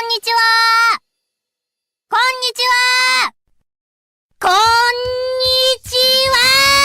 んにちは。こんにちは。こんにちは。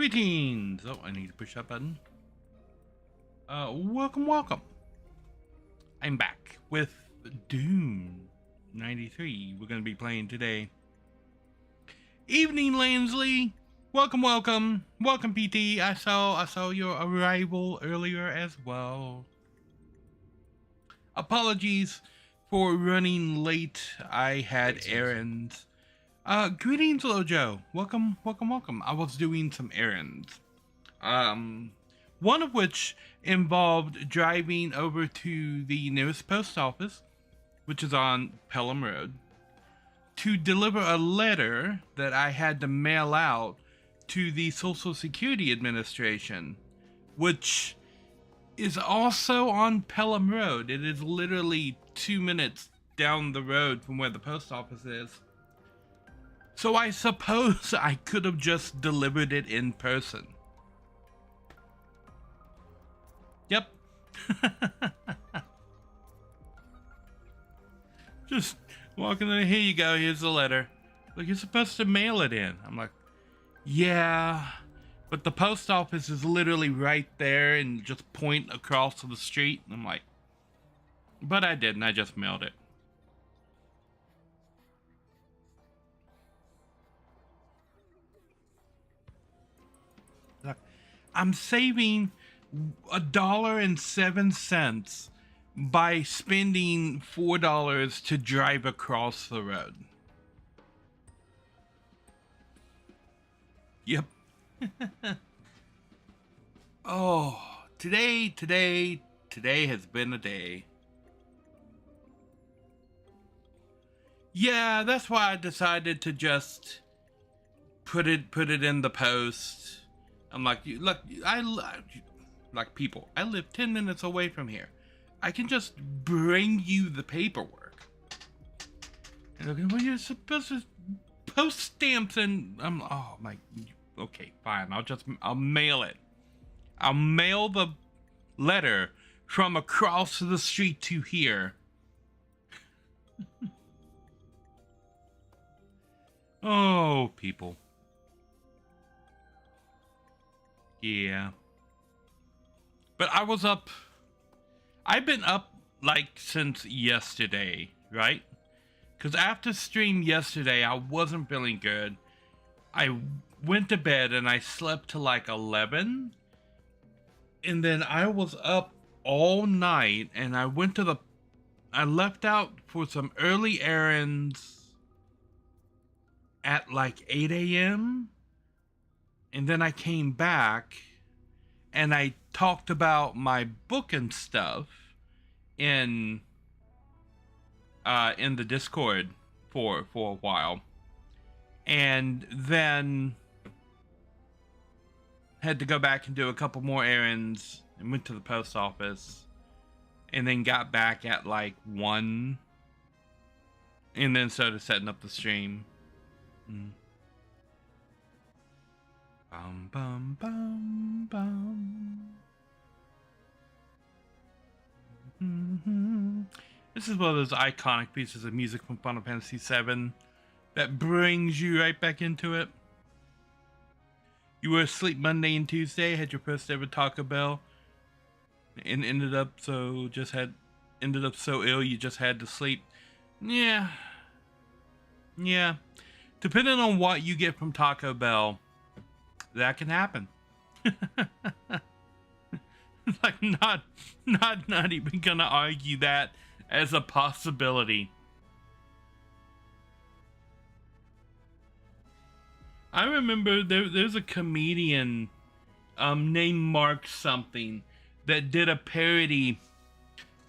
Greetings! Oh, I need to push that button. Welcome. I'm back with Doom 93. We're gonna be playing today. Evening, Lansley! Welcome, PT. I saw your arrival earlier as well. Apologies for running late. I had errands. Greetings, Lojo. Welcome. I was doing some errands. One of which involved driving over to the nearest post office, which is on Pelham Road, to deliver a letter that I had to mail out to the Social Security Administration, which is also on Pelham Road. It is literally 2 minutes down the road from where the post office is. So I suppose I could have just delivered it in person. Yep. Just walking in, here you go, here's the letter. Like, you're supposed to mail it in. I'm like, yeah, but the post office is literally right there and just point across to the street. And I'm like, but I didn't, I just mailed it. I'm saving $1.07 by spending $4 to drive across the road. Yep. Oh, today has been a day. Yeah, that's why I decided to just put it in the post. I'm like, look, like people, I live 10 minutes away from here. I can just bring you the paperwork. And they're like, well, you're supposed to post stamps and I'm, oh my, okay, fine. I'll mail it. I'll mail the letter from across the street to here. Oh, people. Yeah. But I was up. I've been up like since yesterday, right? Because after stream yesterday, I wasn't feeling good. I went to bed and I slept till like 11. And then I was up all night and I left out for some early errands at like 8 a.m. And then I came back and I talked about my book and stuff in the Discord for a while. And then had to go back and do a couple more errands and went to the post office and then got back at like 1 and then started setting up the stream. Bum, bum, bum, bum. This is one of those iconic pieces of music from Final Fantasy VII that brings you right back into it. You were asleep Monday and Tuesday, had your first ever Taco Bell, and ended up so ill you just had to sleep. Yeah. Depending on what you get from Taco Bell, that can happen. Like not even gonna argue that as a possibility. I remember there's a comedian named Mark something that did a parody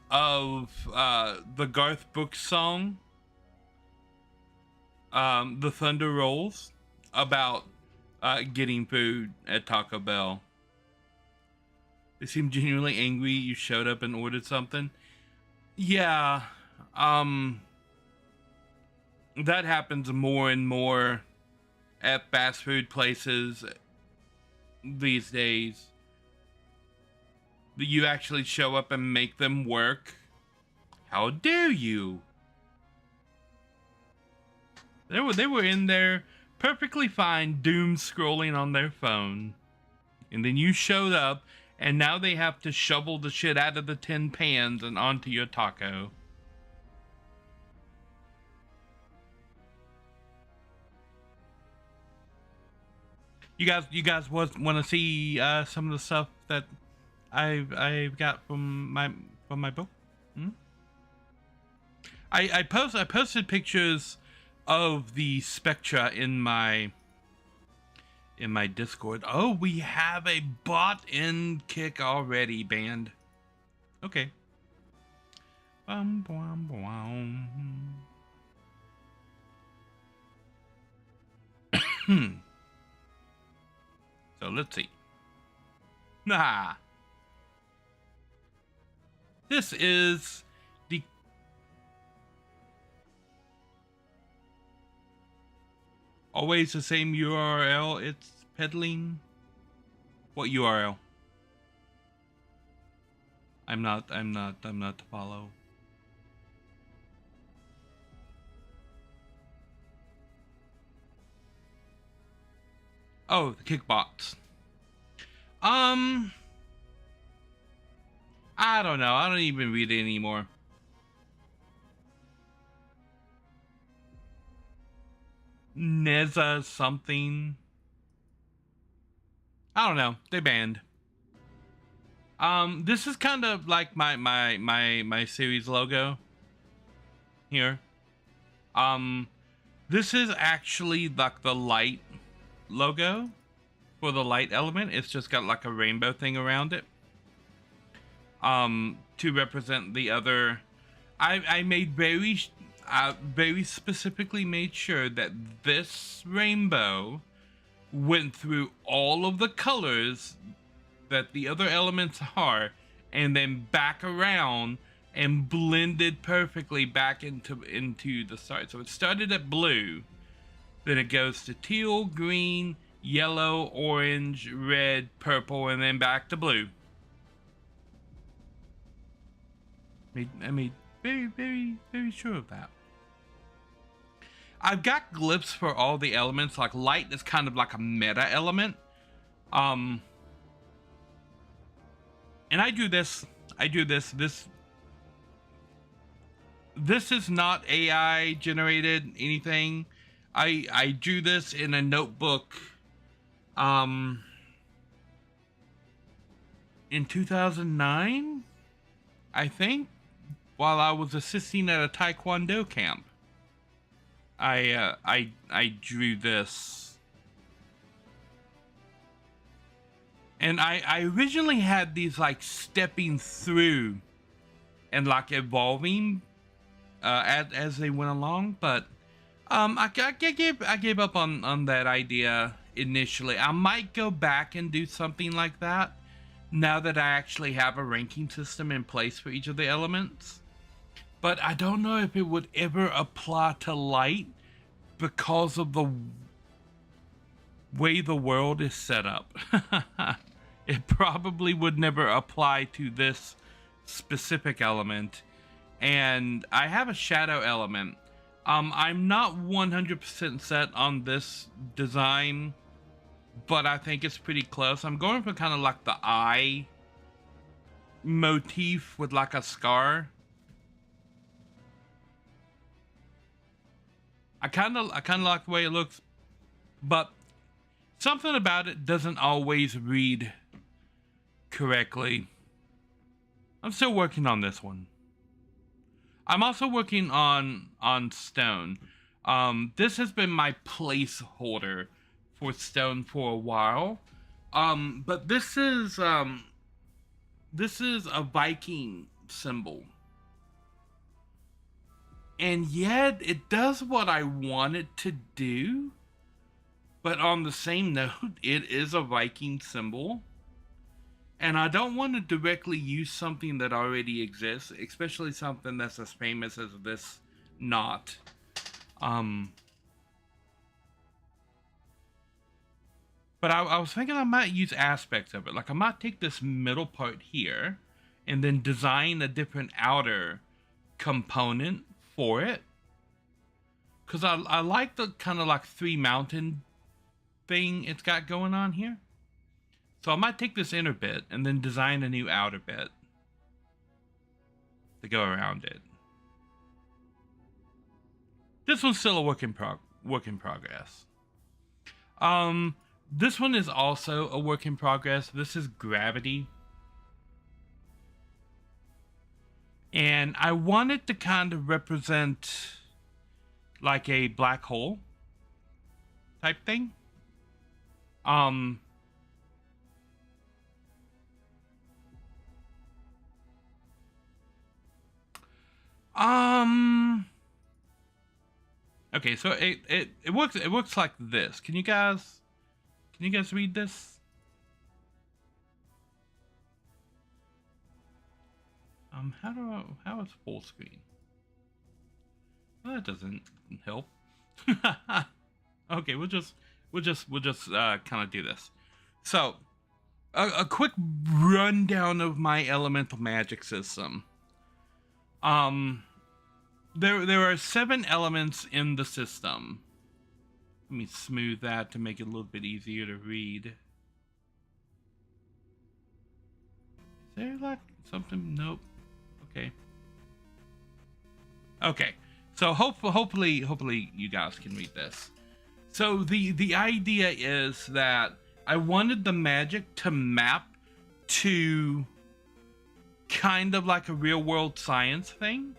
of the Garth Brooks song The Thunder Rolls about getting food at Taco Bell. They seemed genuinely angry you showed up and ordered something. Yeah, that happens more and more at fast food places these days. You actually show up and make them work. How dare you? They were in there perfectly fine, doom scrolling on their phone. And then you showed up, and now they have to shovel the shit out of the tin pans and onto your taco. You guys want to see some of the stuff that I've got from my book? Hmm? I posted pictures of the spectra in my Discord. Oh, we have a bot-in kick already, band. Okay. Bum, bum, bum. So let's see. Nah. This is the always the same URL it's peddling. What URL? I'm not to follow. Oh, the kickbox. I don't know. I don't even read it anymore. Neza something. I don't know. They banned. This is kind of like my series logo here. This is actually like the light logo for the light element. It's just got like a rainbow thing around it. To represent the other. I made very specifically made sure that this rainbow went through all of the colors that the other elements are, and then back around and blended perfectly back into the start. So it started at blue, then it goes to teal, green, yellow, orange, red, purple, and then back to blue. I made very sure of that. I've got glyphs for all the elements. Like light is kind of like a meta element. And I do this. This is not AI generated anything. I drew this in a notebook in 2009, I think, while I was assisting at a Taekwondo camp. I drew this. And I originally had these like stepping through and like evolving as they went along, but I gave up on that idea initially. I might go back and do something like that now that I actually have a ranking system in place for each of the elements. But I don't know if it would ever apply to light because of the way the world is set up. It probably would never apply to this specific element. And I have a shadow element. I'm not 100% set on this design, but I think it's pretty close. I'm going for kind of like the eye motif with like a scar. I kind of like the way it looks, but something about it doesn't always read correctly. I'm still working on this one. I'm also working on stone. This has been my placeholder for stone for a while. But this is a Viking symbol. And yet it does what I want it to do. But on the same note, it is a Viking symbol. And I don't want to directly use something that already exists, especially something that's as famous as this knot. But I was thinking I might use aspects of it. Like I might take this middle part here and then design a different outer component for it. Because I like the kind of like three mountain thing it's got going on here. So I might take this inner bit and then design a new outer bit to go around it. This one's still a work in progress. This one is also a work in progress. This is gravity. And I want it to kind of represent like a black hole type thing. Okay, so it works like this. Can you guys read this? How is full screen? Well, that doesn't help. Okay, we'll just kind of do this. So, a quick rundown of my elemental magic system. There are 7 elements in the system. Let me smooth that to make it a little bit easier to read. Is there like something? Nope. Okay. Okay. So hopefully you guys can read this. So the idea is that I wanted the magic to map to kind of like a real world science thing.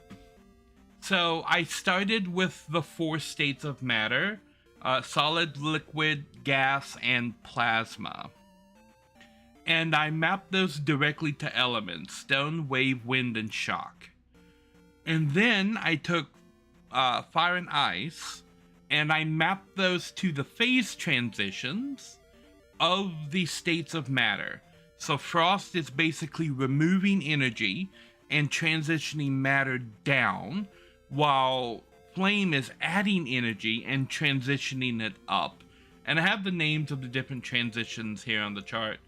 So I started with the 4 states of matter: solid, liquid, gas, and plasma. And I mapped those directly to elements: stone, wave, wind, and shock. And then I took fire and ice, and I mapped those to the phase transitions of the states of matter. So frost is basically removing energy and transitioning matter down, while flame is adding energy and transitioning it up. And I have the names of the different transitions here on the chart.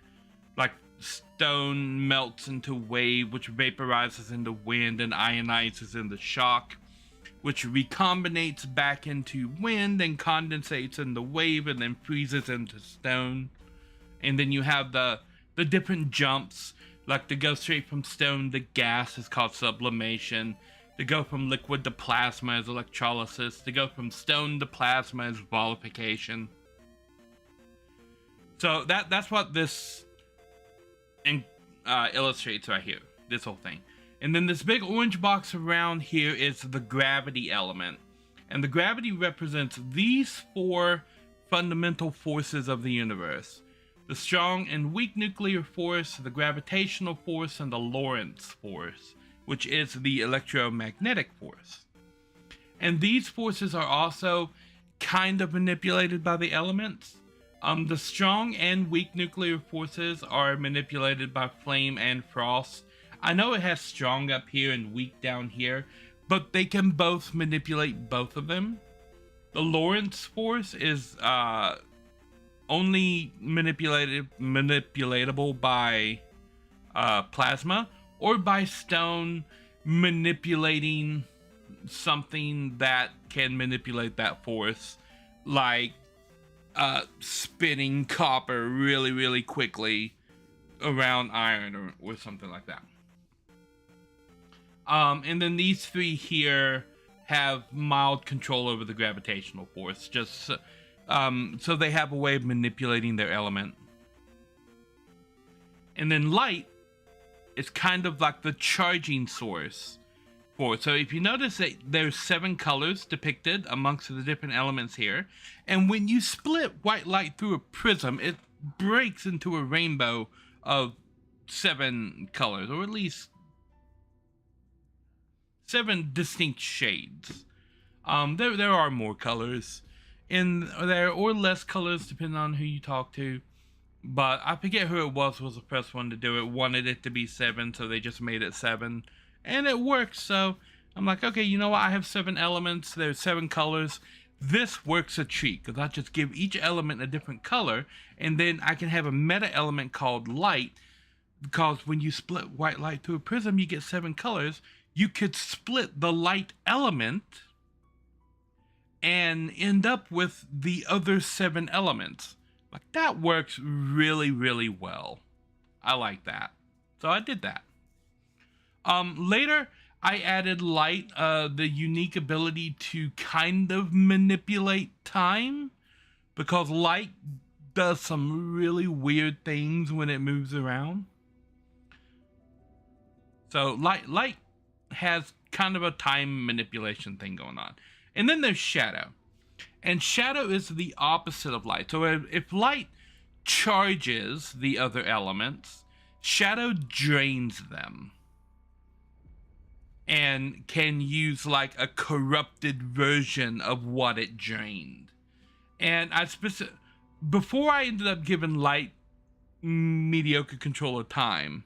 Like stone melts into wave, which vaporizes into wind, and ionizes into shock, which recombinates back into wind and condensates into wave and then freezes into stone. And then you have the different jumps, like to go straight from stone to gas is called sublimation. To go from liquid to plasma is electrolysis. To go from stone to plasma is volification. So that's what this illustrates right here, this whole thing. And then this big orange box around here is the gravity element. And the gravity represents these 4 fundamental forces of the universe: the strong and weak nuclear force, the gravitational force, and the Lorentz force, which is the electromagnetic force. And these forces are also kind of manipulated by the elements. The strong and weak nuclear forces are manipulated by flame and frost. I know it has strong up here and weak down here, but they can both manipulate both of them. The Lorentz force is only manipulatable by plasma, or by stone manipulating something that can manipulate that force, like spinning copper really quickly around iron or something like that. And then these 3 here have mild control over the gravitational force, just so they have a way of manipulating their element. And then light is kind of like the charging source for it. So if you notice that there's 7 colors depicted amongst the different elements here, and when you split white light through a prism, it breaks into a rainbow of 7 colors, or at least 7 distinct shades. There are more colors in there, or less colors depending on who you talk to. But I forget who it was the first one to do it. Wanted it to be 7, so they just made it 7. And it works, so I'm like, okay, you know what? I have 7 elements. There's 7 colors. This works a treat, because I just give each element a different color, and then I can have a meta element called light, because when you split white light through a prism, you get 7 colors. You could split the light element and end up with the other 7 elements. Like, that works really, really well. I like that. So I did that. Later, I added light, the unique ability to kind of manipulate time, because light does some really weird things when it moves around. So light has kind of a time manipulation thing going on. And then there's shadow. And shadow is the opposite of light. So if light charges the other elements, shadow drains them. And can use like a corrupted version of what it drained. And before I ended up giving light mediocre control of time.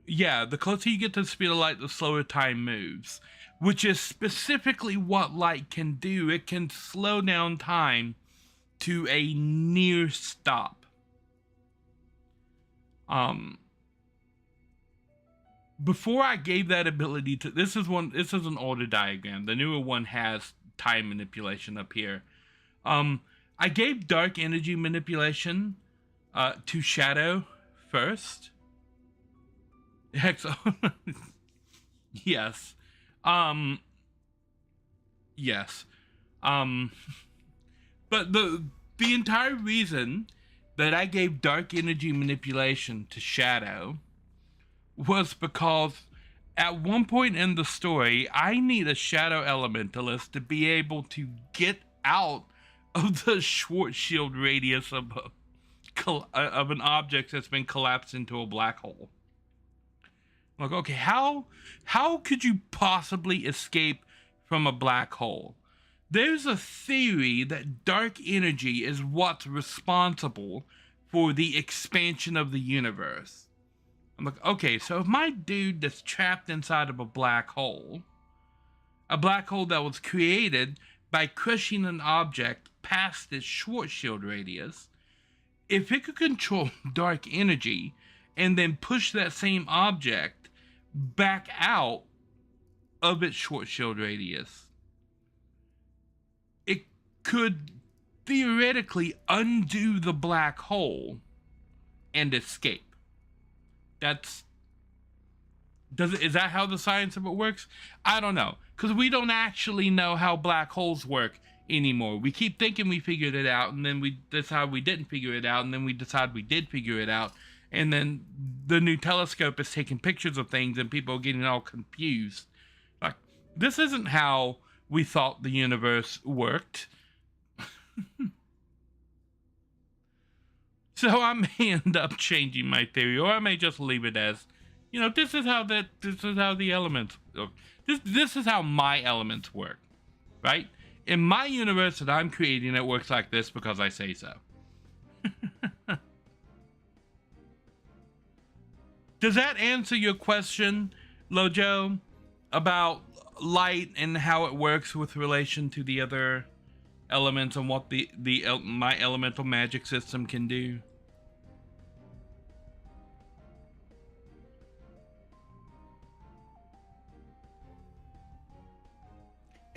Yeah, the closer you get to the speed of light, the slower time moves, which is specifically what light can do. It can slow down time to a near stop. Before I gave that ability to, this is an older diagram. The newer one has time manipulation up here. I gave dark energy manipulation to shadow first. Yes. Yes. But the entire reason that I gave dark energy manipulation to shadow was because at one point in the story, I need a shadow elementalist to be able to get out of the Schwarzschild radius of an object that's been collapsed into a black hole. Like, okay, how could you possibly escape from a black hole? There's a theory that dark energy is what's responsible for the expansion of the universe. I'm like, okay, so if my dude that's trapped inside of a black hole that was created by crushing an object past its Schwarzschild radius, if it could control dark energy and then push that same object back out of its Schwarzschild radius, it could theoretically undo the black hole and escape. Is that how the science of it works? I don't know, because we don't actually know how black holes work anymore. We keep thinking we figured it out, and then we decide we didn't figure it out, and then we decide we did figure it out, and then the new telescope is taking pictures of things, and people are getting all confused. Like, this isn't how we thought the universe worked. So I may end up changing my theory, or I may just leave it as, this is how the elements work. This is how my elements work, right? In my universe that I'm creating, it works like this because I say so. Does that answer your question, Lojo, about light and how it works with relation to the other elements and what my elemental magic system can do?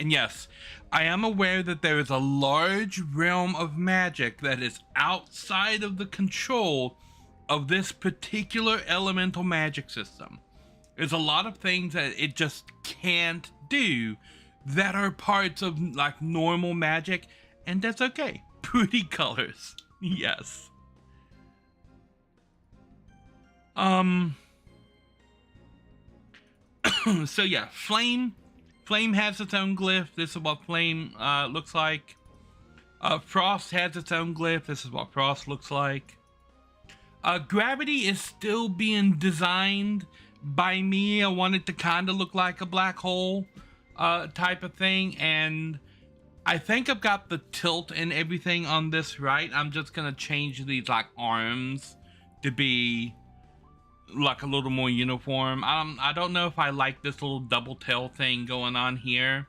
And yes, I am aware that there is a large realm of magic that is outside of the control of this particular elemental magic system. There's a lot of things that it just can't do that are parts of like normal magic, and that's okay. Pretty colors, yes. So yeah, flame has its own glyph. This is what flame looks like. Frost has its own glyph. This is what frost looks like. Gravity is still being designed by me. I want it to kind of look like a black hole type of thing, and I think I've got the tilt and everything on this right. I'm just gonna change these like arms to be like a little more uniform. I don't know if I like this little double tail thing going on here,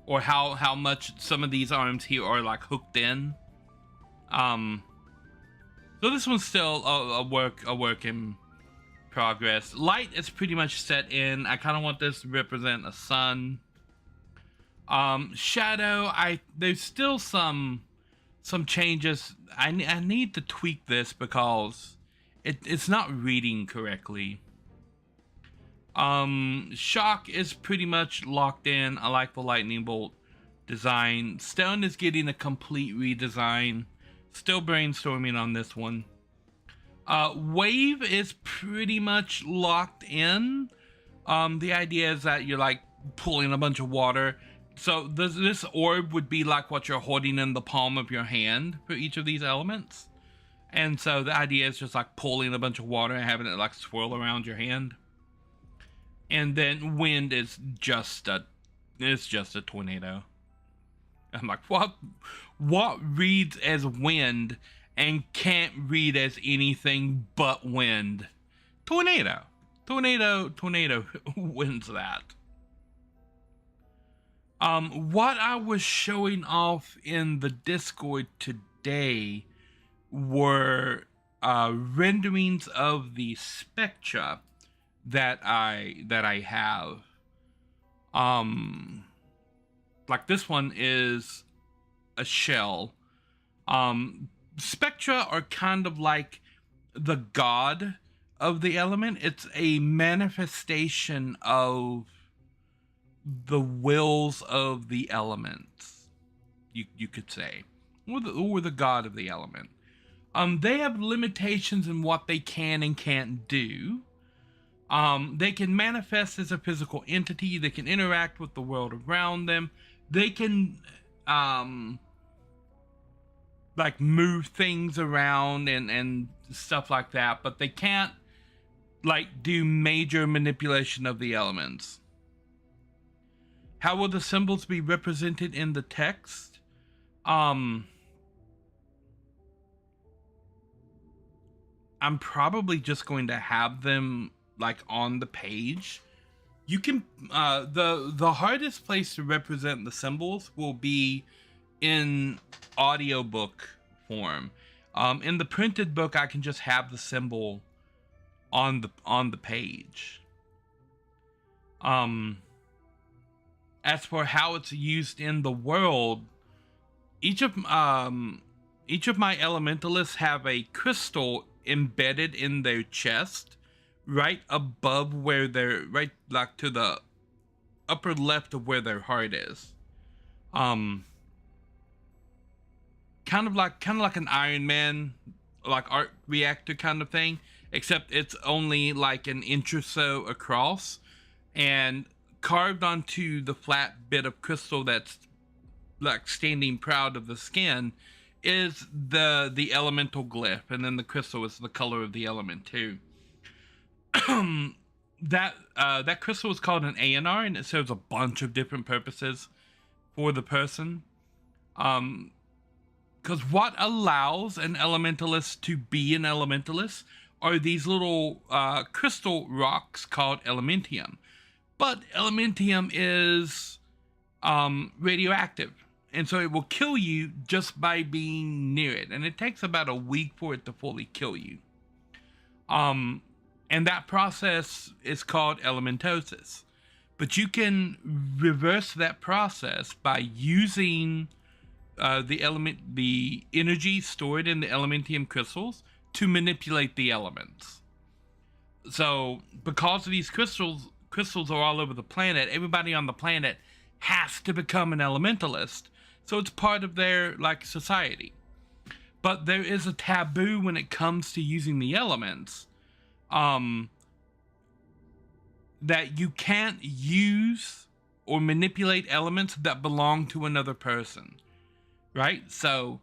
or how much some of these arms here are like hooked in. So this one's still a work in progress. Light is pretty much set in. I kind of want this to represent a sun. Shadow, there's still some changes. I need to tweak this because it's not reading correctly. Shock is pretty much locked in. I like the lightning bolt design. Stone is getting a complete redesign. Still brainstorming on this one. Wave is pretty much locked in. The idea is that you're like pulling a bunch of water. So this orb would be like what you're holding in the palm of your hand for each of these elements. And so the idea is just like pulling a bunch of water and having it like swirl around your hand. And then wind is just a tornado. I'm like, what reads as wind and can't read as anything but wind? Tornado wins that. What I was showing off in the Discord today were renderings of the spectra that I have. Like this one is a shell. Spectra are kind of like the god of the element. It's a manifestation of the wills of the elements, you could say, or the god of the element. They have limitations in what they can and can't do. They can manifest as a physical entity. They can interact with the world around them. They can like move things around and stuff like that, but they can't like do major manipulation of the elements. How will the symbols be represented in the text? I'm probably just going to have them like on the page. You can the hardest place to represent the symbols will be in audiobook form. In the printed book, I can just have the symbol on the page. As for how it's used in the world, each of my elementalists have a crystal embedded in their chest, right above where they're right, like to the upper left of where their heart is. Kind of like an Iron Man, like arc reactor kind of thing, except it's only like an inch or so across, and carved onto the flat bit of crystal that's like standing proud of the skin is the elemental glyph, and then the crystal is the color of the element too. That crystal is called an ANR, and it serves a bunch of different purposes for the person. Because what allows an elementalist to be an elementalist are these little crystal rocks called elementium. But elementium is radioactive, and so it will kill you just by being near it, and it takes about a week for it to fully kill you. And that process is called elementosis. But you can reverse that process by using the energy stored in the elementium crystals to manipulate the elements. So because of these crystals are all over the planet, everybody on the planet has to become an elementalist. So it's part of their like society. But there is a taboo when it comes to using the elements. That you can't use or manipulate elements that belong to another person. Right? So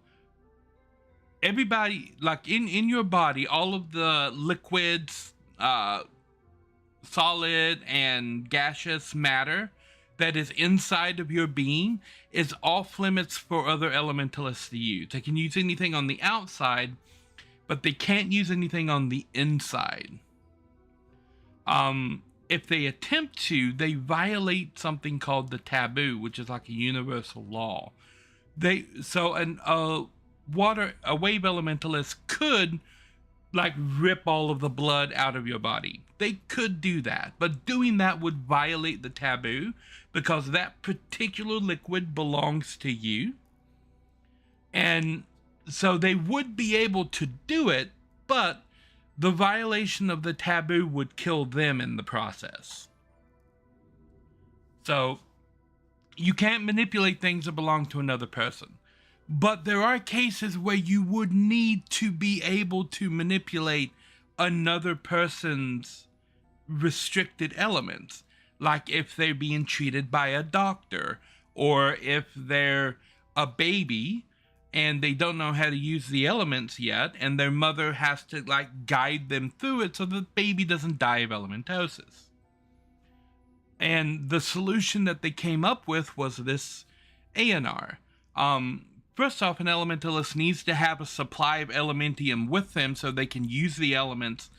everybody, like in your body, all of the liquids, solid and gaseous matter that is inside of your being is off limits for other elementalists to use. They can use anything on the outside, but they can't use anything on the inside. If they attempt to, they violate something called the taboo, which is like a universal law. A wave elementalist could like rip all of the blood out of your body. They could do that, but doing that would violate the taboo because that particular liquid belongs to you. And so they would be able to do it, but the violation of the taboo would kill them in the process. So you can't manipulate things that belong to another person. But there are cases where you would need to be able to manipulate another person's restricted elements. Like if they're being treated by a doctor, or if they're a baby and they don't know how to use the elements yet, and their mother has to like guide them through it so the baby doesn't die of elementosis. And the solution that they came up with was this ANR. First off, an elementalist needs to have a supply of elementium with them so they can use the elements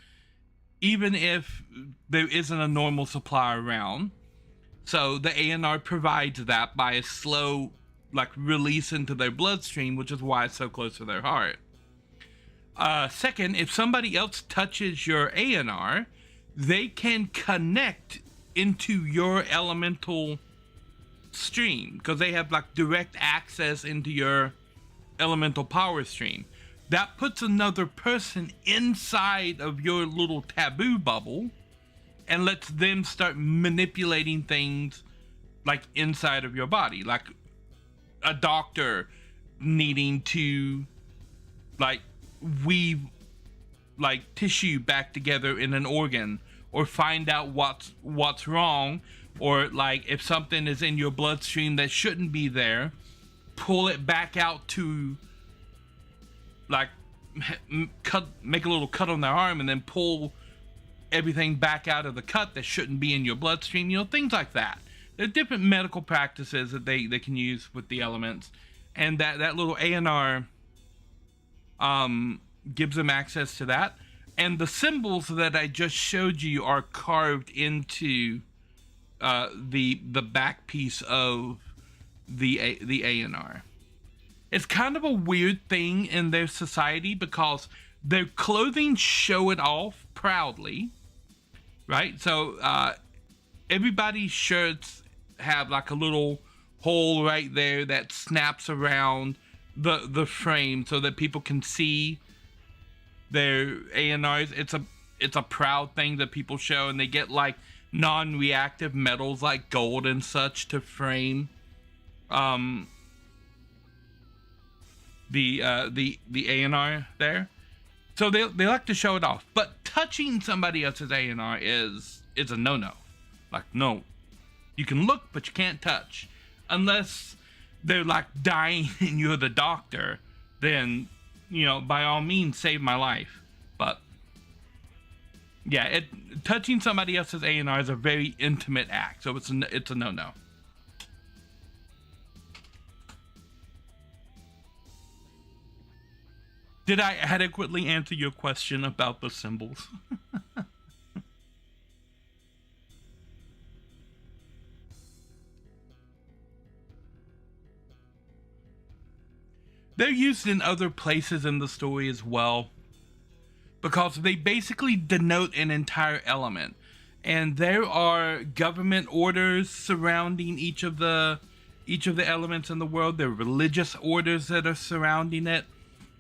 even if there isn't a normal supply around. So the ANR provides that by a slow like release into their bloodstream, which is why it's so close to their heart. Second, if somebody else touches your ANR, they can connect into your elemental stream because they have like direct access into your elemental power stream. That puts another person inside of your little taboo bubble and lets them start manipulating things like inside of your body, like a doctor needing to like weave like tissue back together in an organ, or find out what's wrong, or like if something is in your bloodstream that shouldn't be there, pull it back out to like make a little cut on their arm and then pull everything back out of the cut that shouldn't be in your bloodstream, you know, things like that. There are different medical practices that they can use with the elements, and that little ANR gives them access to that. And the symbols that I just showed you are carved into the back piece of the ANR. It's kind of a weird thing in their society because their clothing show it off proudly, right? So everybody's shirts have like a little hole right there that snaps around the frame so that people can see their ANRs. It's a proud thing that people show, and they get like non-reactive metals like gold and such to frame the ANR there. So they like to show it off, but touching somebody else's ANR is a no-no. Like, no, you can look, but you can't touch. Unless they're like dying and you're the doctor, then, you know, by all means, save my life. But yeah, touching somebody else's ANR is a very intimate act, so it's a no-no. Did I adequately answer your question about the symbols? They're used in other places in the story as well, because they basically denote an entire element, and there are government orders surrounding each of the elements in the world. There are religious orders that are surrounding it,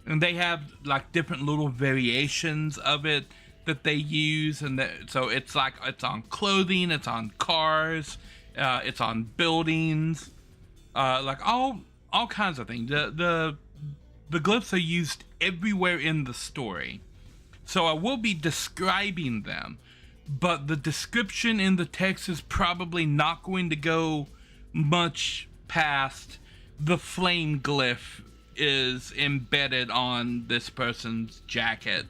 and they have like different little variations of it that they use. And so it's like it's on clothing, it's on cars, it's on buildings, like all kinds of things. The glyphs are used everywhere in the story. So I will be describing them, but the description in the text is probably not going to go much past the flame glyph is embedded on this person's jacket,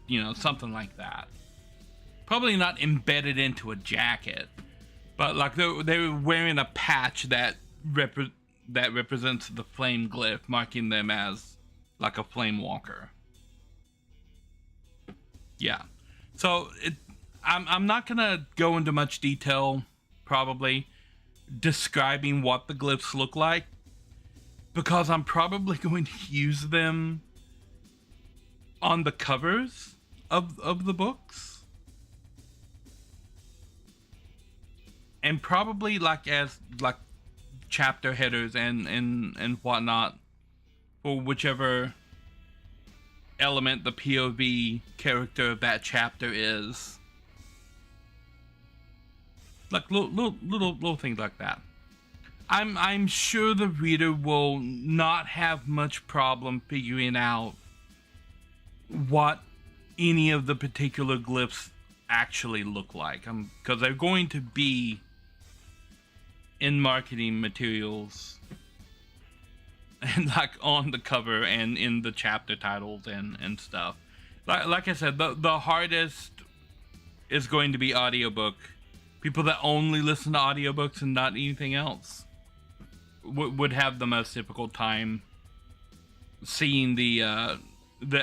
you know, something like that. Probably not embedded into a jacket, but like they're wearing a patch that represents the flame glyph, marking them as like a flame walker. Yeah, so I'm not gonna go into much detail, probably describing what the glyphs look like, because I'm probably going to use them on the covers of the books, and probably like as like chapter headers and whatnot for whichever element the POV character of that chapter is. Like little things like that. I'm sure the reader will not have much problem figuring out what any of the particular glyphs actually look like, because they're going to be in marketing materials and like on the cover and in the chapter titles and stuff. Like I said, the hardest is going to be audiobook. People that only listen to audiobooks and not anything else would have the most difficult time seeing the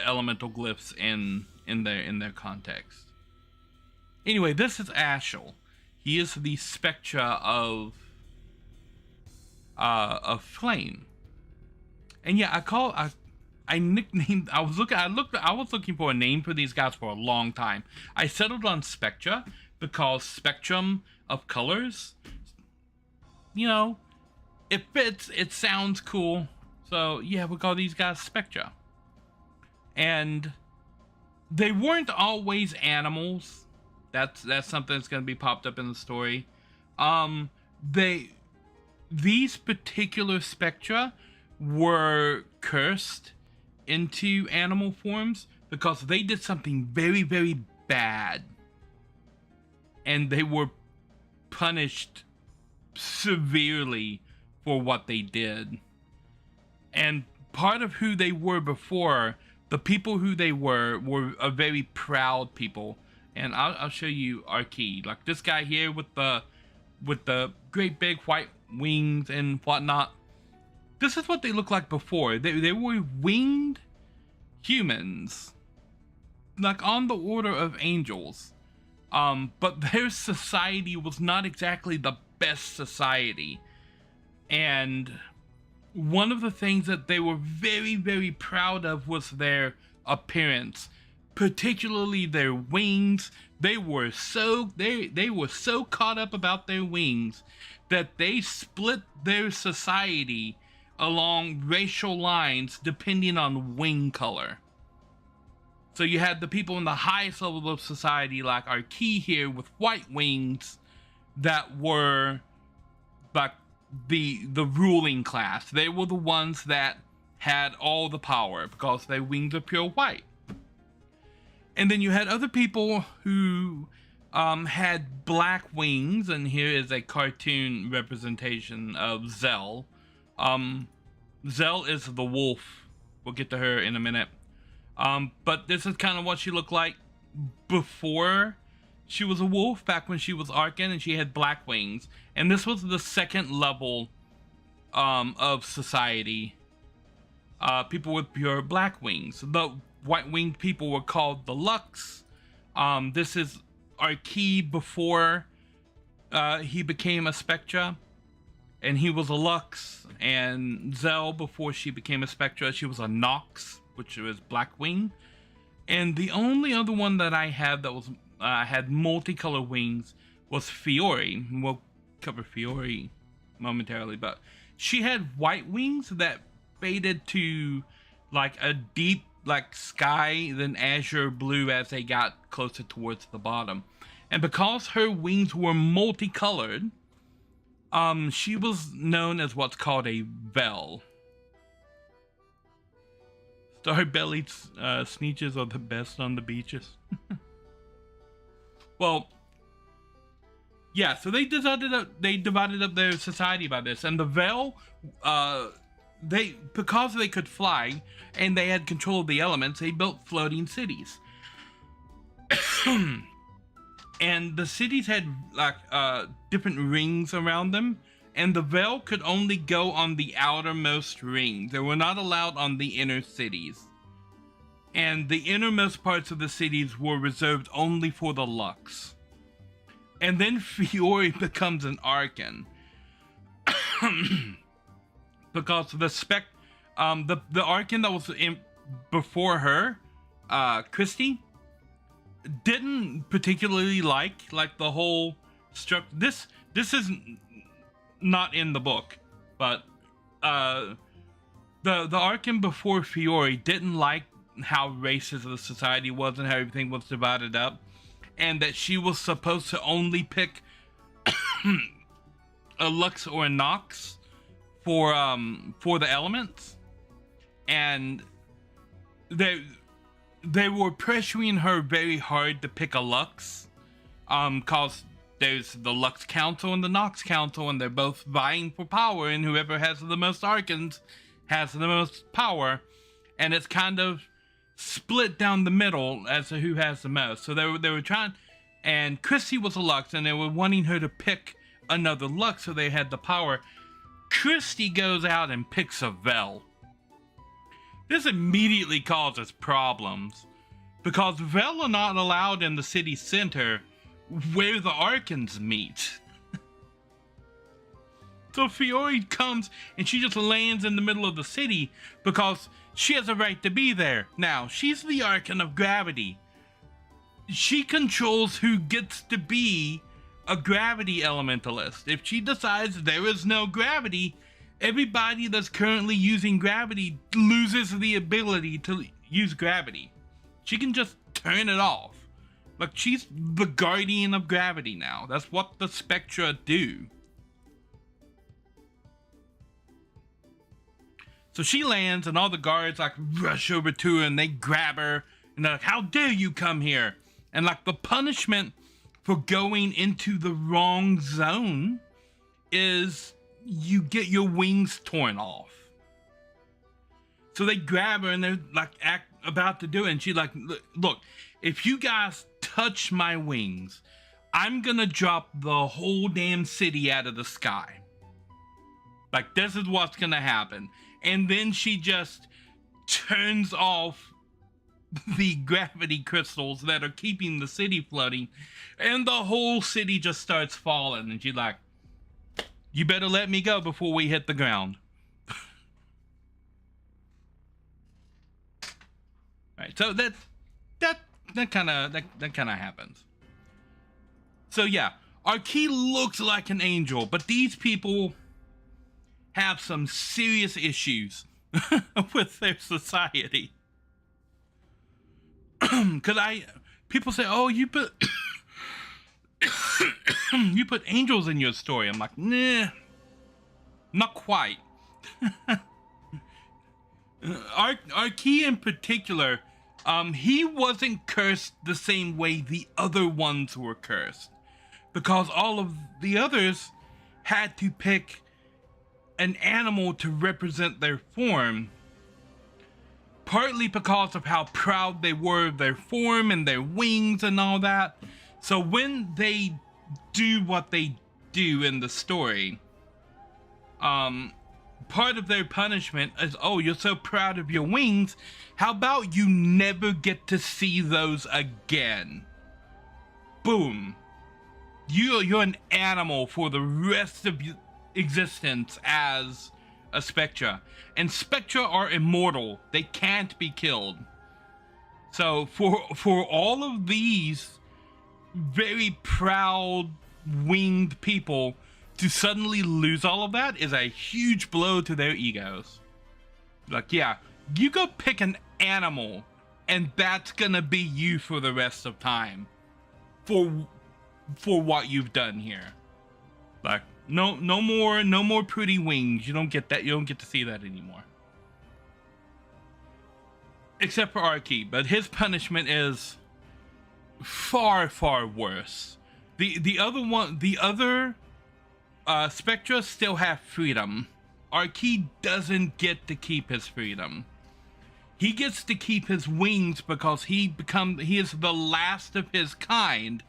elemental glyphs in their context. Anyway, this is Ashel. He is the spectra of flame. And yeah, I nicknamed. I was looking for a name for these guys for a long time. I settled on Spectra because spectrum of colors, you know, it fits. It sounds cool. So yeah, we call these guys Spectra. And they weren't always animals. That's something that's gonna be popped up in the story. These particular Spectra were cursed into animal forms because they did something very, very bad, and they were punished severely for what they did. And part of who they were before, the people who they were a very proud people. And I'll show you our key. Like this guy here with the great big white wings and whatnot. This is what they looked like before. They were winged humans, like on the order of angels. But their society was not exactly the best society. And one of the things that they were very, very proud of was their appearance, particularly their wings. They were so caught up about their wings that they split their society along racial lines depending on wing color. So you had the people in the highest level of society, like our key here, with white wings, that were like the ruling class. They were the ones that had all the power because their wings are pure white. And then you had other people who had black wings, and here is a cartoon representation of Zell. Zell is the wolf. We'll get to her in a minute. But this is kind of what she looked like before she was a wolf, back when she was Arkan and she had black wings. And this was the second level of society. People with pure black wings. The white-winged people were called the Lux. This is our key before he became a Spectra. And he was a Lux. And Zell, before she became a Spectra, she was a Nox, which was Blackwing. And the only other one that I had that was had multicolored wings was Fiore. We'll cover Fiore momentarily, but she had white wings that faded to like a deep like sky, then azure blue as they got closer towards the bottom. And because her wings were multicolored, she was known as what's called a Vel. Star-bellied sneeches are the best on the beaches. Well, yeah, so they divided up their society by this, and the Vel, because they could fly and they had control of the elements, they built floating cities. And the cities had like different rings around them, and the Vel could only go on the outermost ring. They were not allowed on the inner cities. And the innermost parts of the cities were reserved only for the Lux. And then Fiore becomes an Arkan. Because the Arkan that was before her Christy didn't particularly like the whole structure. This is not in the book, but the Arkham before Fiore didn't like how racist the society was and how everything was divided up, and that she was supposed to only pick a Lux or a Nox for the elements, and they were pressuring her very hard to pick a Lux, cause there's the Lux Council and the Nox Council, and they're both vying for power, and whoever has the most Archons has the most power, and it's kind of split down the middle as to who has the most. So they were trying, and Chrissy was a Lux, and they were wanting her to pick another Lux so they had the power. Christy goes out and picks a Vel. This immediately causes problems, because Vel are not allowed in the city center where the Archons meet. So Fiore comes and she just lands in the middle of the city because she has a right to be there. Now, she's the Archon of Gravity. She controls who gets to be a gravity elementalist. If she decides there is no gravity, everybody that's currently using gravity loses the ability to use gravity. She can just turn it off. Like, she's the guardian of gravity now. That's what the Spectra do. So she lands, and all the guards like rush over to her and they grab her and they're like, "How dare you come here?" And like, the punishment for going into the wrong zone is you get your wings torn off. So they grab her and they're like about to do it, and she's like, "Look, if you guys touch my wings, I'm gonna drop the whole damn city out of the sky. Like, this is what's gonna happen." And then she just turns off the gravity crystals that are keeping the city floating, and the whole city just starts falling, and she's like, "You better let me go before we hit the ground." Right, so that kind of happens. So yeah, Archie looks like an angel, but these people have some serious issues with their society. Because people say, "Oh, you put you put angels in your story." I'm like, nah, not quite. Archie in particular, he wasn't cursed the same way the other ones were cursed, because all of the others had to pick an animal to represent their form, partly because of how proud they were of their form and their wings and all that. So when they do what they do in the story, part of their punishment is, "Oh, you're so proud of your wings, how about you never get to see those again?" Boom. You're an animal for the rest of your existence as a Spectra. And Spectra are immortal. They can't be killed. So for all of these very proud winged people to suddenly lose all of that is a huge blow to their egos. Like, yeah, you go pick an animal and that's gonna be you for the rest of time for what you've done here. Like, no more pretty wings. You don't get that. You don't get to see that anymore. Except for Archie, but his punishment is far worse. The other Spectra still have freedom. Archie doesn't get to keep his freedom. He gets to keep his wings because he is the last of his kind,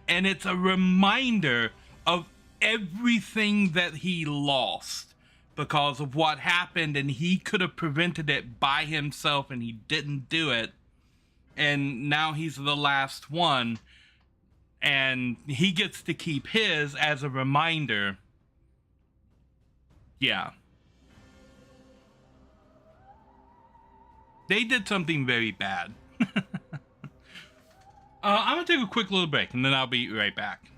and it's a reminder of everything that he lost because of what happened, and he could have prevented it by himself and he didn't do it, and now he's the last one and he gets to keep his as a reminder. Yeah, they did something very bad. I'm gonna take a quick little break and then I'll be right back.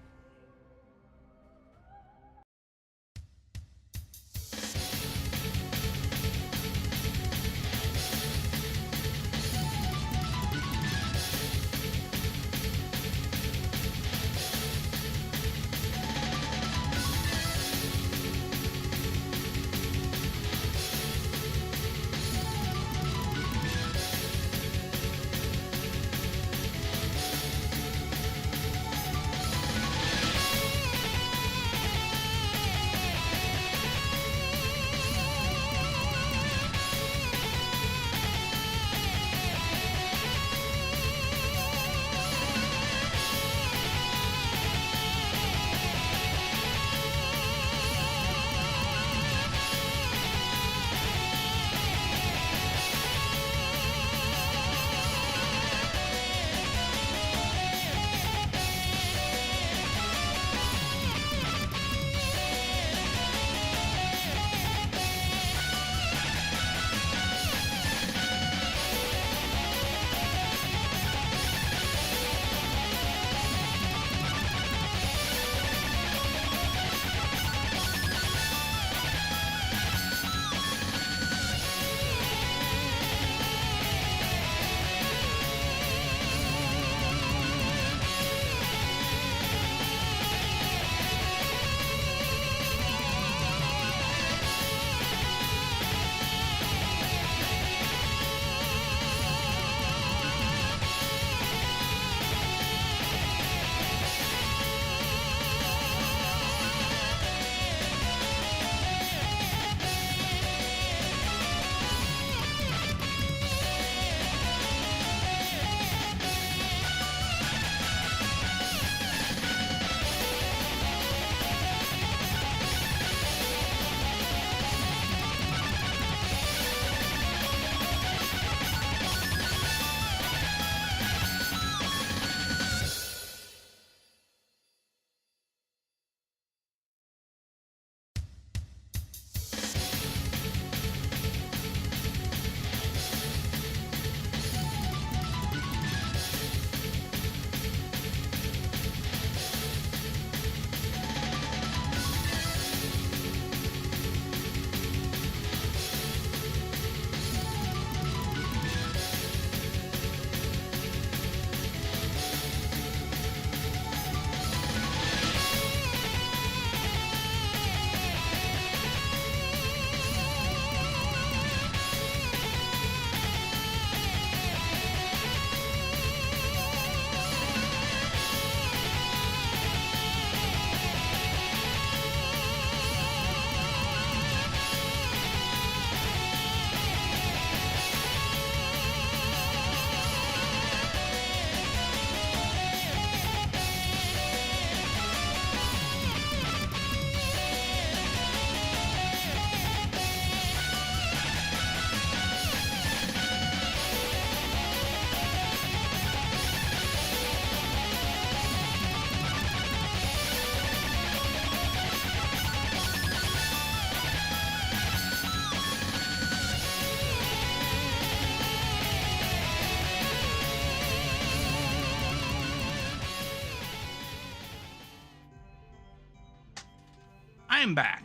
I am back.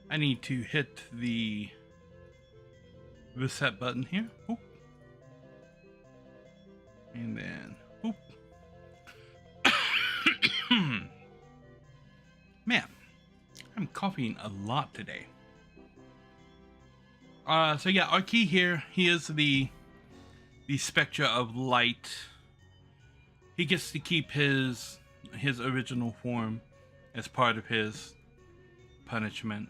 I need to hit the reset button here. Oop. And then, oop. Man, I'm coughing a lot today. So yeah, our key here, he is the spectra of light. He gets to keep his original form as part of his punishment.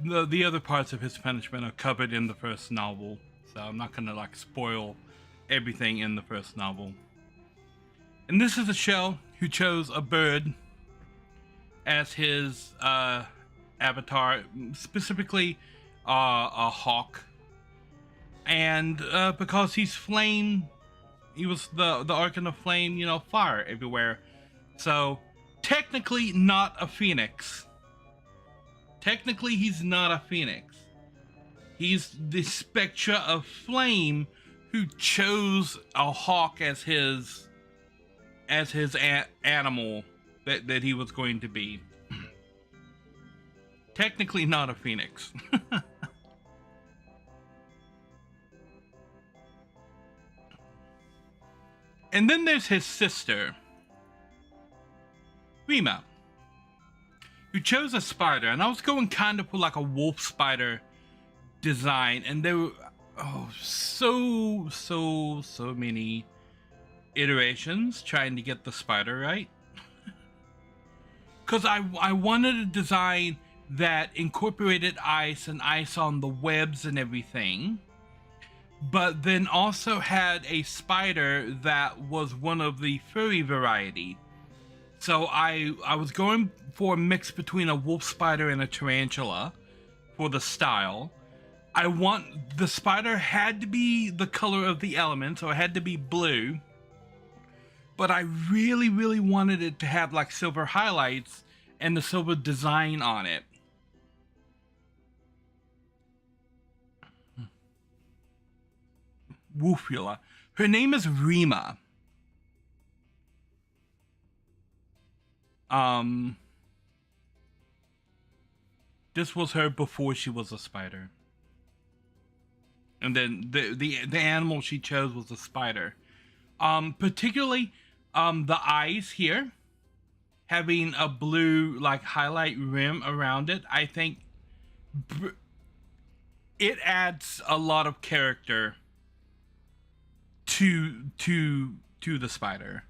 The other parts of his punishment are covered in the first novel, so I'm not gonna like spoil everything in the first novel. And this is a shell who chose a bird as his avatar, specifically a hawk. And because he's flame, he was the archon of flame, you know, fire everywhere. So technically not a phoenix. Technically he's not a phoenix. He's the spectra of flame who chose a hawk as his animal that he was going to be. Technically not a phoenix. And then there's his sister, Rima, who chose a spider, and I was going kind of for like a wolf spider design, and there were so many iterations trying to get the spider right. Because I wanted a design that incorporated ice and ice on the webs and everything, but then also had a spider that was one of the furry variety. So I was going for a mix between a wolf spider and a tarantula for the style. The spider had to be the color of the element, so it had to be blue. But I really wanted it to have like silver highlights and the silver design on it. Woofula. Her name is Rima. This was her before she was a spider. And then the animal she chose was a spider. Particularly the eyes here, having a blue like highlight rim around it, I think it adds a lot of character to the spider.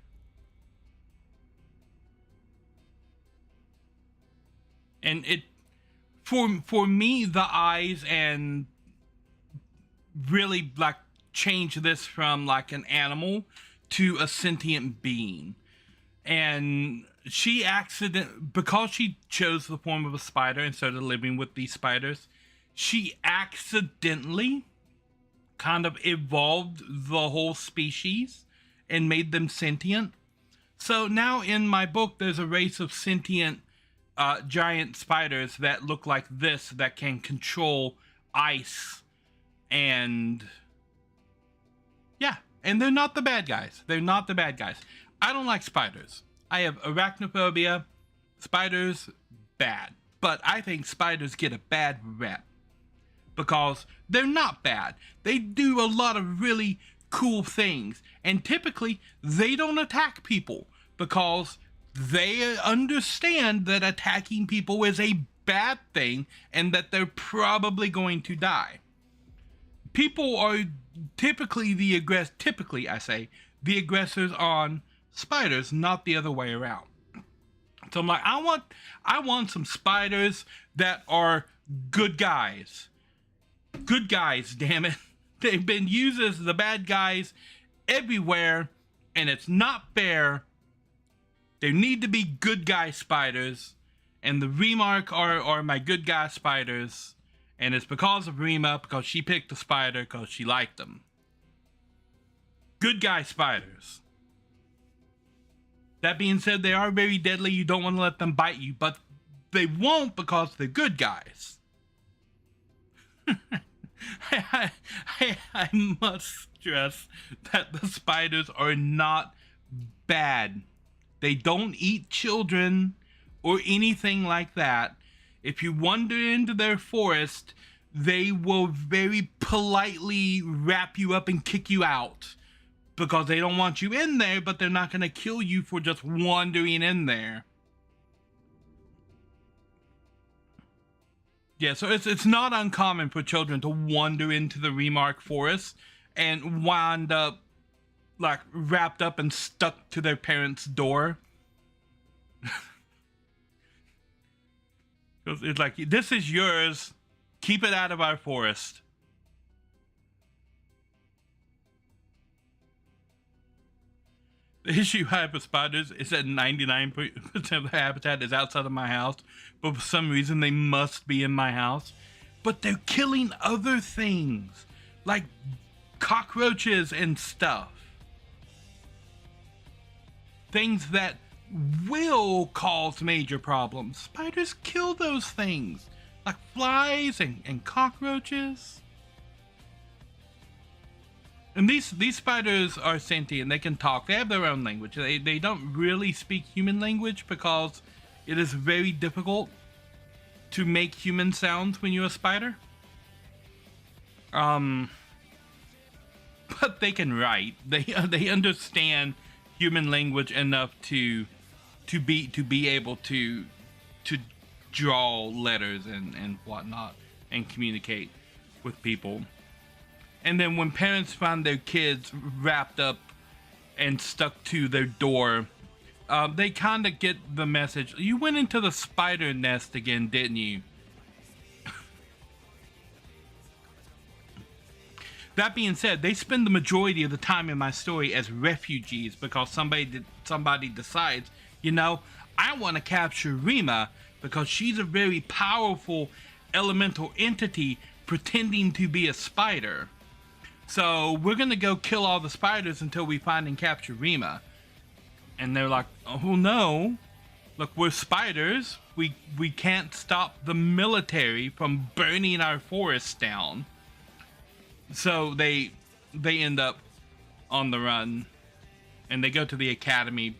And it for me, the eyes and really like change this from like an animal to a sentient being. And because she chose the form of a spider and started living with these spiders, she accidentally kind of evolved the whole species and made them sentient. So now in my book, there's a race of sentient giant spiders that look like this, that can control ice. And yeah, and they're not the bad guys. They're not the bad guys. I don't like spiders. I have arachnophobia. Spiders, bad. But I think spiders get a bad rep because they're not bad. They do a lot of really cool things. And typically, they don't attack people because they understand that attacking people is a bad thing and that they're probably going to die. People are typically the aggressors on spiders, not the other way around. So I'm like, I want some spiders that are good guys. Good guys, damn it. They've been used as the bad guys everywhere, and it's not fair. There need to be good guy spiders, and the Remark are my good guy spiders. And it's because of Rima, because she picked the spider, because she liked them. Good guy spiders. That being said, they are very deadly. You don't want to let them bite you, but they won't because they're good guys. I must stress that the spiders are not bad. They don't eat children or anything like that. If you wander into their forest, they will very politely wrap you up and kick you out because they don't want you in there, but they're not going to kill you for just wandering in there. Yeah, so it's not uncommon for children to wander into the Remark forest and wind up like wrapped up and stuck to their parents' door. It's like, this is yours. Keep it out of our forest. The issue I have with spiders is that 99% of the habitat is outside of my house, but for some reason they must be in my house. But they're killing other things, like cockroaches and stuff. Things that will cause major problems. Spiders kill those things, like flies and cockroaches. And these spiders are sentient. They can talk. They have their own language. They don't really speak human language because it is very difficult to make human sounds when you're a spider. But they can write. They understand human language enough to be able to draw letters and whatnot and communicate with people. And then when parents find their kids wrapped up and stuck to their door, they kind of get the message. You went into the spider nest again, didn't you? That being said, they spend the majority of the time in my story as refugees because somebody decides, you know, I want to capture Rima because she's a very powerful elemental entity pretending to be a spider. So we're gonna go kill all the spiders until we find and capture Rima. And they're like, oh no, look, we're spiders. We can't stop the military from burning our forests down. So they end up on the run, and they go to the academy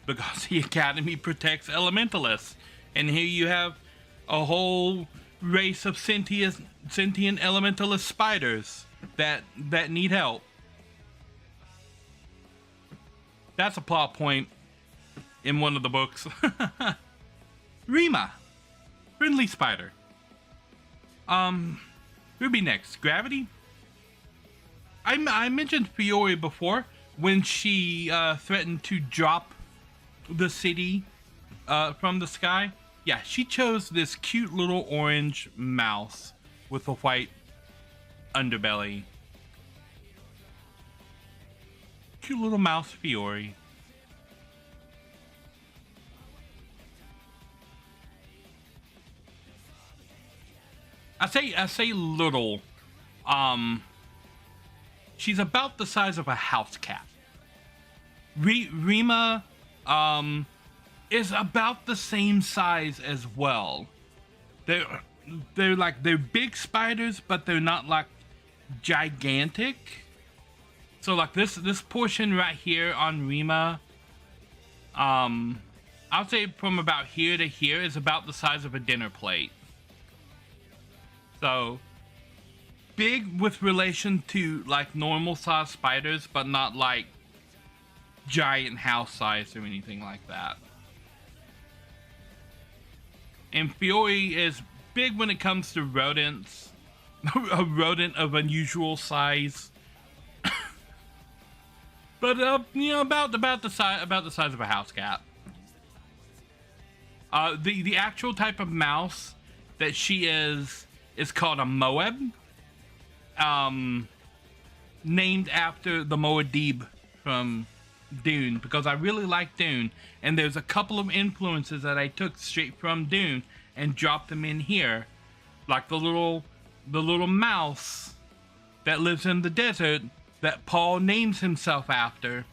because the academy protects elementalists. And here you have a whole race of sentient elementalist spiders that need help. That's a plot point in one of the books. Rima, friendly spider. Who'd be next? Gravity? I mentioned Fiore before when she threatened to drop the city from the sky. Yeah, she chose this cute little orange mouse with a white underbelly. Cute little mouse Fiore. I say little. She's about the size of a house cat. Rima is about the same size as well. They're big spiders, but they're not like gigantic. So like this portion right here on Rima, I'll say from about here to here is about the size of a dinner plate. So big with relation to like normal size spiders, but not like giant house size or anything like that. And Fiore is big when it comes to rodents. A rodent of unusual size. But you know, about the size of a house cat. The actual type of mouse that she is called a Moab. Named after the Moadib from Dune, because I really like Dune, and there's a couple of influences that I took straight from Dune and dropped them in here, like the little mouse that lives in the desert that Paul names himself after,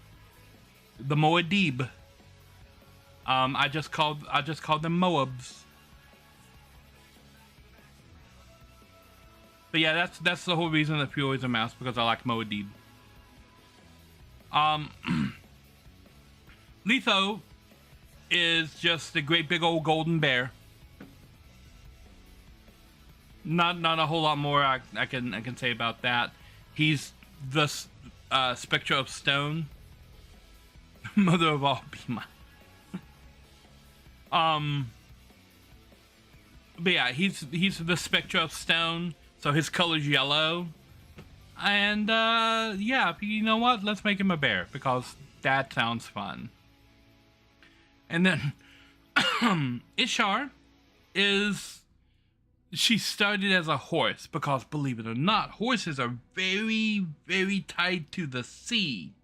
the Moadib. I just called them Moabs. But yeah, that's the whole reason that Fiore's a mouse, because I like Moadib. Letho is just a great big old golden bear. Not a whole lot more I can say about that. He's the Spectre of Stone. Mother of all be mine. But yeah, he's the Spectre of Stone. So his color's yellow. And yeah, you know what? Let's make him a bear because that sounds fun. And then Ishar she started as a horse because, believe it or not, horses are very, very tied to the sea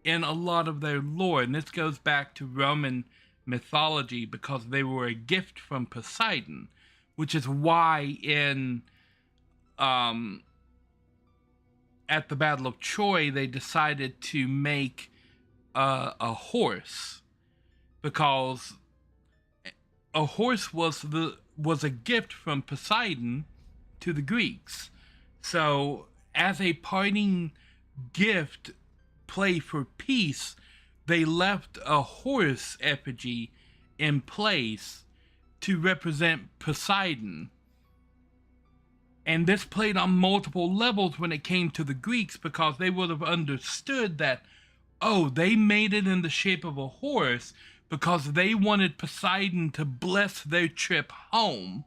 in a lot of their lore. And this goes back to Roman mythology because they were a gift from Poseidon, which is why at the Battle of Troy they decided to make a horse, because a horse was a gift from Poseidon to the Greeks. So as a parting gift play for peace, they left a horse effigy in place to represent Poseidon. And this played on multiple levels when it came to the Greeks, because they would have understood that, oh, they made it in the shape of a horse because they wanted Poseidon to bless their trip home.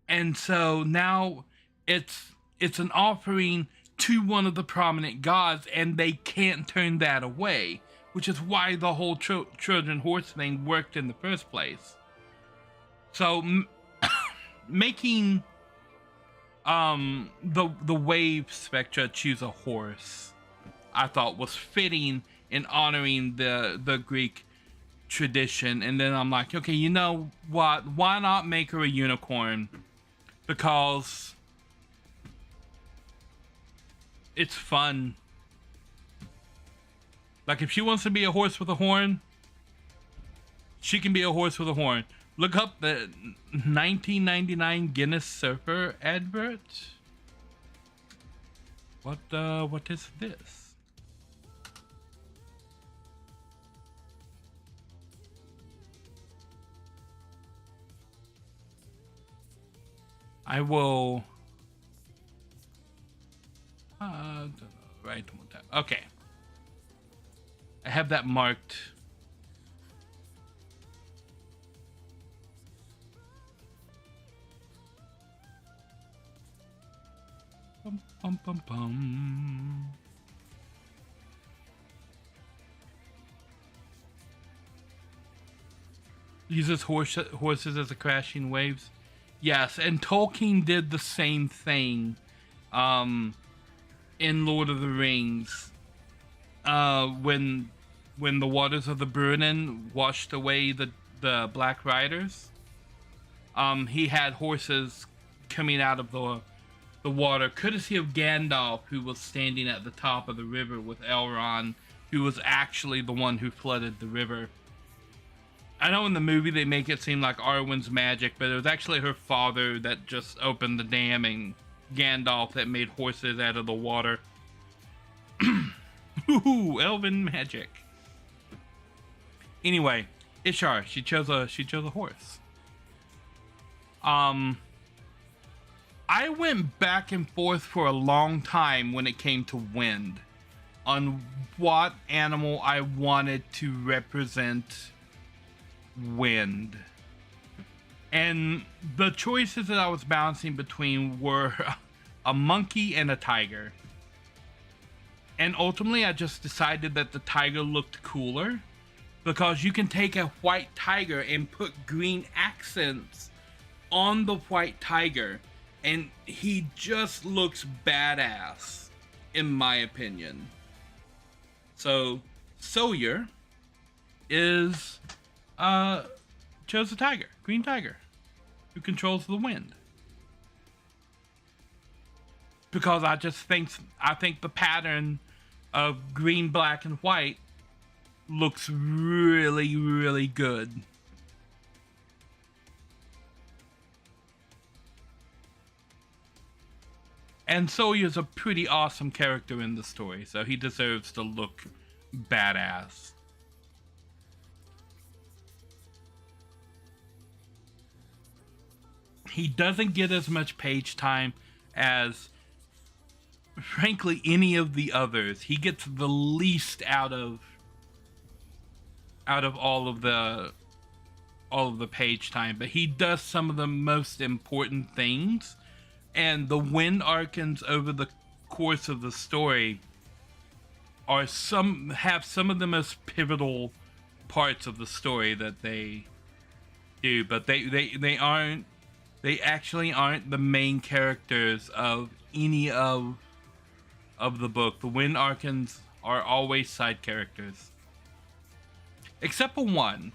And so now it's an offering to one of the prominent gods, and they can't turn that away, which is why the whole Trojan horse thing worked in the first place. So making the wave spectra choose a horse, I thought was fitting in honoring the Greek tradition. And then I'm like, okay, you know what? Why not make her a unicorn? Because it's fun. Like, if she wants to be a horse with a horn, she can be a horse with a horn. Look up the 1999 Guinness Surfer advert. What is this? I will right one time. Okay. I have that marked. Bum, bum, bum, bum. Uses horses as a crashing waves. Yes, and Tolkien did the same thing in Lord of the Rings. When the waters of the Brunnen washed away the Black Riders, he had horses coming out of the water, courtesy of Gandalf, who was standing at the top of the river with Elrond, who was actually the one who flooded the river. I know in the movie they make it seem like Arwen's magic, but it was actually her father that just opened the dam, and Gandalf that made horses out of the water. Ooh, elven magic. Anyway, Ishar, she chose a horse. I went back and forth for a long time when it came to wind on what animal I wanted to represent wind. And the choices that I was bouncing between were a monkey and a tiger. And ultimately I just decided that the tiger looked cooler, because you can take a white tiger and put green accents on the white tiger, and he just looks badass, in my opinion. So Sawyer is chose a tiger, green tiger, who controls the wind. Because I think the pattern of green, black, and white looks really, really good. And Sawyer's a pretty awesome character in the story, so he deserves to look badass. He doesn't get as much page time as, frankly, any of the others. He gets the least out of all of the page time, but he does some of the most important things. And the wind archons over the course of the story have some of the most pivotal parts of the story that they do, but they actually aren't the main characters of any of the book. The wind archons are always side characters, except for one.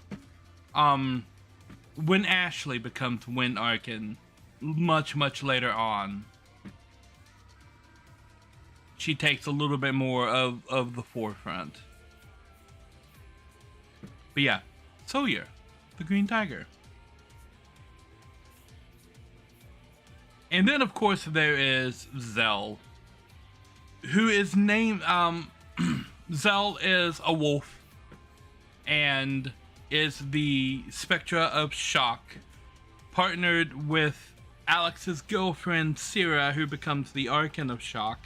When Ashley becomes wind archon much later on, she takes a little bit more of the forefront. But yeah, Sawyer, the green tiger. And then of course there is Zell, who is named Zell is a wolf and is the Spectra of Shock, partnered with Alex's girlfriend Syrah, who becomes the Archon of Shock.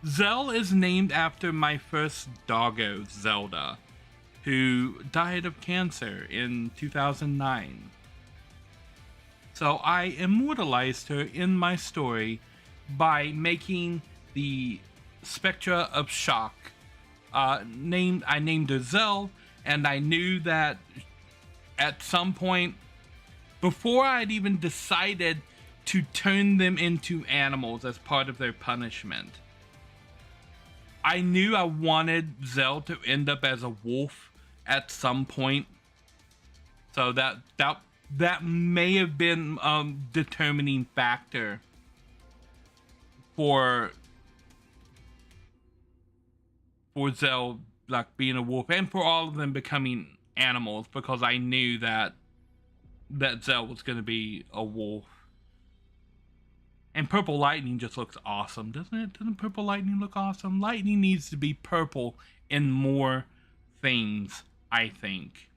Zell is named after my first doggo, Zelda, who died of cancer in 2009. So I immortalized her in my story by making the Spectra of Shock. I named her Zell, and I knew that at some point, before I'd even decided to turn them into animals as part of their punishment, I knew I wanted Zell to end up as a wolf at some point. So that may have been a determining factor for Zell like being a wolf, and for all of them becoming animals, because I knew that Zell was going to be a wolf. And purple lightning just looks awesome, doesn't it? Doesn't purple lightning look awesome? Lightning needs to be purple in more things, I think,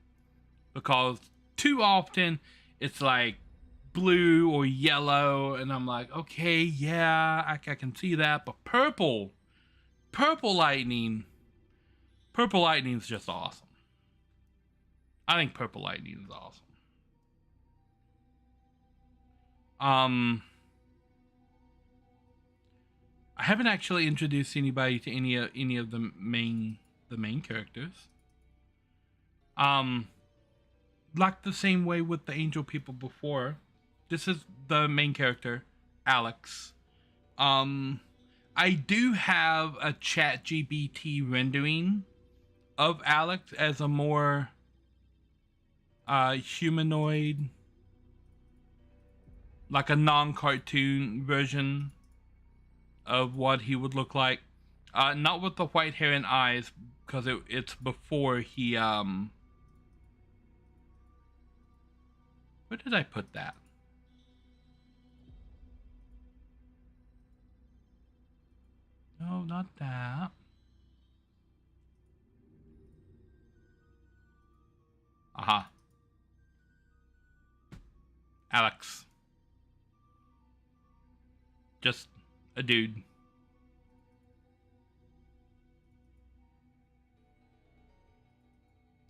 because too often it's like blue or yellow, and I'm like, okay, yeah, I can see that, but purple lightning is just awesome. I think purple lightning is awesome. I haven't actually introduced anybody to any of the main characters. Like the same way with the angel people before, this is the main character, Alex. I do have a ChatGPT rendering of Alex as a more humanoid, like a non-cartoon version of what he would look like. Not with the white hair and eyes, because it's before he where did I put that? No, not that. Aha. Alex. Just a dude.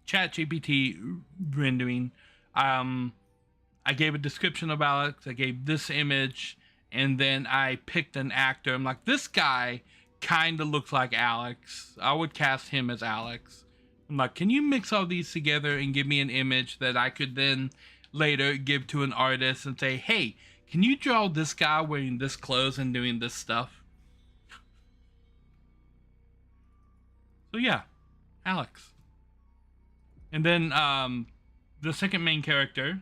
ChatGPT rendering. I gave a description of Alex. I gave this image, and then I picked an actor. I'm like, this guy kind of looks like Alex. I would cast him as Alex. I'm like, can you mix all these together and give me an image that I could then later give to an artist and say, hey, can you draw this guy wearing this clothes and doing this stuff? So yeah, Alex. And then the second main character,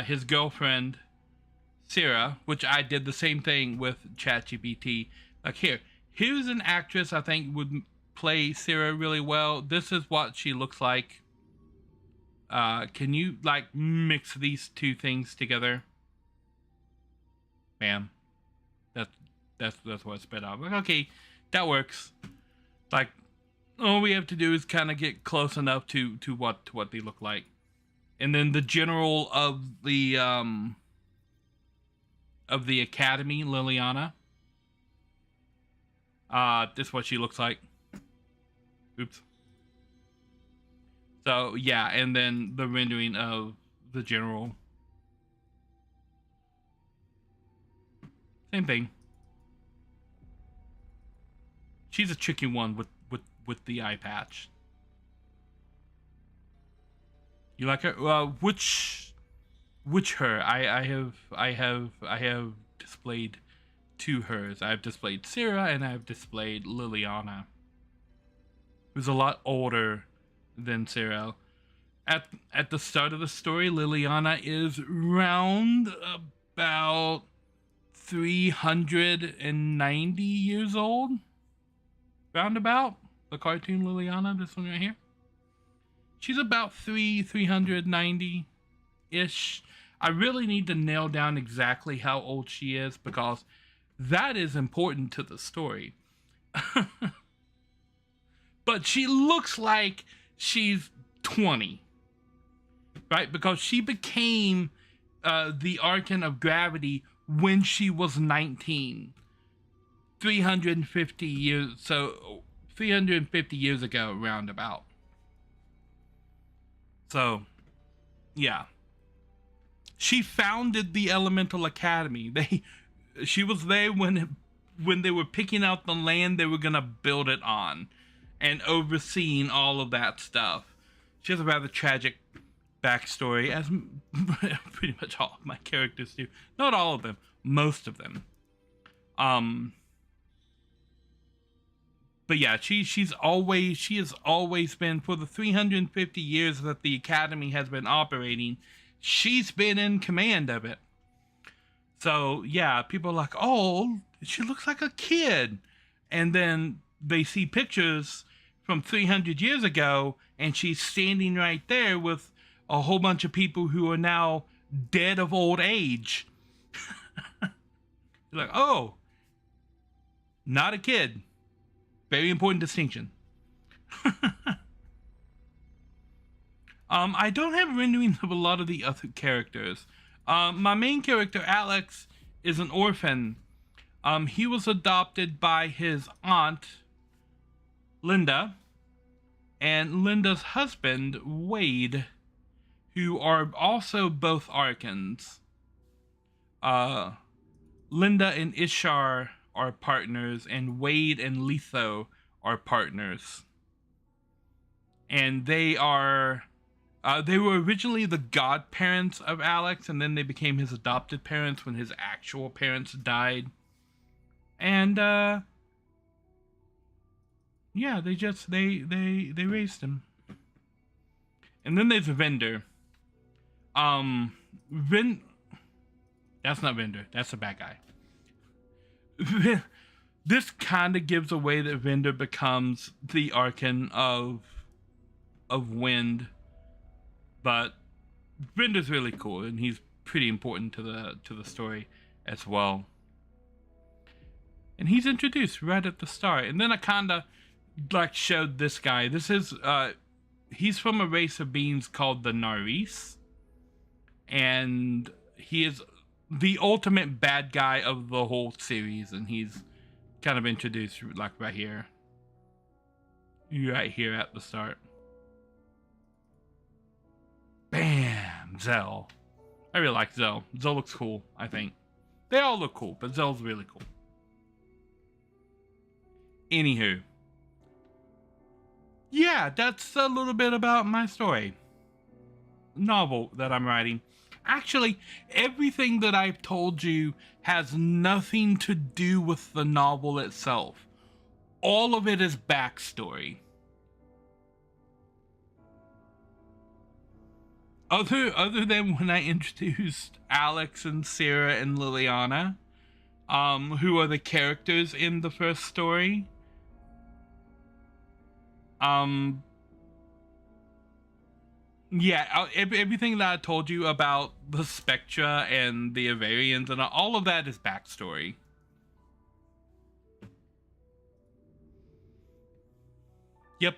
his girlfriend, Syrah, which I did the same thing with ChatGPT. Like here's an actress I think would play Syrah really well. This is what she looks like. Can you like mix these two things together? Bam. That's what I spit out. Like, okay, that works. Like, all we have to do is kind of get close enough to what they look like. And then the general of the academy, Liliana. This is what she looks like. Oops. So yeah, and then the rendering of the general. Same thing. She's a tricky one with the eye patch. You like her? Which her? I have displayed two hers. I've displayed Syrah and I've displayed Liliana, who's a lot older than Syrah. At the start of the story, Liliana is round about 390 years old. Roundabout. The cartoon Liliana, this one right here. She's about 390-ish. I really need to nail down exactly how old she is, because that is important to the story. But she looks like she's 20, right? Because she became the Archon of Gravity when she was 19. 350 years, so 350 years ago, roundabout. So, yeah. She founded the Elemental Academy. She was there when they were picking out the land they were gonna build it on, and overseeing all of that stuff. She has a rather tragic backstory, as pretty much all of my characters do. Not all of them, most of them. But yeah, she has always been, for the 350 years that the Academy has been operating, she's been in command of it. So yeah, people are like, oh, she looks like a kid. And then they see pictures from 300 years ago, and she's standing right there with a whole bunch of people who are now dead of old age. You're like, oh, not a kid. Very important distinction. I don't have renderings of a lot of the other characters. My main character, Alex, is an orphan. He was adopted by his aunt, Linda, and Linda's husband, Wade, who are also both Archons. Linda and Ishar are partners, and Wade and Letho are partners. And they were originally the godparents of Alex, and then they became his adopted parents when his actual parents died. And yeah, they raised him. And then there's Vendor. That's not Vendor, that's a bad guy. This kind of gives away that Vendor becomes the Archon of Wind, but Vendor's really cool, and he's pretty important to the story as well. And he's introduced right at the start, and then I kind of like showed this guy. This is he's from a race of beings called the Narishm, and he is the ultimate bad guy of the whole series, and he's kind of introduced like right here at the start. Bam! Zell. I really like Zell. Zell looks cool, I think. They all look cool, but Zell's really cool. Anywho. Yeah, that's a little bit about my story. Novel that I'm writing. Actually, everything that I've told you has nothing to do with the novel itself. All of it is backstory. Other than when I introduced Alex and Sarah and Liliana, who are the characters in the first story. Yeah, everything that I told you about the Spectra and the Avarians and all of that is backstory. Yep.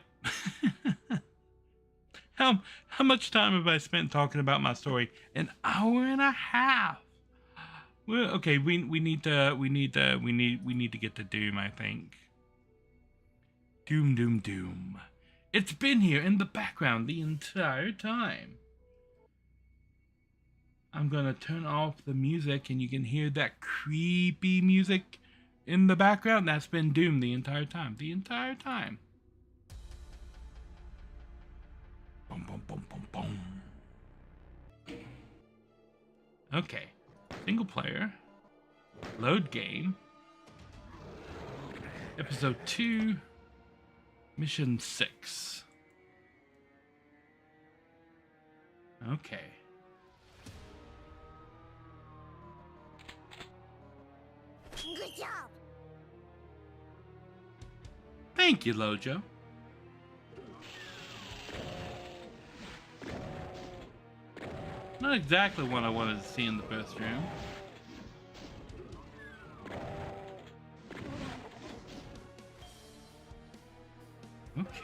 How much time have I spent talking about my story? An hour and a half. Well, okay, we need to get to Doom, I think. Doom. It's been here in the background the entire time. I'm gonna turn off the music, and you can hear that creepy music in the background. That's been Doom the entire time. Boom, boom, boom, boom, boom. Okay. Single player. Load game. Episode 2. Mission 6. Okay. Good job. Thank you, Lojo. Not exactly what I wanted to see in the first room.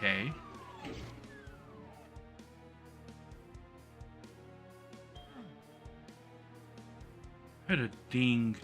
Okay. I heard a ding.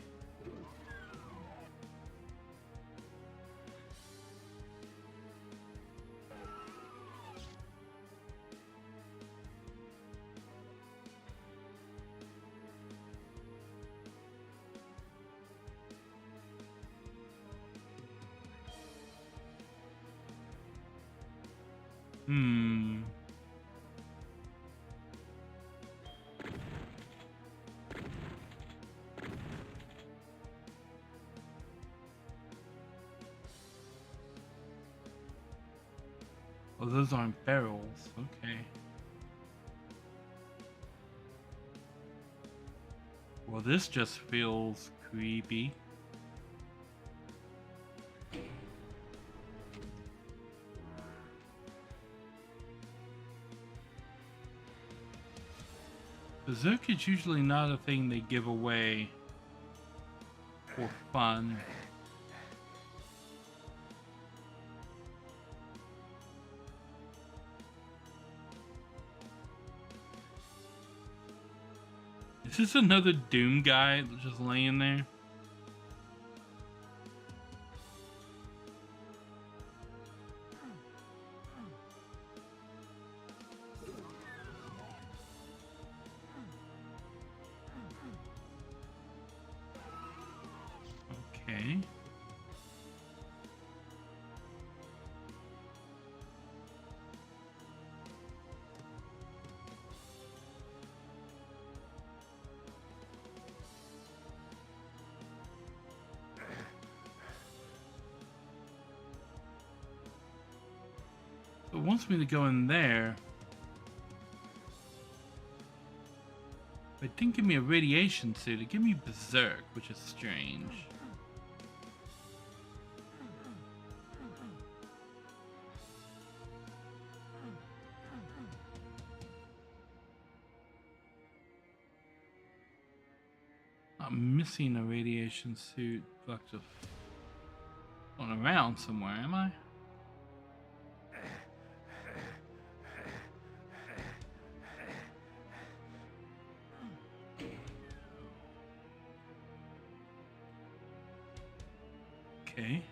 Oh, those aren't barrels. Okay. Well, this just feels creepy. Berserk is usually not a thing they give away for fun. Is this another Doom guy just laying there? Okay. It wants me to go in there. But it didn't give me a radiation suit. It gave me Berserk, which is strange. I'm missing a radiation suit. Fuck, just on around somewhere, am I? Okay.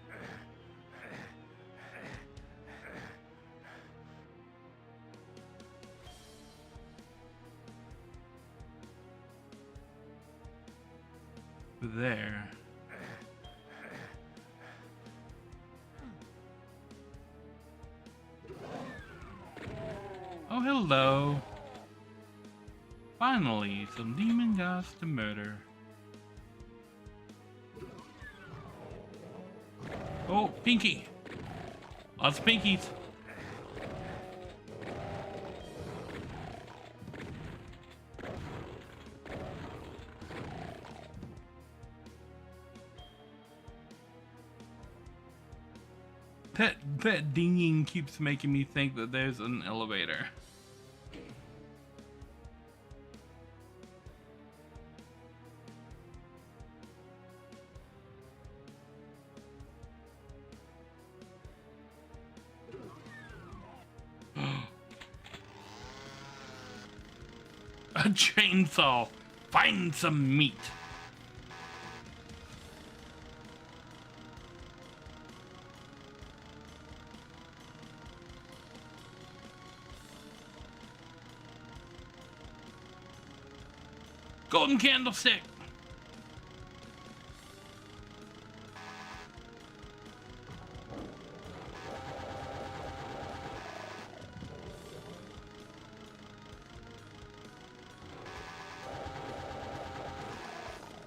There. Oh, hello. Finally, some demon gods to murder. Oh, Pinky. Lots of Pinkies. That dinging keeps making me think that there's an elevator. A chainsaw! Find some meat! Golden candlestick!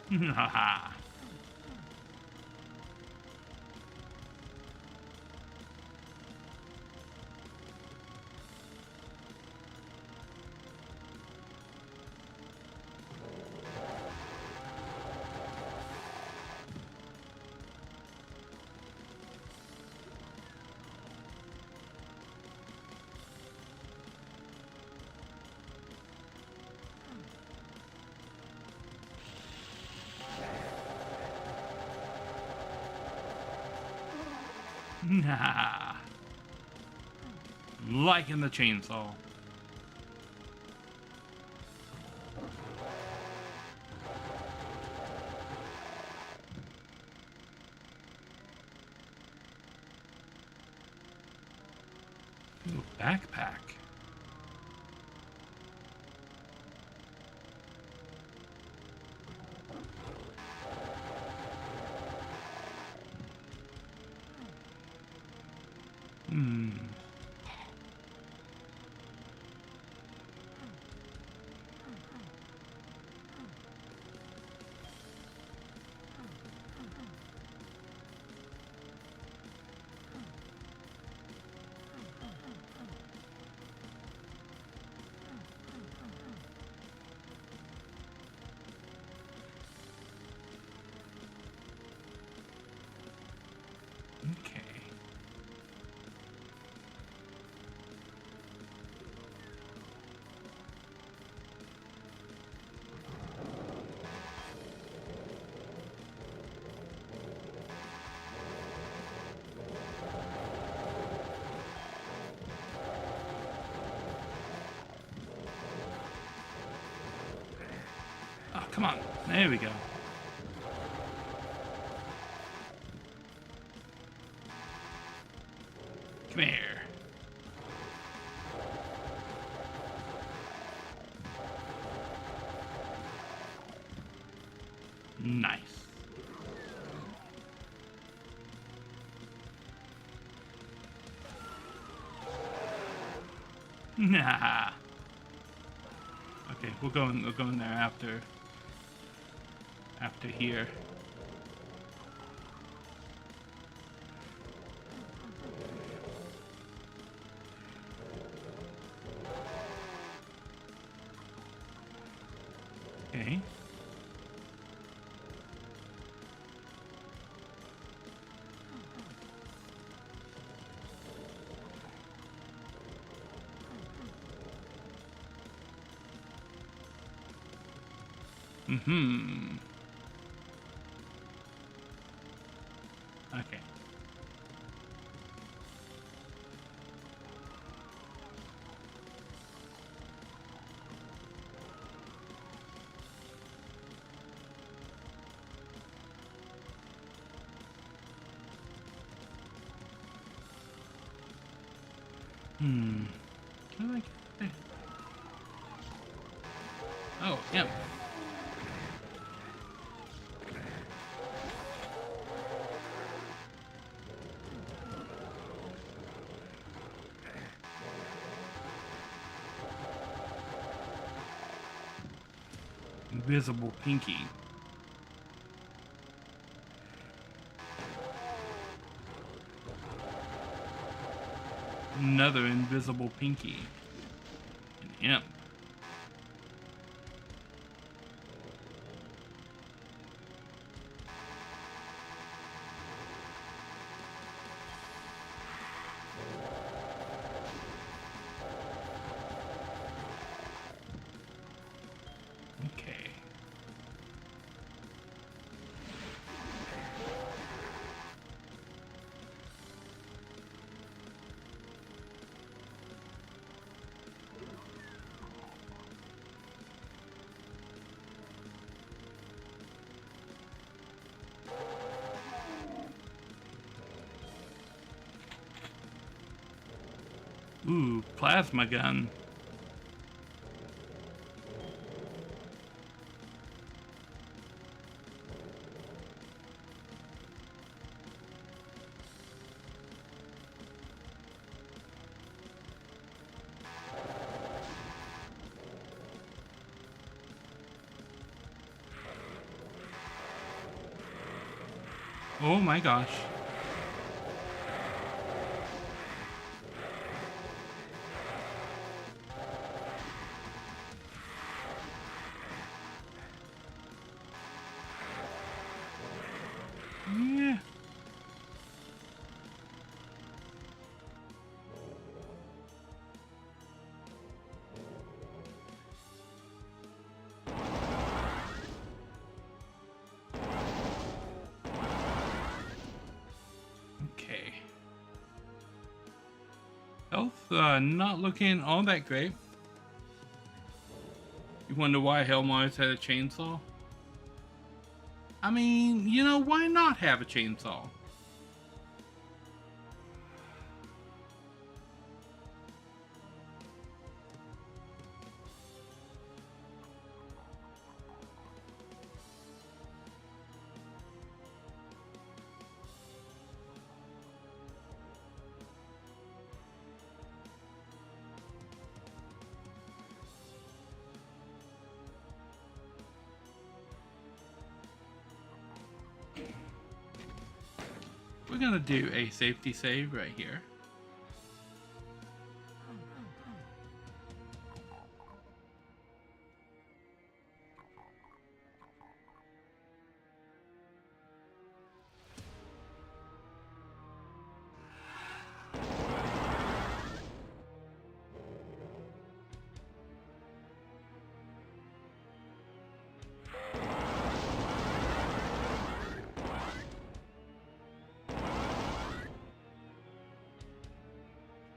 Haha. Nah. Liking the chainsaw. Ooh, backpack. Okay. Oh, come on. There we go. Come here. Nice. Nah. Okay, we'll go in there after here. Okay. Mm-hmm. Okay. How do I get there? Oh, yeah. Invisible pinky. Another invisible pinky. An imp. Okay. Ooh, plasma gun. Oh my gosh. Yeah. not looking all that great. You wonder why Hellmars had a chainsaw? I mean, you know, why not have a chainsaw? We're gonna do a safety save right here.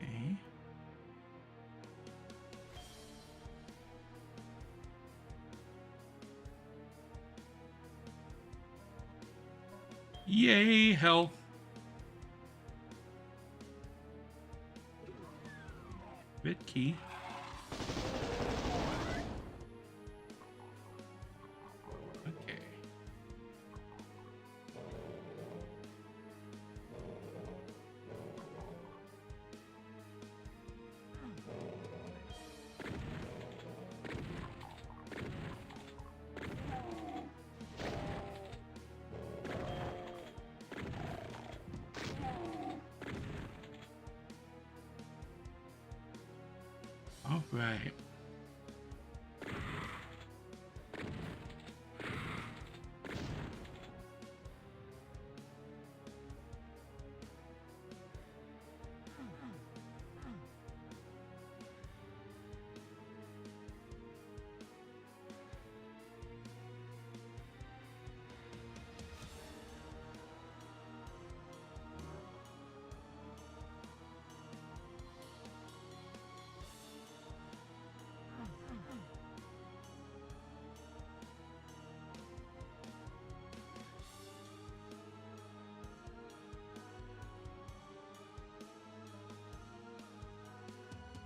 Okay. Yay, health. Bit key. Okay. All right.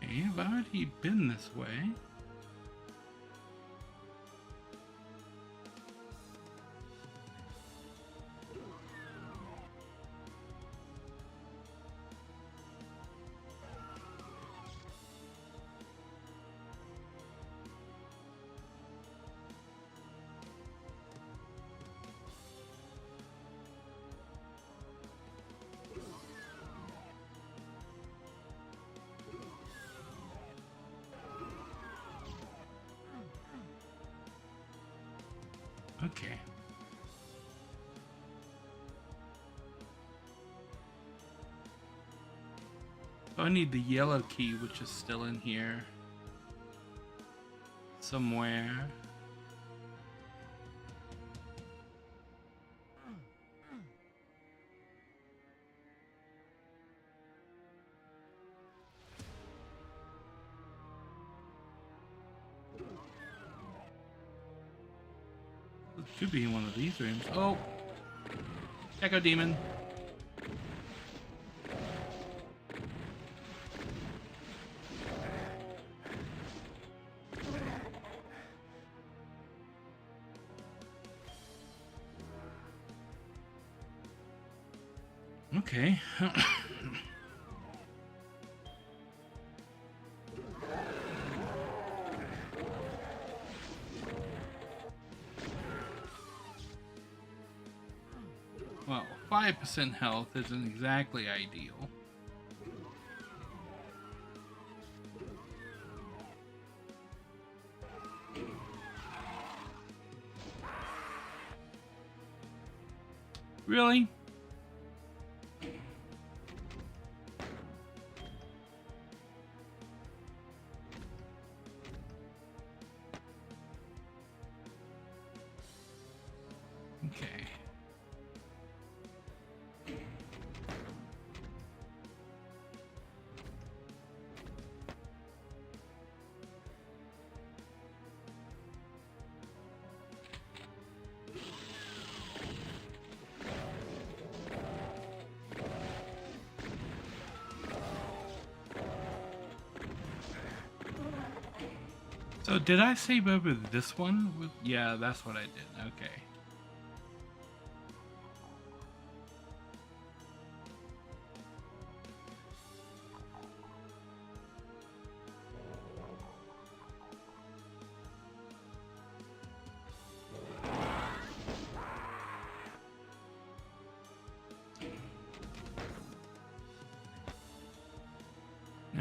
Okay, I've already been this way. Okay. So I need the yellow key, which is still in here somewhere. It should be in one of these rooms. Oh! Echo Demon. Okay. Well, 5% health isn't exactly ideal. Really? Okay. So did I save over this one? Yeah, that's what I did. Okay.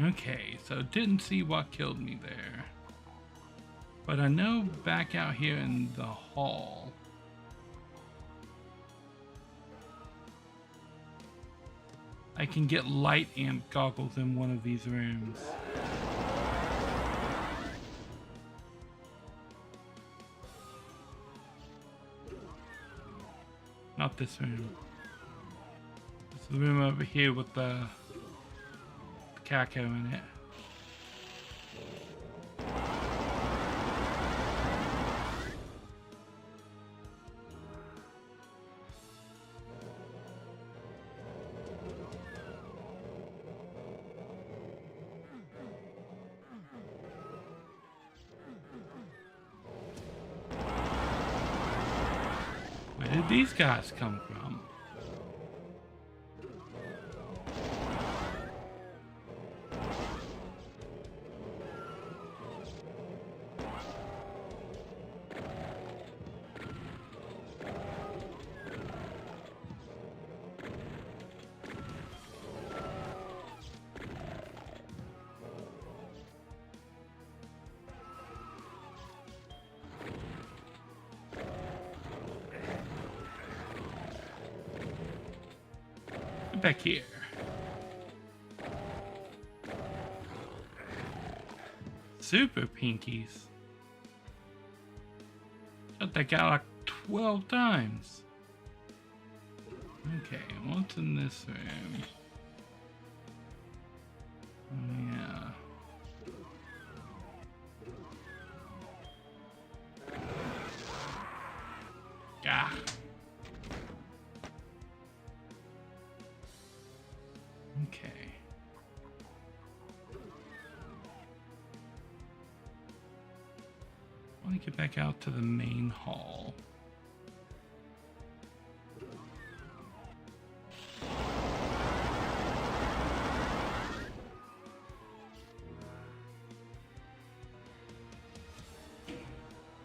Okay, so didn't see what killed me there. But I know back out here in the hall. I can get light amp goggles in one of these rooms. Not this room. This is the room over here with the caco in it. Where did these guys come from? Back here. Super pinkies. Shot that guy like 12 times. Okay, what's in this room? Oh, yeah. Gah. Okay. I want to get back out to the main hall.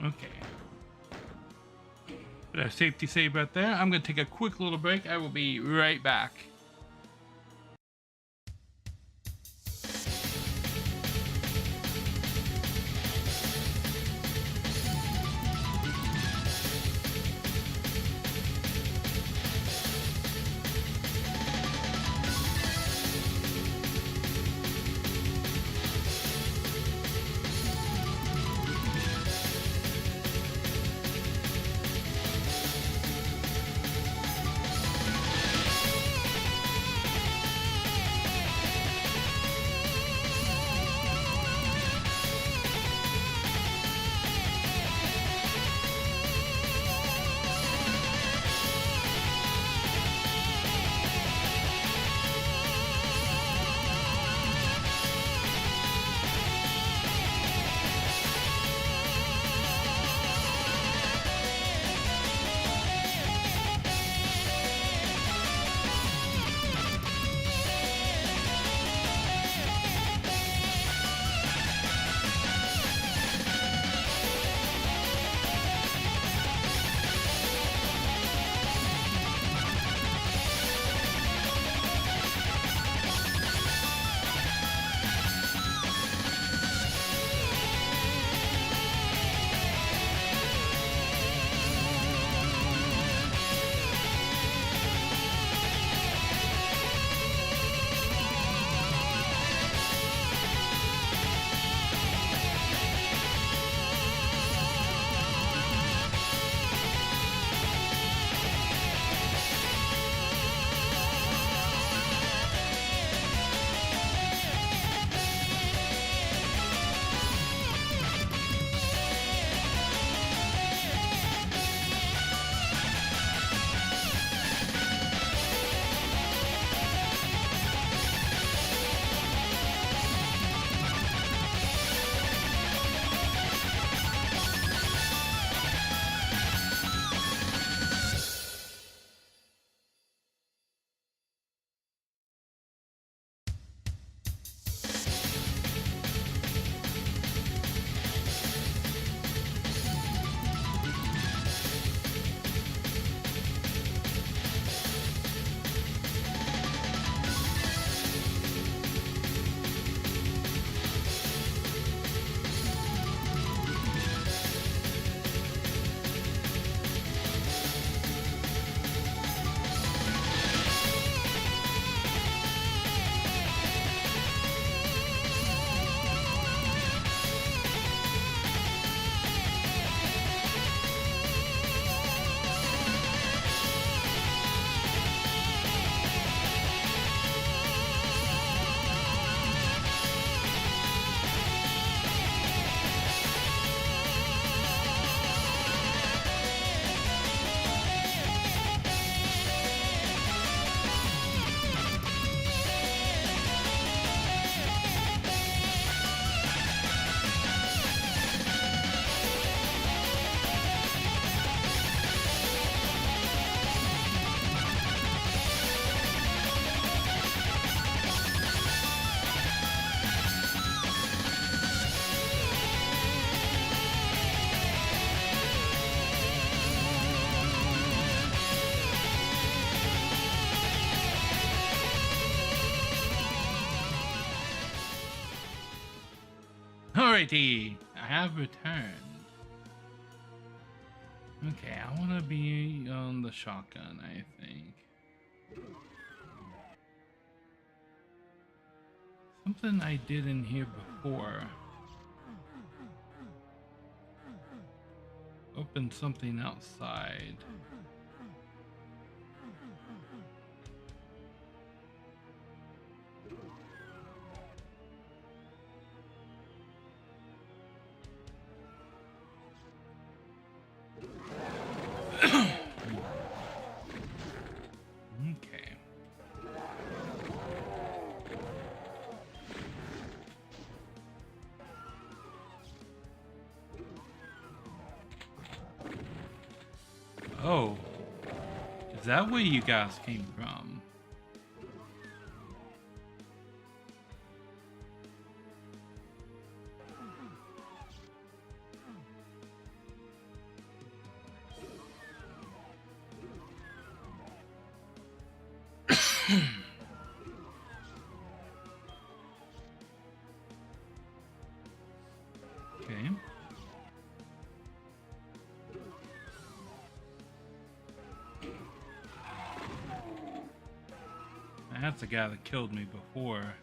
Okay. Put our safety save right there. I'm going to take a quick little break. I will be right back. Alrighty, I have returned. Okay, I want to be on the shotgun, I think. Something I did in here before. Open something outside. Okay. Oh, is that where you guys came from? Okay. That's the guy that killed me before.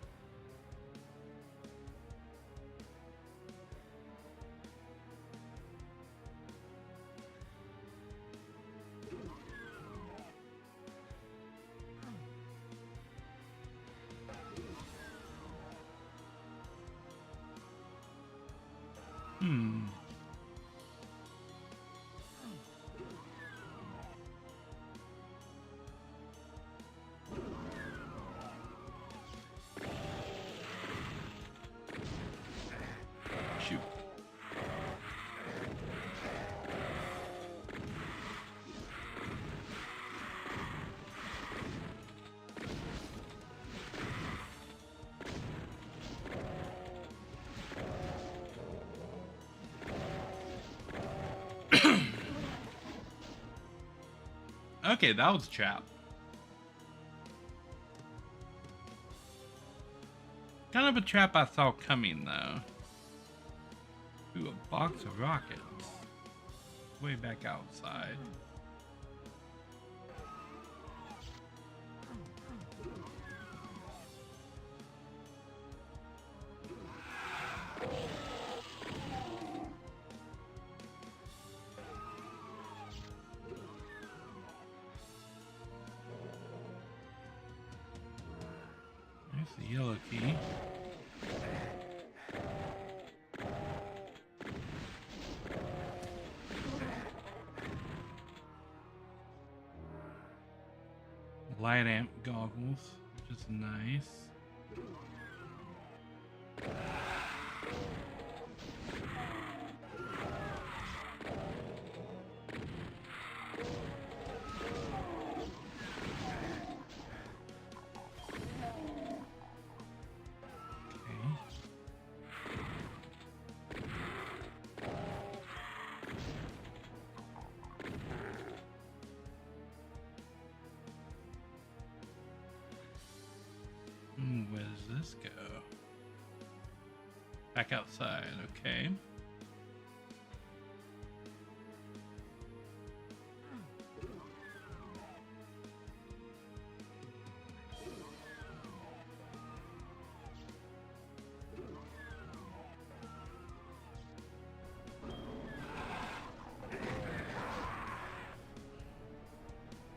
Shoot. Okay, that was a trap. Kind of a trap I saw coming, though. Ooh, a box of rockets. Way back outside. There's the yellow key. Light amp goggles, which is nice. Where does this go? Back outside, okay.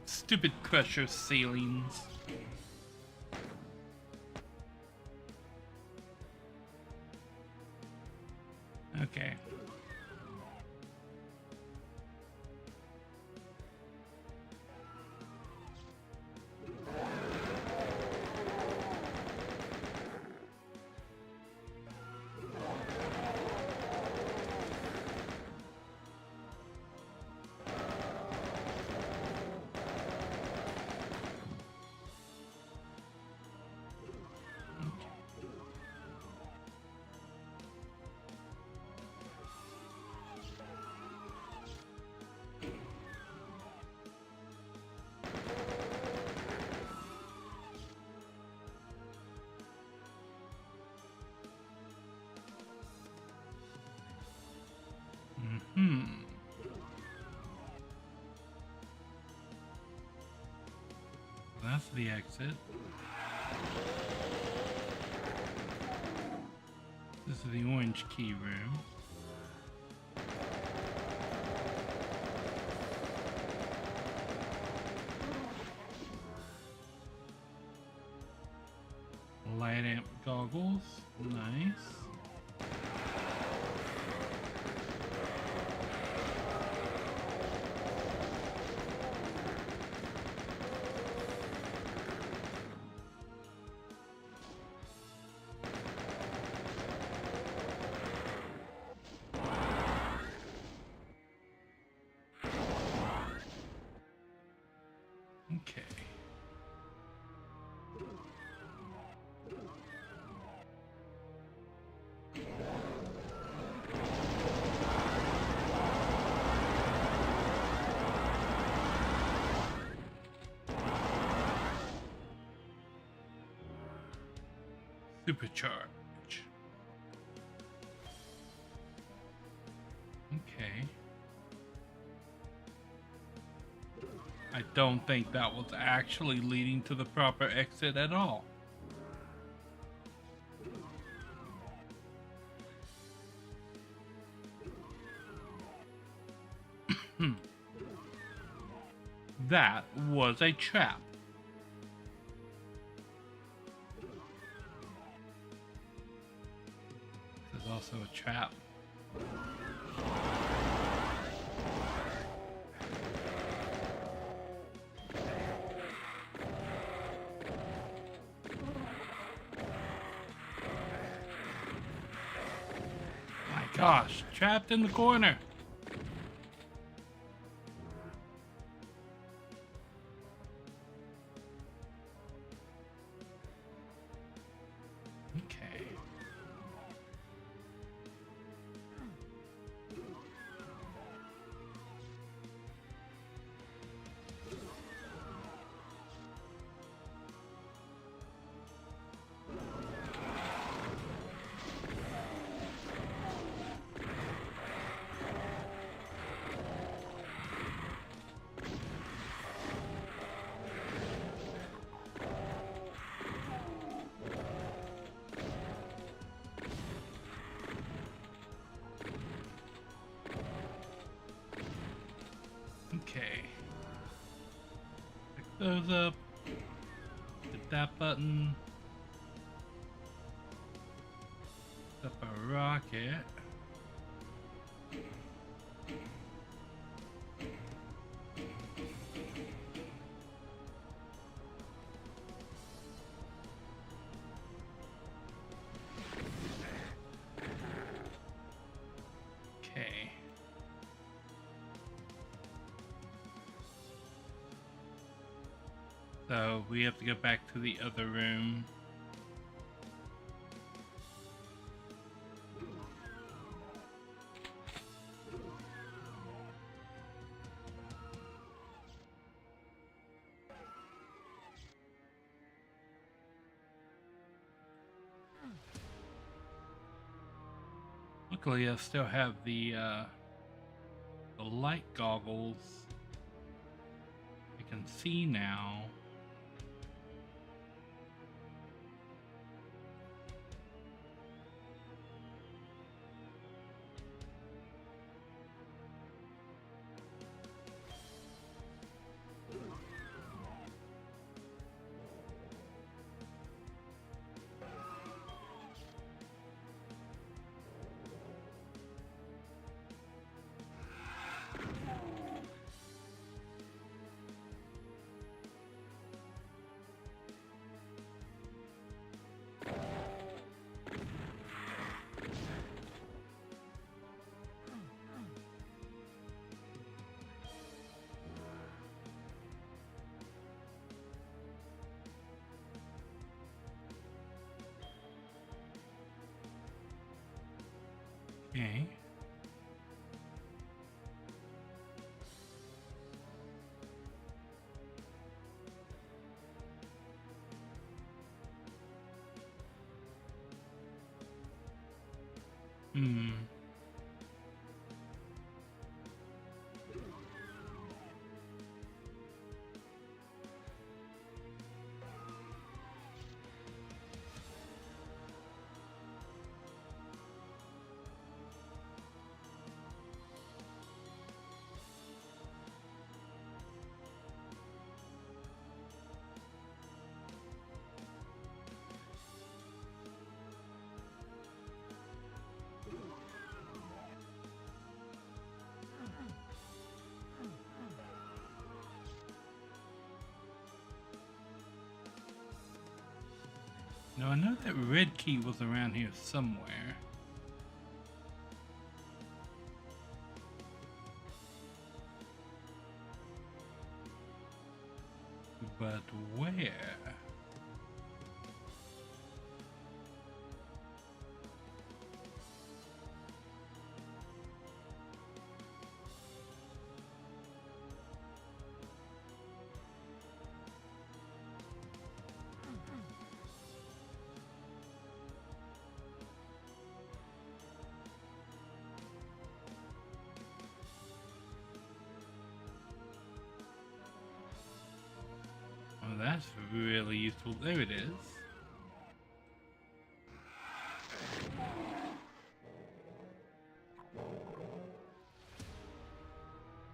Stupid crusher ceilings. Okay. that's the exit. This is the orange key room. Light amp goggles, nice. Okay. Supercharge. Okay. I don't think that was actually leading to the proper exit at all. That was a trap. This is also a trap. My gosh, trapped in the corner. Okay. Okay. Pick those up. Hit that button. Up a rocket. Okay. So we have to go back to the other room. Luckily, I still have the light goggles. I can see now. Okay. Hmm. I know that red key was around here somewhere. But where? Oh, that's really useful. There it is.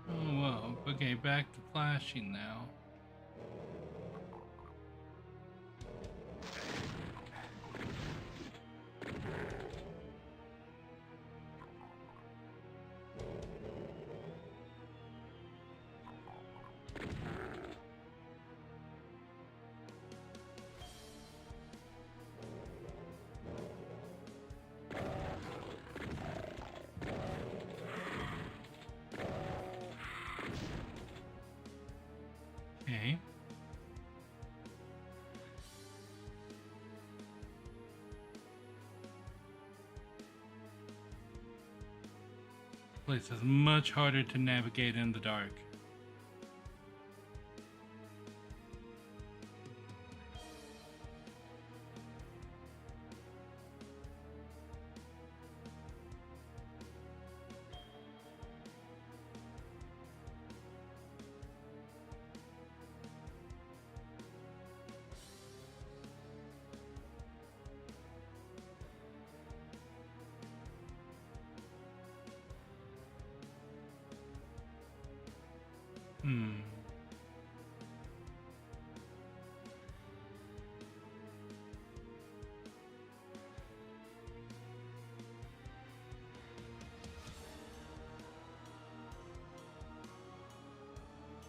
Oh, well. Okay, back to flashing now. Okay. This place is much harder to navigate in the dark.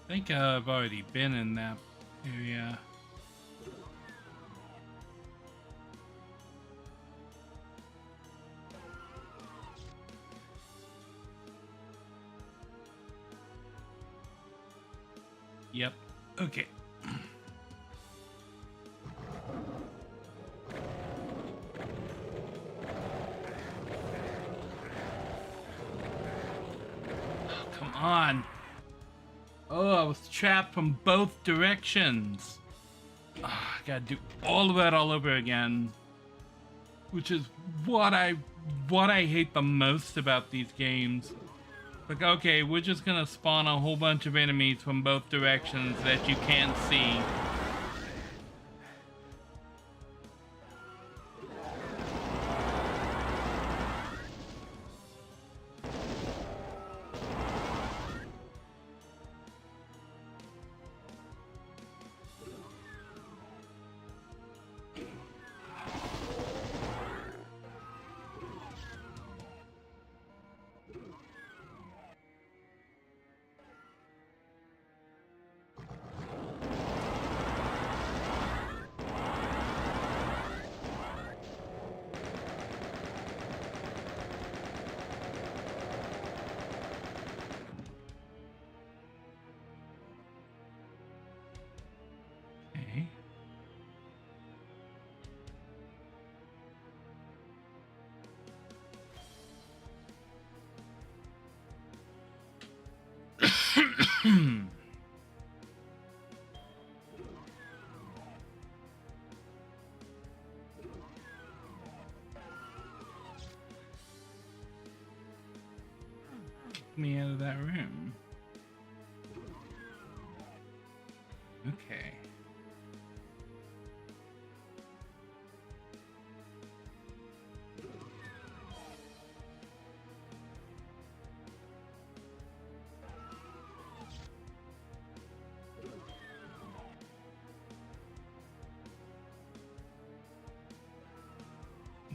I think I've already been in that area. Yep. Okay. Oh, come on. Oh, I was trapped from both directions. Oh, I gotta do all of that all over again. Which is what I hate the most about these games. Like, okay, we're just gonna spawn a whole bunch of enemies from both directions that you can't see. Okay. Me out of that room. Okay.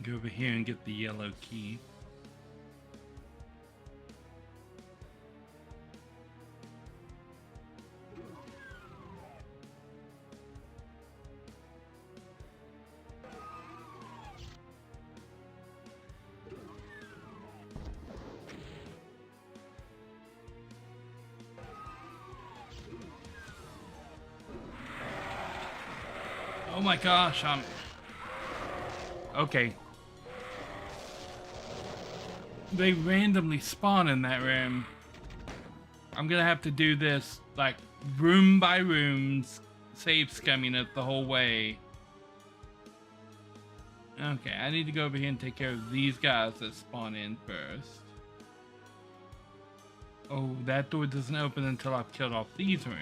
Go over here and get the yellow key. Oh my gosh, okay. They randomly spawn in that room. I'm gonna have to do this, like, room by room, save scumming it the whole way. Okay, I need to go over here and take care of these guys that spawn in first. Oh, that door doesn't open until I've killed off these rooms.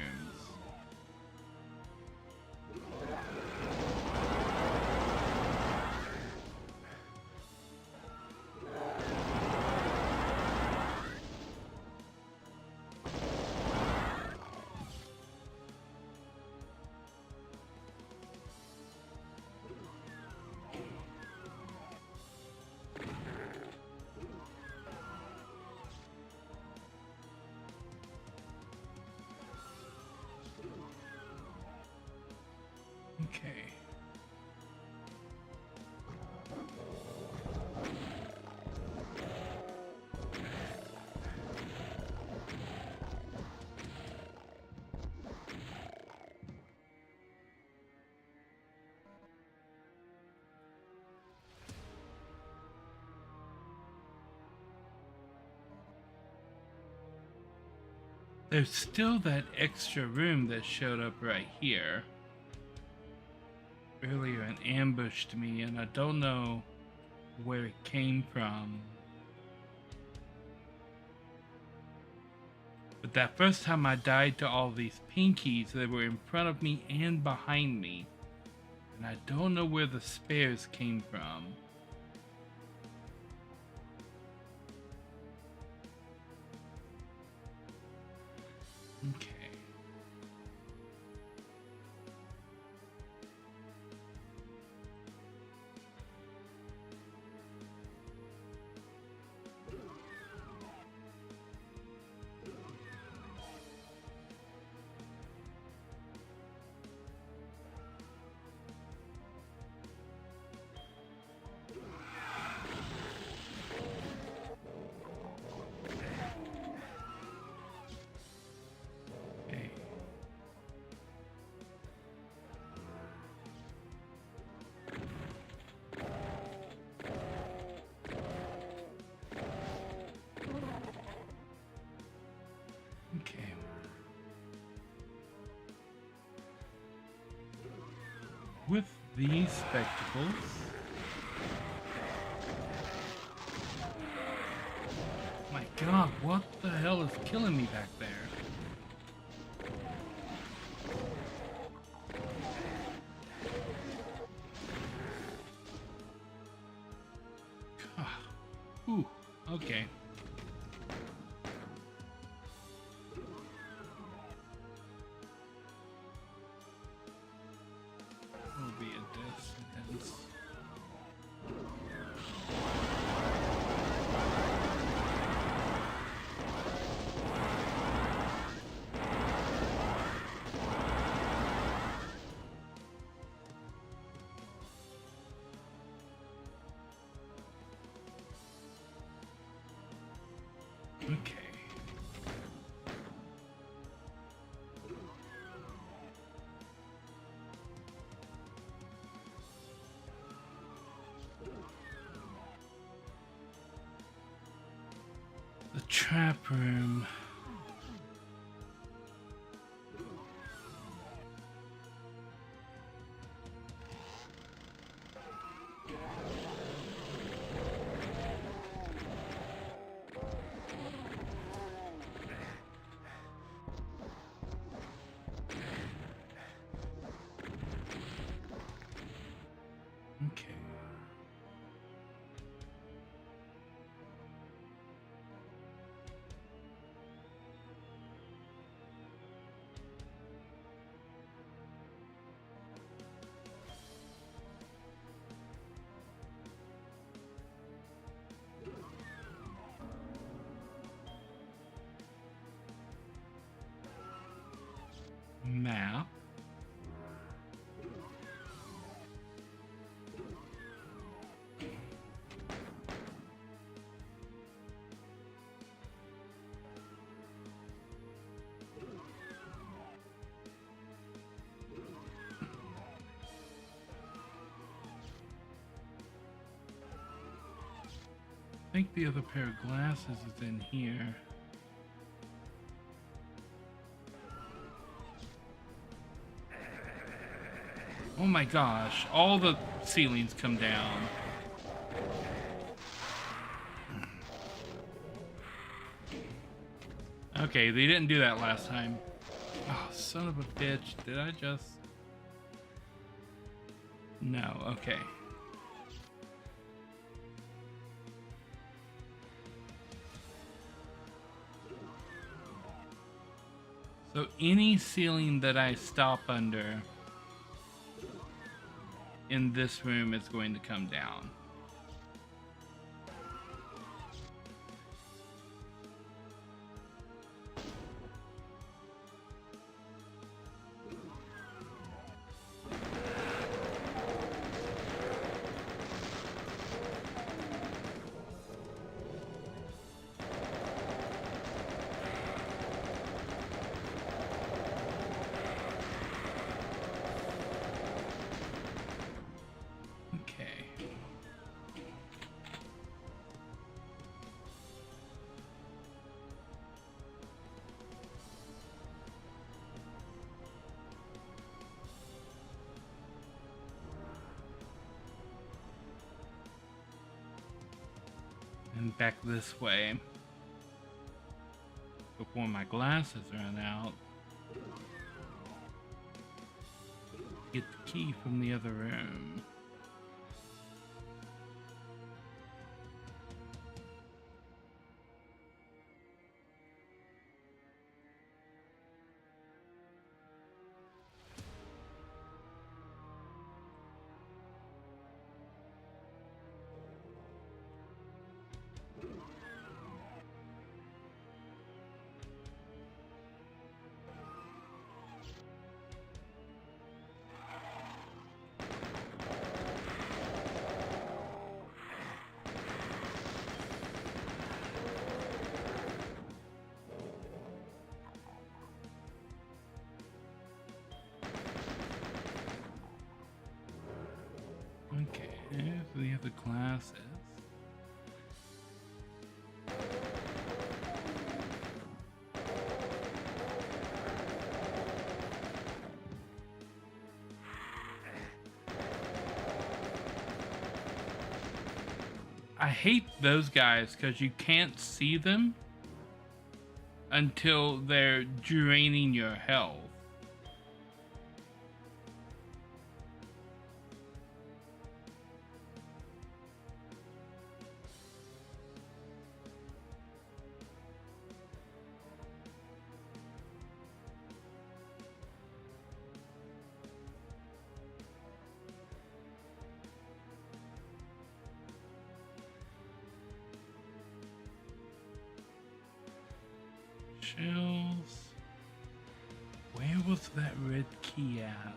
Okay. There's still that extra room that showed up right here. Earlier and ambushed me, and I don't know where it came from. But that first time I died to all these pinkies, they were in front of me and behind me. And I don't know where the spares came from. Okay. Okay. With these spectacles, my God, what the hell is killing me back there? Ooh, okay. Will be a death sentence. Okay. The trap room. Okay. Map. I think the other pair of glasses is in here. Oh my gosh, all the ceilings come down. Okay, they didn't do that last time. Oh, son of a bitch. Did I just... No, okay. So any ceiling that I stop under in this room is going to come down. And back this way before my glasses run out. Get the key from the other room. Okay, there's the other glasses. I hate those guys because you can't see them until they're draining your health. Shells. Where was that red key at?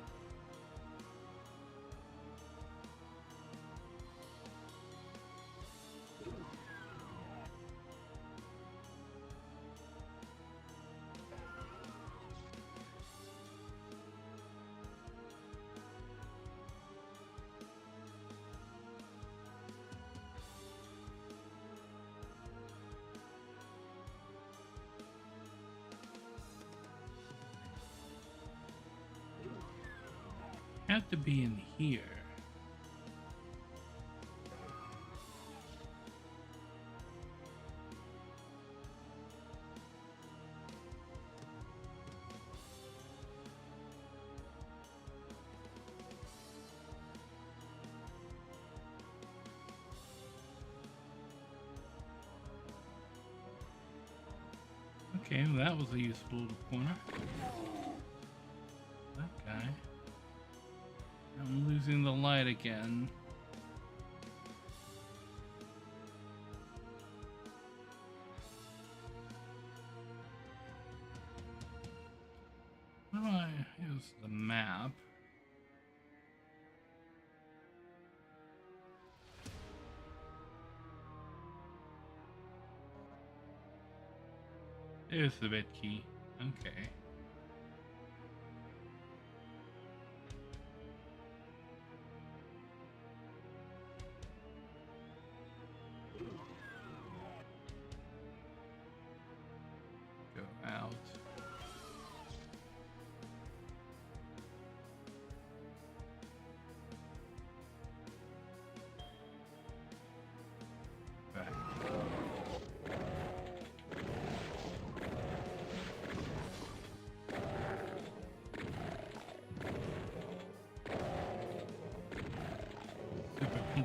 Have to be in here. Okay, well, that was a useful little corner. That guy. I'm losing the light again. How do I use the map? There's the bed key. Okay.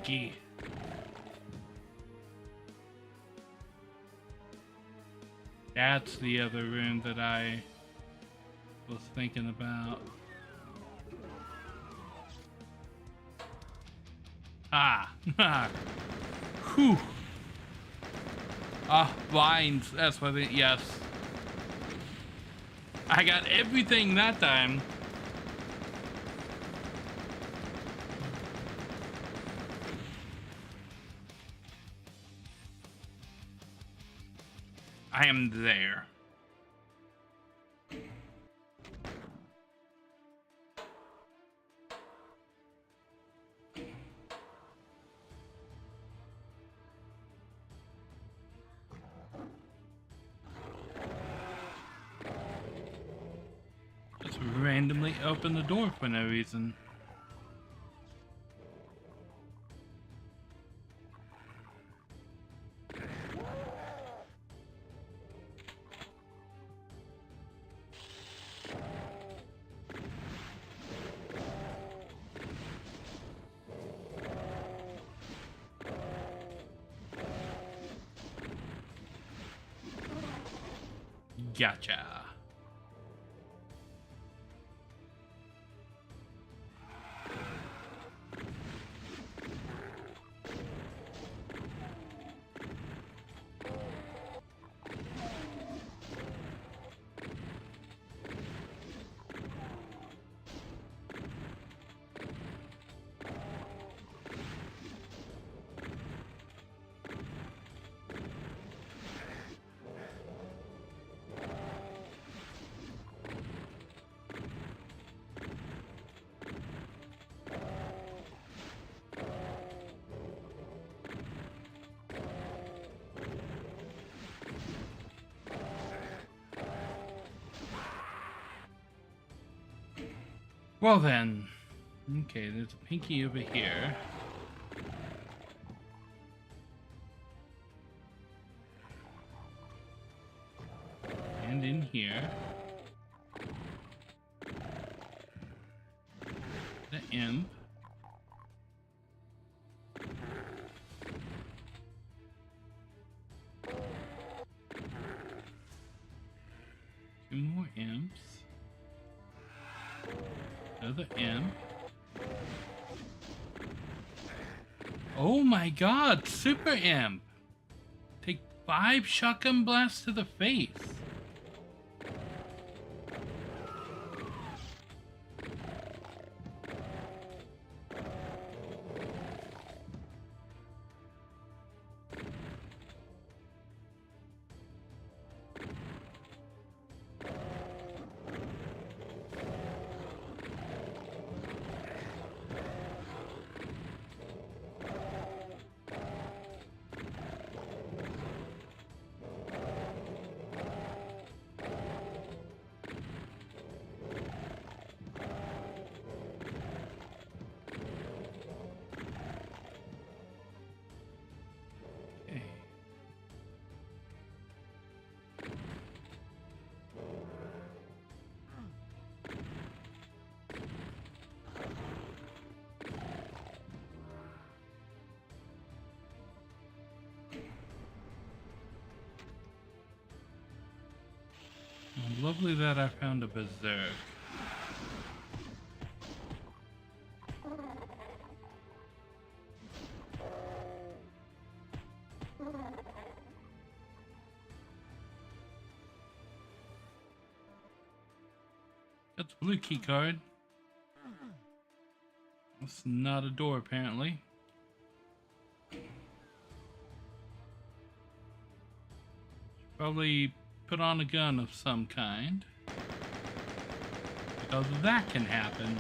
pinky. That's the other room that I was thinking about. Ah, whew. Ah, vines. That's what it. Yes, I got everything that time. I am there. Just randomly open the door for no reason. Gotcha. Well then, okay, there's a pinky over here. And in here. The imp. Two more imps. Another imp. Oh my god, super imp! Take 5 shotgun blasts to the face. Lovely that I found a berserk. Got the blue key card. That's not a door, apparently. Probably put on a gun of some kind, because that can happen.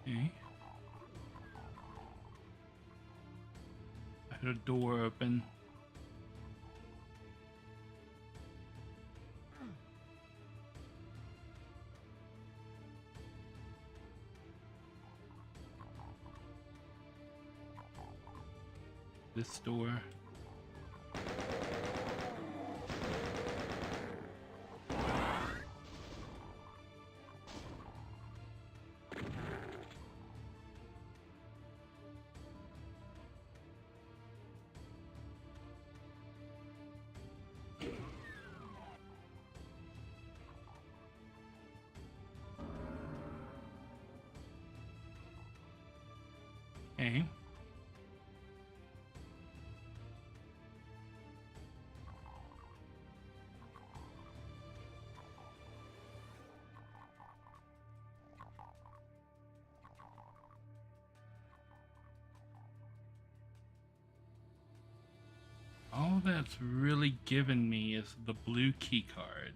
Okay. put a door open. This door. Okay. All that's really given me is the blue key card.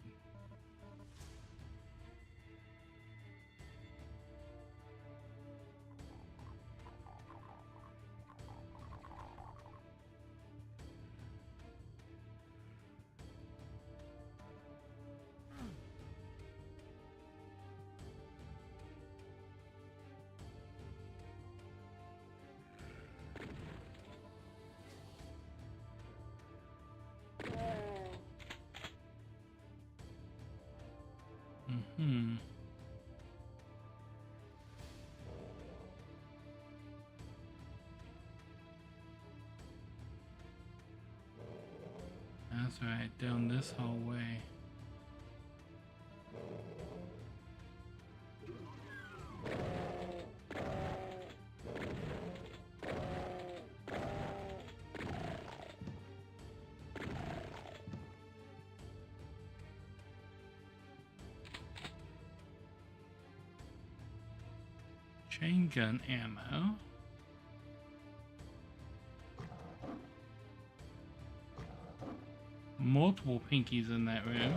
Mm-hmm. That's right, down this hallway. Chain gun ammo. Multiple pinkies in that room.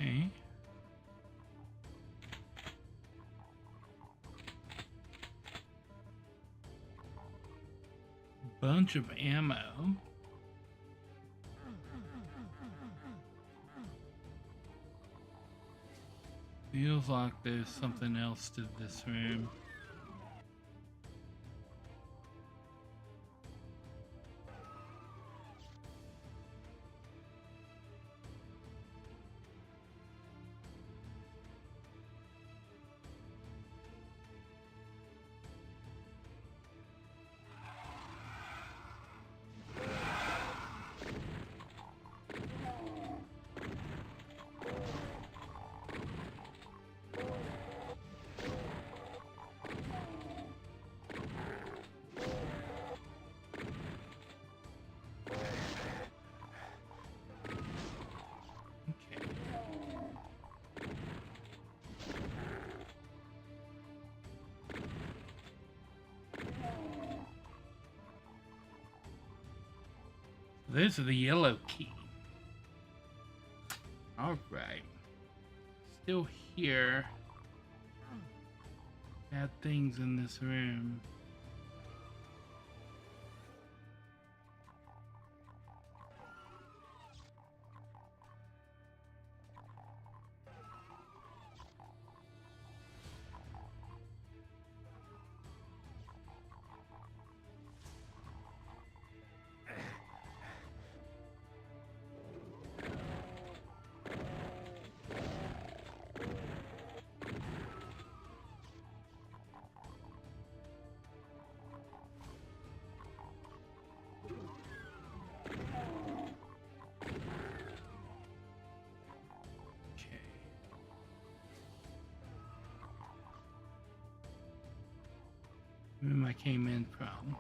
Okay. Bunch of ammo. Feels like there's something else to this room. There's the yellow key. All right. Still here. Bad things in this room. room I came in from.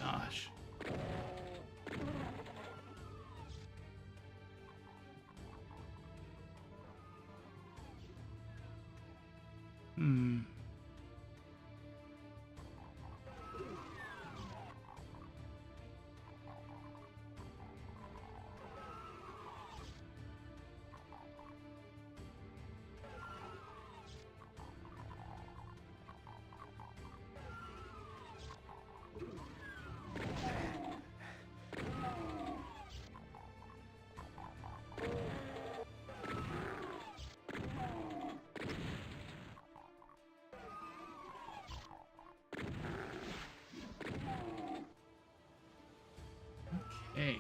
Gosh. Okay.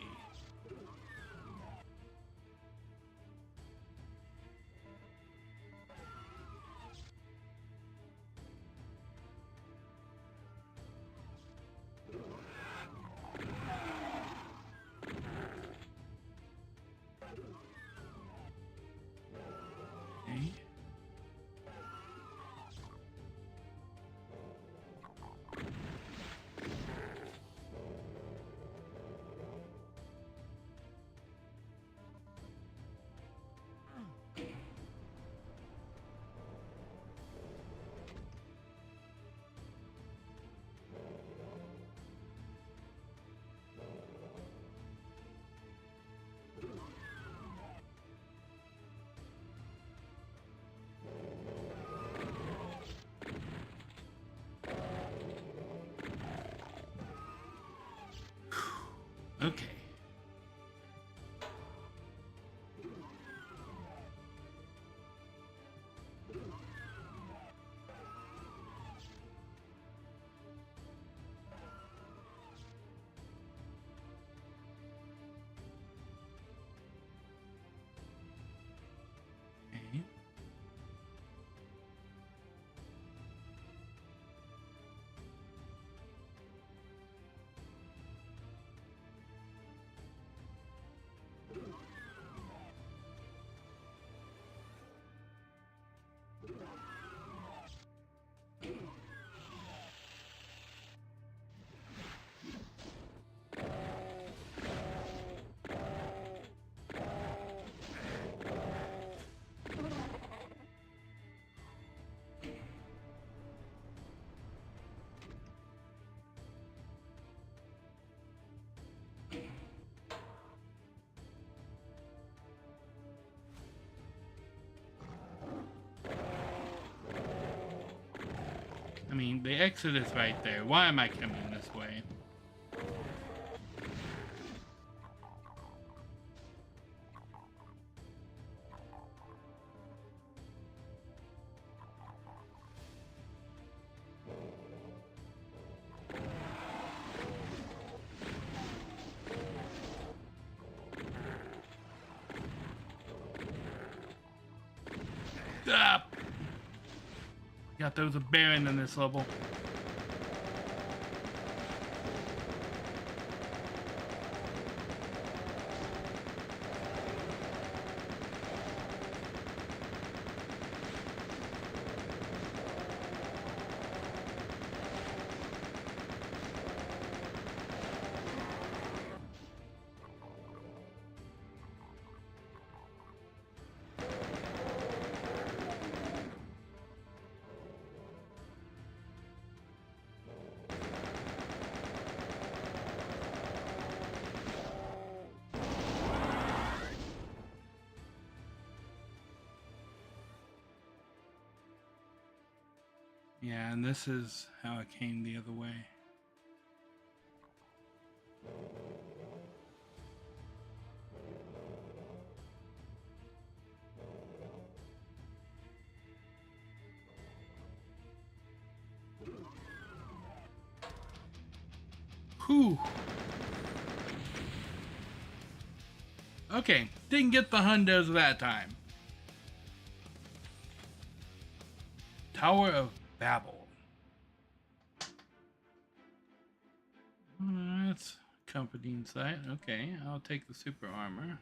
Okay. Okay. Okay. I mean, the exit is right there. Why am I coming this way? Stop! Got those a Baron in this level. Yeah, and this is how it came the other way. Whew. Okay, didn't get the hundos that time. Tower of Babel. That's comforting sight. Okay, I'll take the super armor.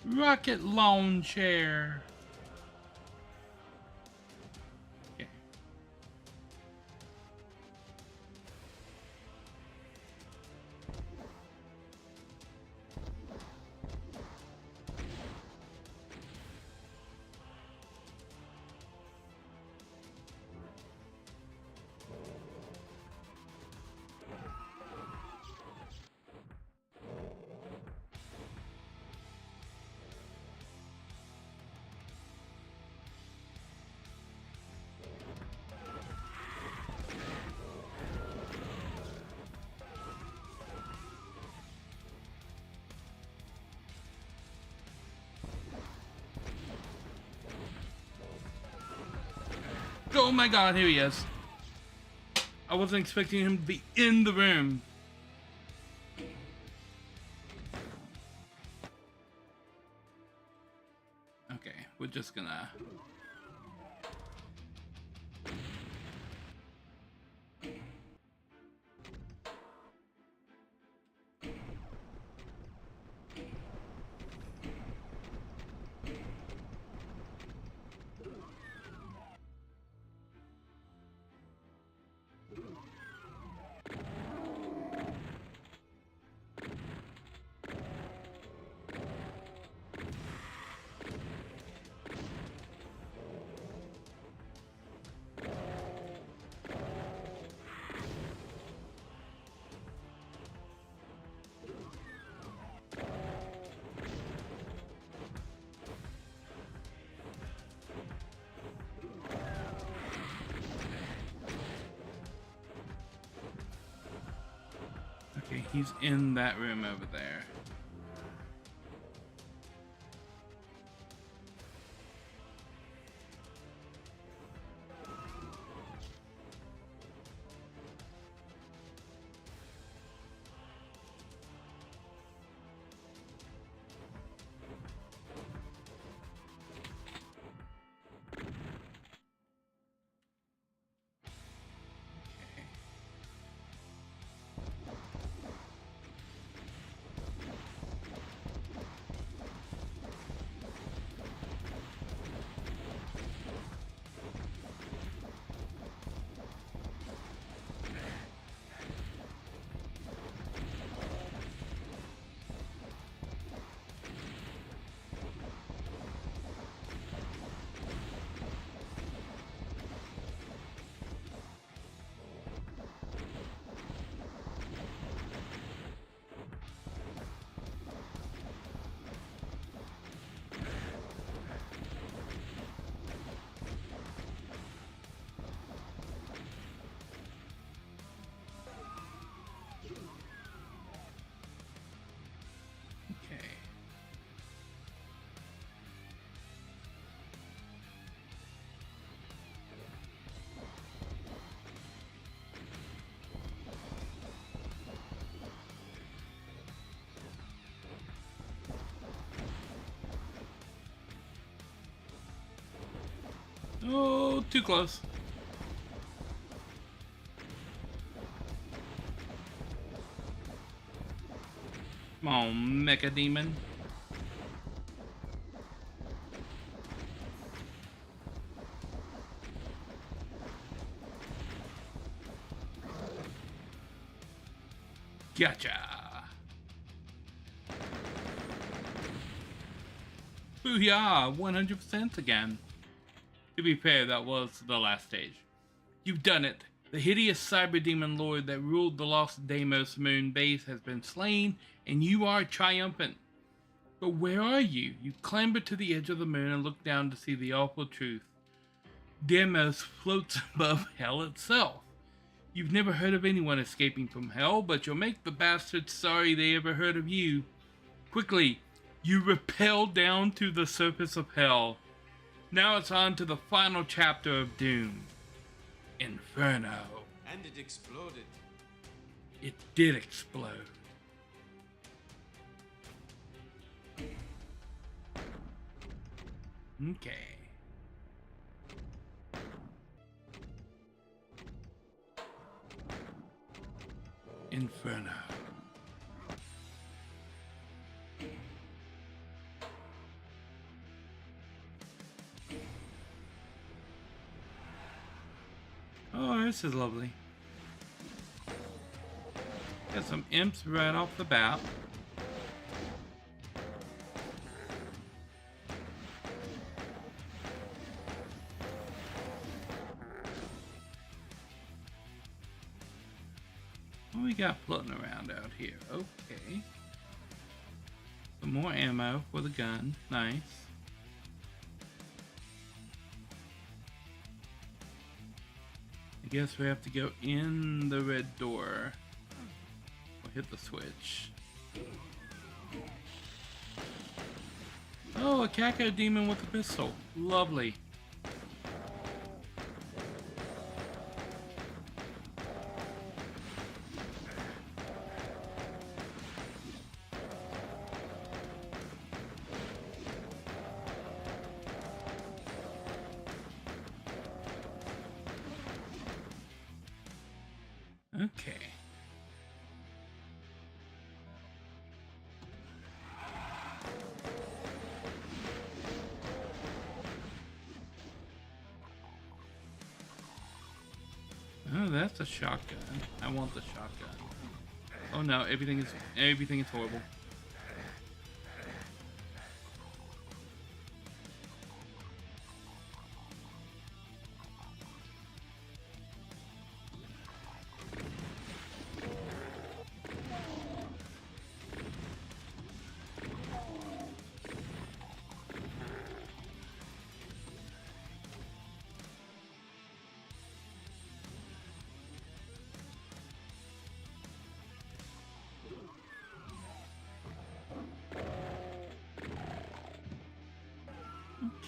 Rocket launcher. Okay. Oh my god, here he is. I wasn't expecting him to be in the room. Okay, we're just gonna... Okay, he's in that room over there. Okay. Oh, too close. Come on, Mecha Demon. Gotcha. Booyah, 100% again. To be fair, that was the last stage. You've done it. The hideous cyber demon lord that ruled the lost Deimos moon base has been slain, and you are triumphant. But where are you? You clamber to the edge of the moon and look down to see the awful truth. Deimos floats above hell itself. You've never heard of anyone escaping from hell, but you'll make the bastards sorry they ever heard of you. Quickly, you rappel down to the surface of hell. Now it's on to the final chapter of Doom. Inferno. And it exploded. It did explode. Okay. Inferno. Oh, this is lovely. Got some imps right off the bat. What we got floating around out here? Okay. Some more ammo for the gun. Nice. I guess we have to go in the red door. Or hit the switch. Oh, a Caco demon with a pistol. Lovely. Okay. Oh, that's a shotgun. I want the shotgun. Oh no, everything is horrible.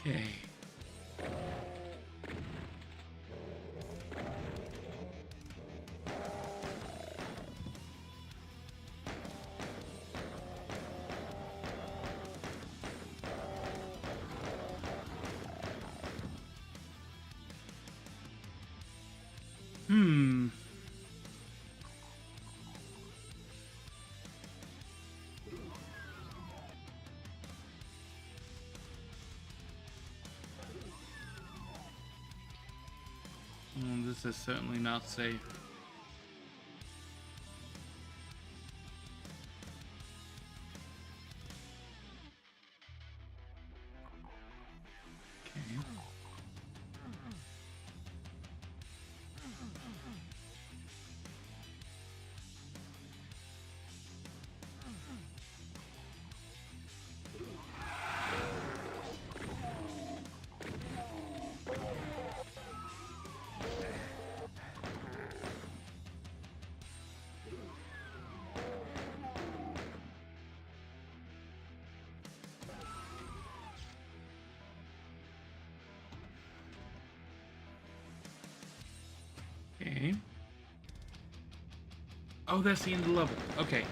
Okay. This is certainly not safe. Okay. Okay. Oh, that's the end of the level. Okay.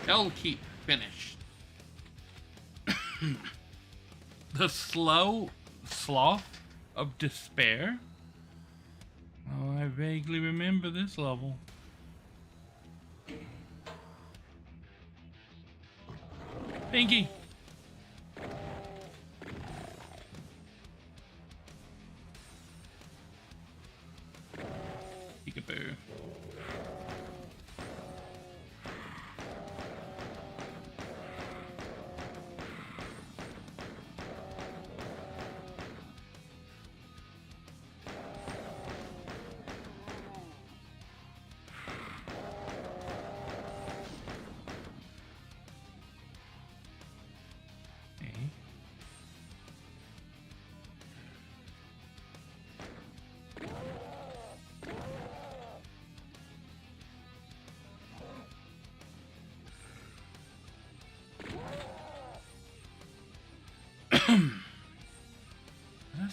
Hell keep finished. The sloth of despair. Oh, I vaguely remember this level. Pinky. Peekaboo.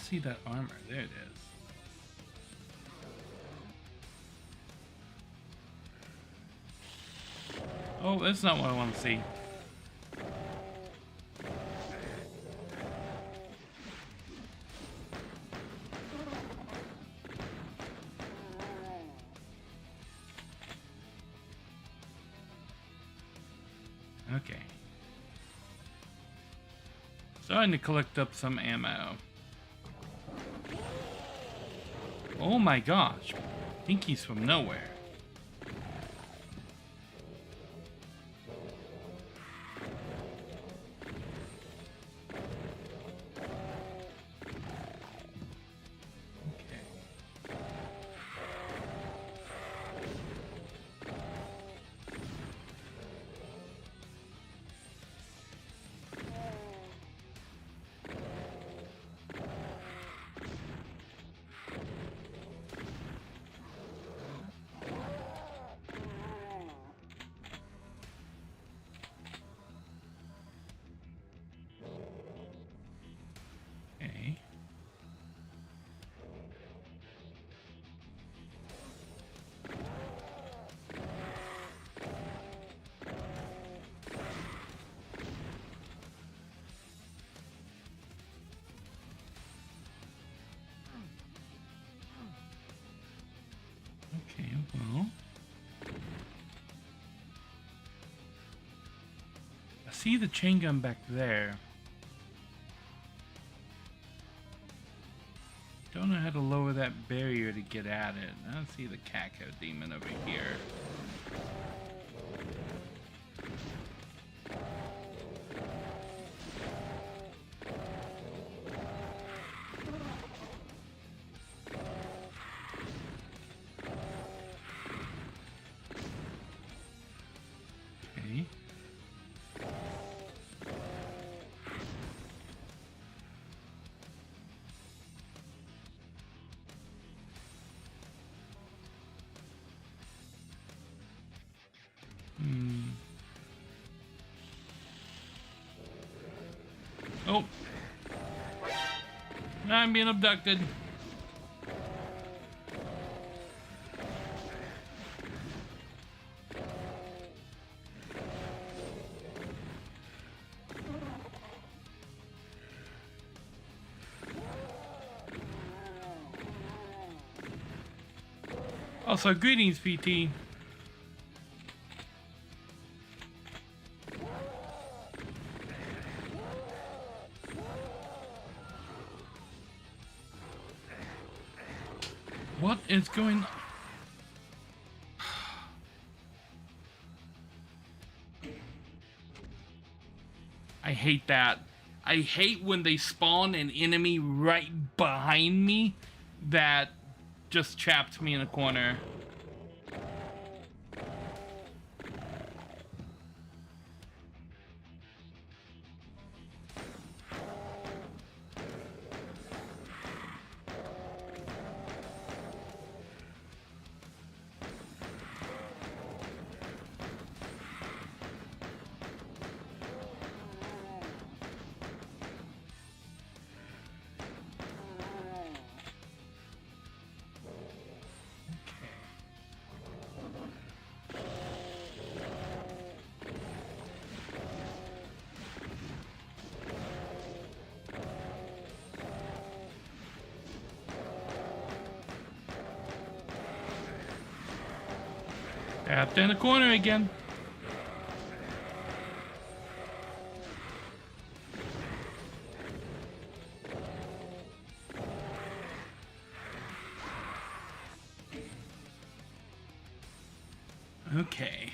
see that armor. There it is. Oh, that's not what I want to see. Okay. Starting to collect up some ammo. Oh my gosh. Pinky's from nowhere. Okay. Okay, well. I see the chain gun back there. Don't know how to lower that barrier to get at it. I don't see the Caco demon over here. Okay. Oh. I'm being abducted. Also, greetings, PT. What is going on? I hate that. I hate when they spawn an enemy right behind me that just trapped me in a corner. Trapped in a corner again. Okay.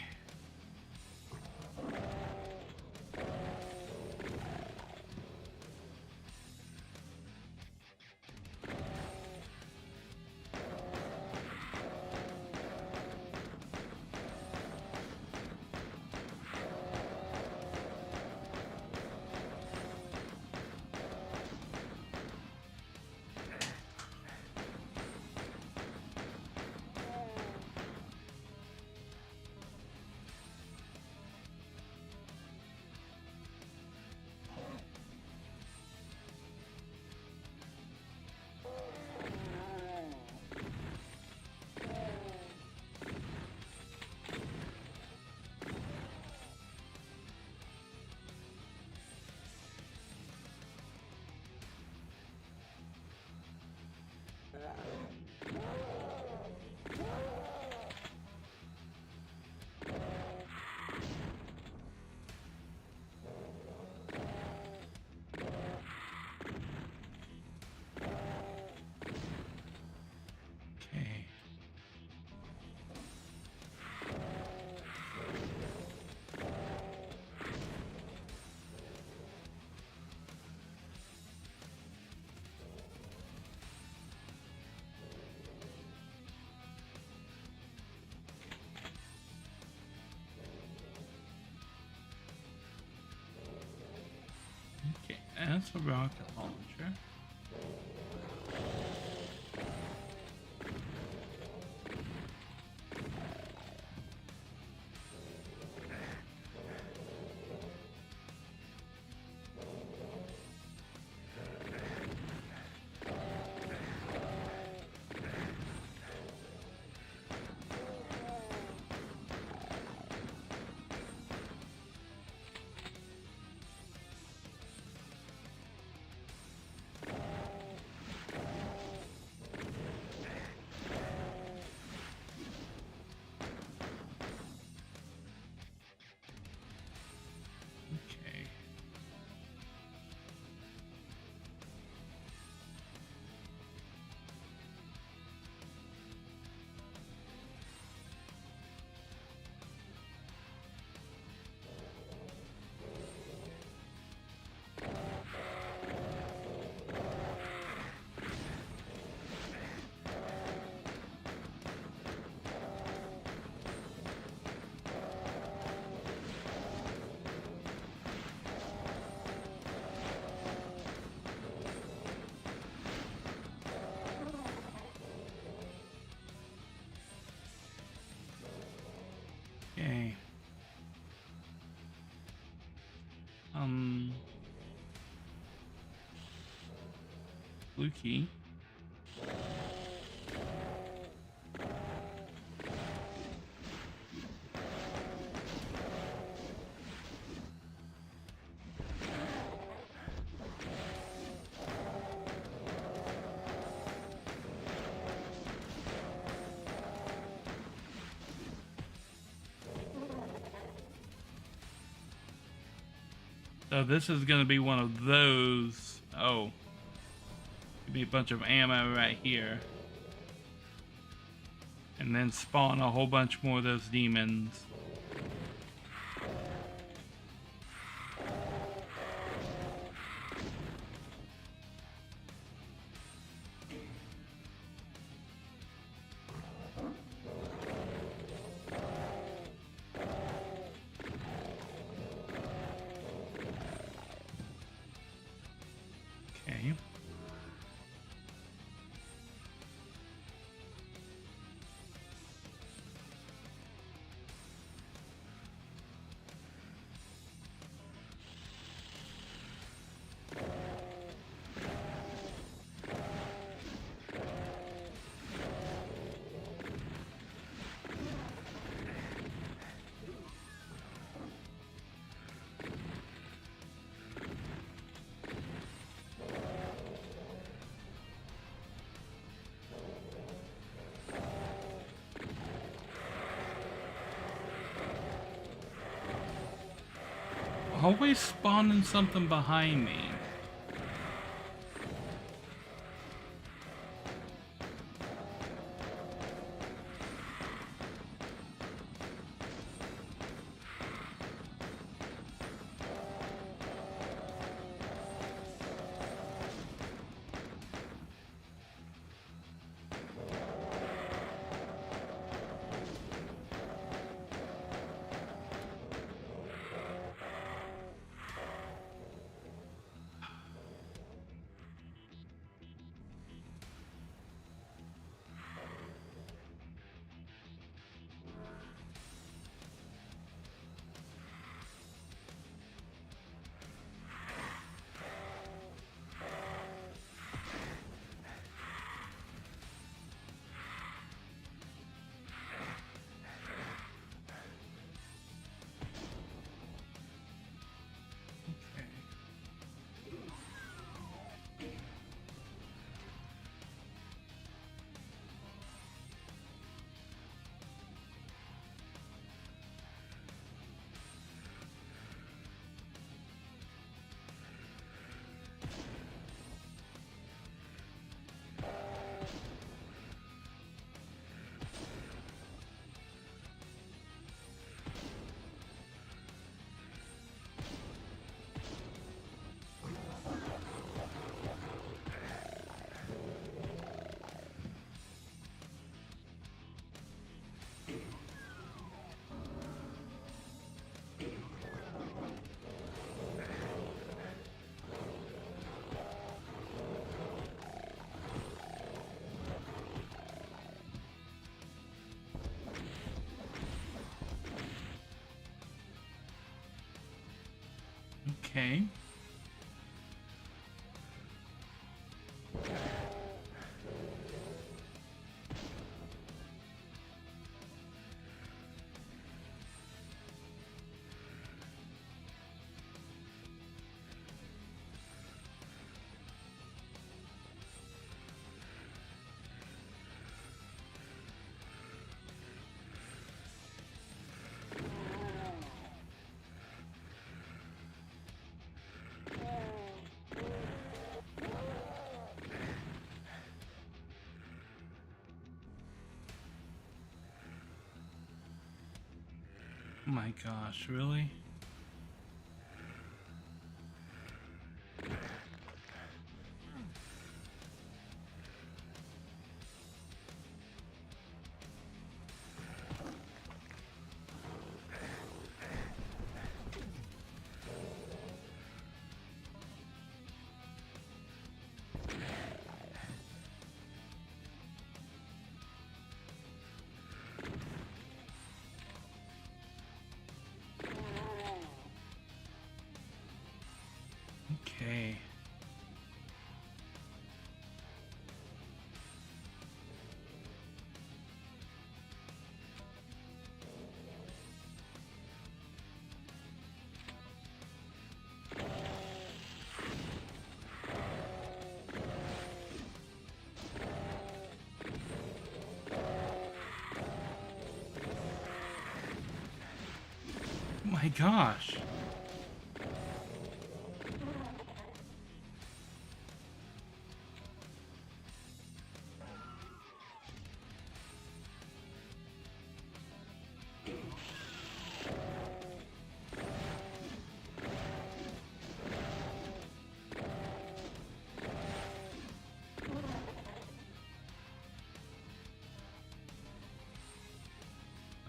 That's a rocket launcher. Okay. Blue key. So this is going to be one of those. Oh. Give me a bunch of ammo right here. And then spawn a whole bunch more of those demons. Okay. Always spawning something behind me. Okay. Oh my gosh, really? Okay. Oh my gosh.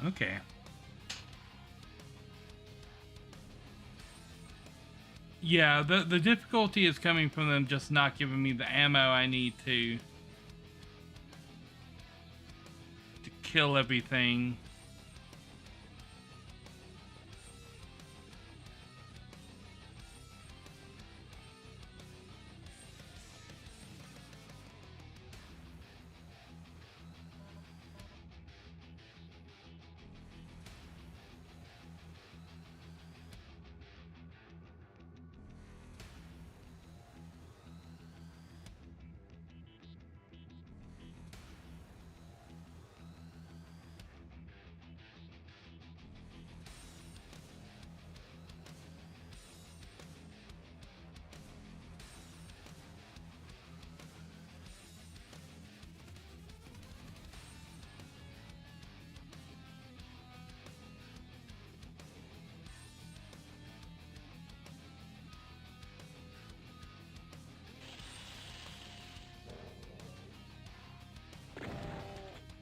Okay. Yeah, the difficulty is coming from them just not giving me the ammo I need to kill everything.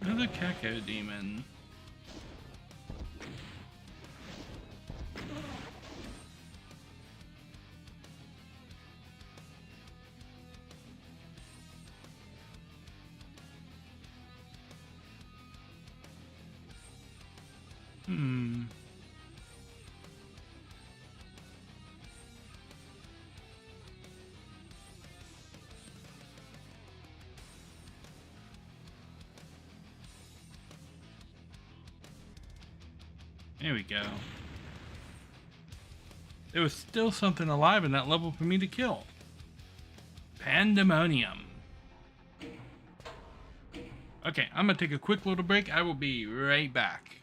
Another Kako demon. There we go. There was still something alive in that level for me to kill. Pandemonium. Okay, I'm gonna take a quick little break. I will be right back.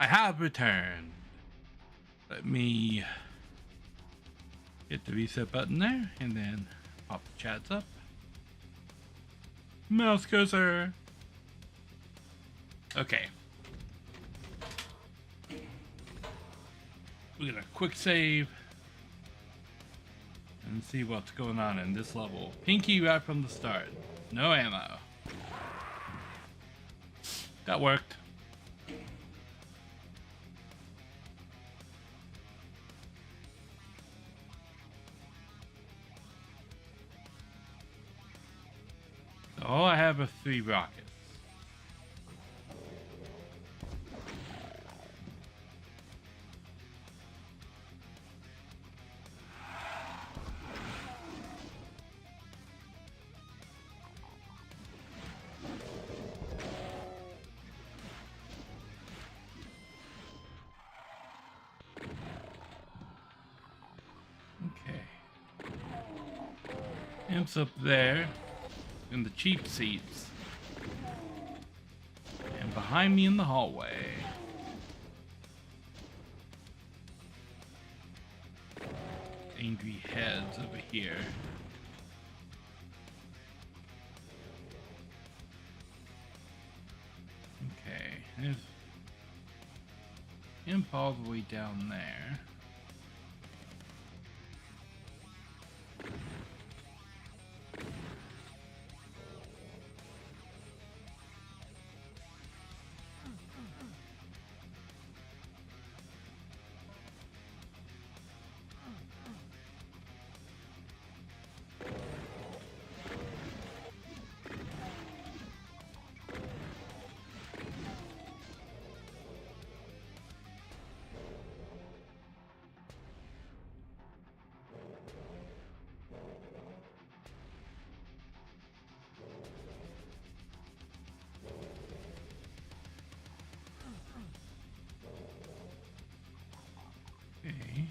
I have returned. Let me hit the reset button there and then pop the chats up. Mouse cursor. Okay. We're gonna quick save and see what's going on in this level. Pinky right from the start. No ammo. That worked. Oh, I have a 3 rockets. Okay. Imps up there in the cheap seats. And behind me in the hallway. Angry heads over here. Okay, there's imp all the way down there. Okay.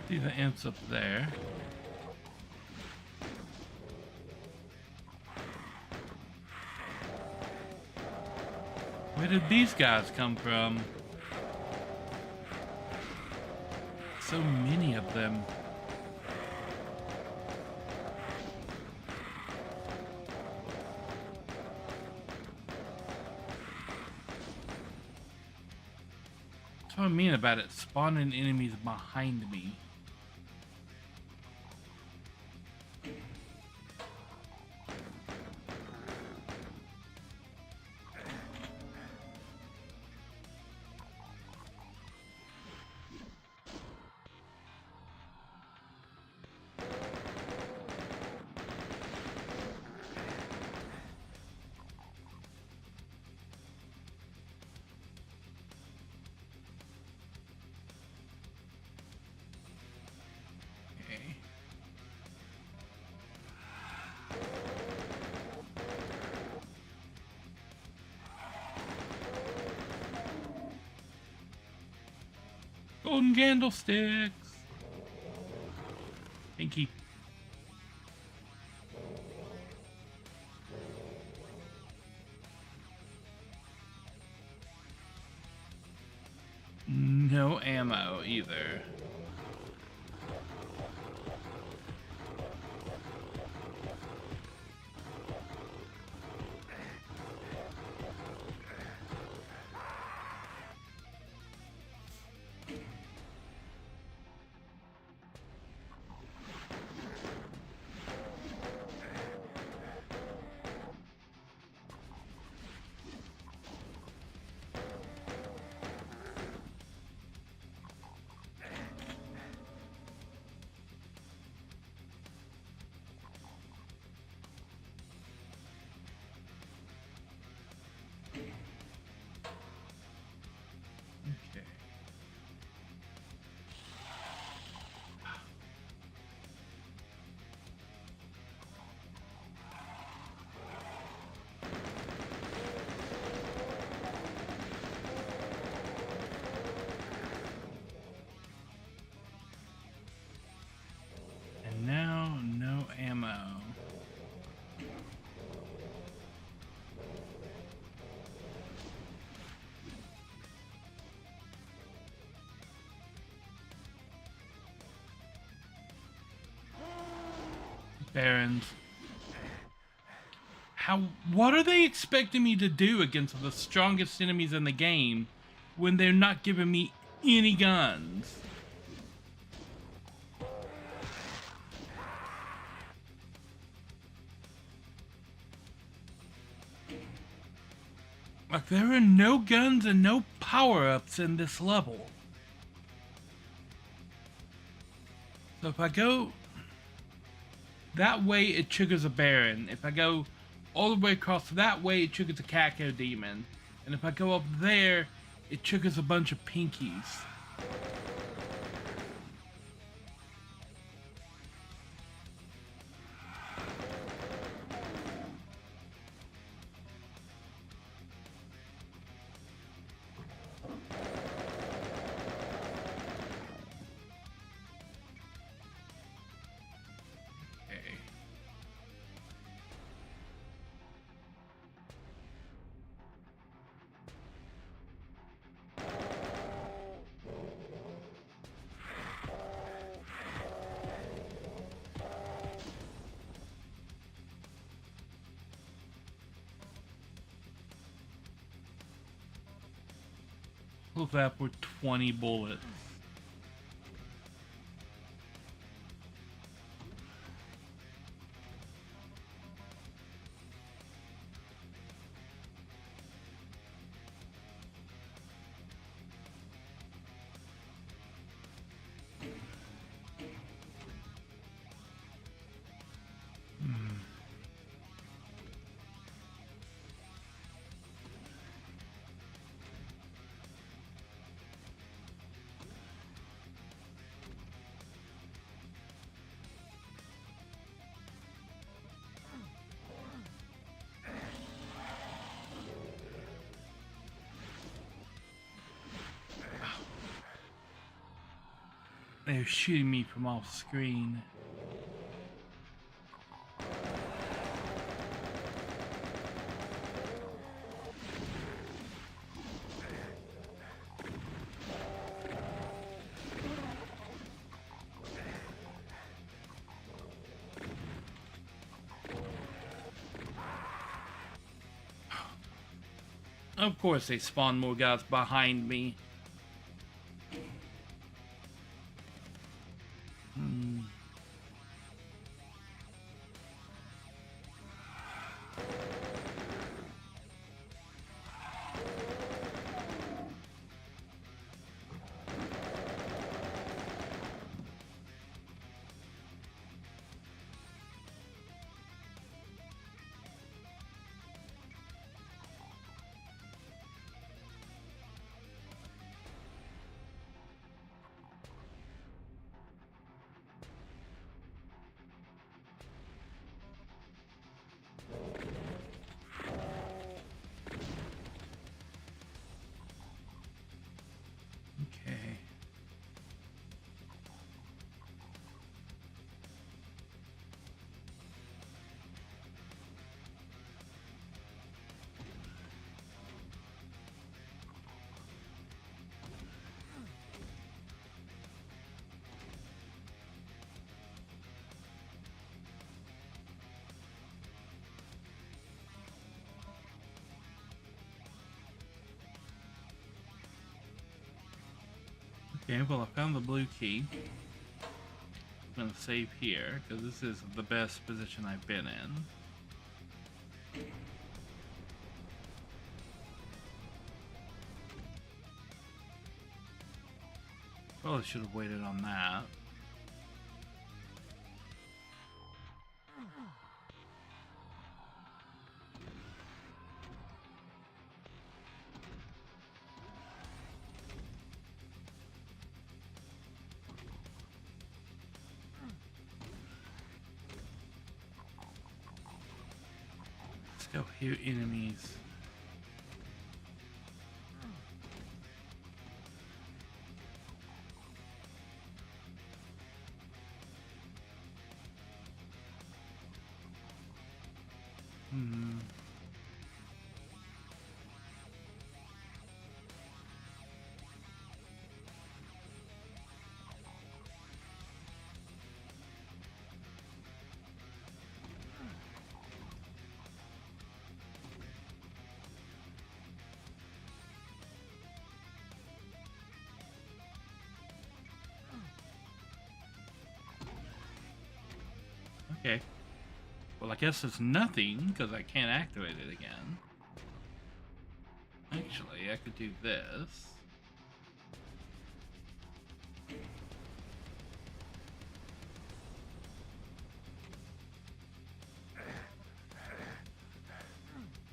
See the imps up there. Where did these guys come from? So many of them. That's what I mean about it spawning enemies behind me. Golden candlesticks. Pinky. No ammo either. Barons. What are they expecting me to do against the strongest enemies in the game when they're not giving me any guns? Like, there are no guns and no power-ups in this level. So if I go that way, it triggers a Baron. If I go all the way across that way, it triggers a Caco Demon. And if I go up there, it triggers a bunch of Pinkies. Pull that with 20 bullets. They're shooting me from off screen. Of course they spawn more guys behind me. Okay. Okay, well, I found the blue key. I'm gonna save here, because this is the best position I've been in. Probably should have waited on that. Let's go here, enemies. Okay. Well, I guess it's nothing because I can't activate it again. Actually, I could do this.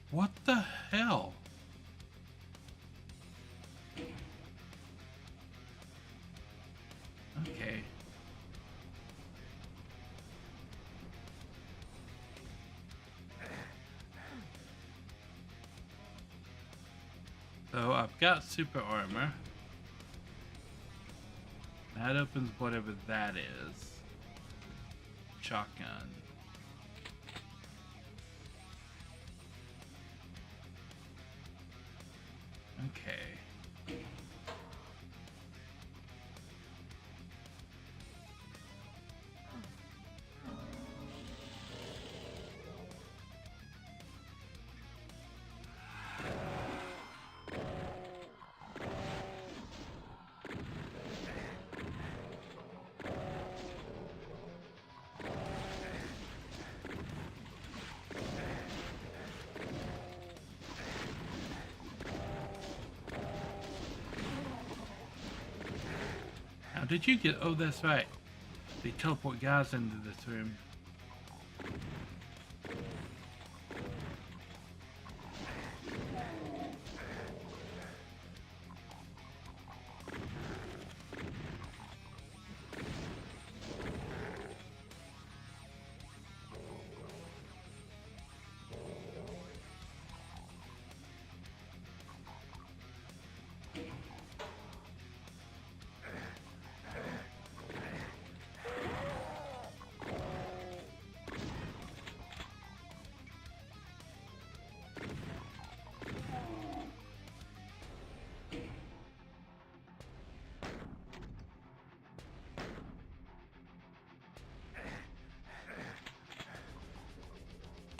What the hell? Okay. So I've got super armor. That opens whatever that is. Shotgun. Okay. How did you get? Oh, that's right. They teleport guys into this room.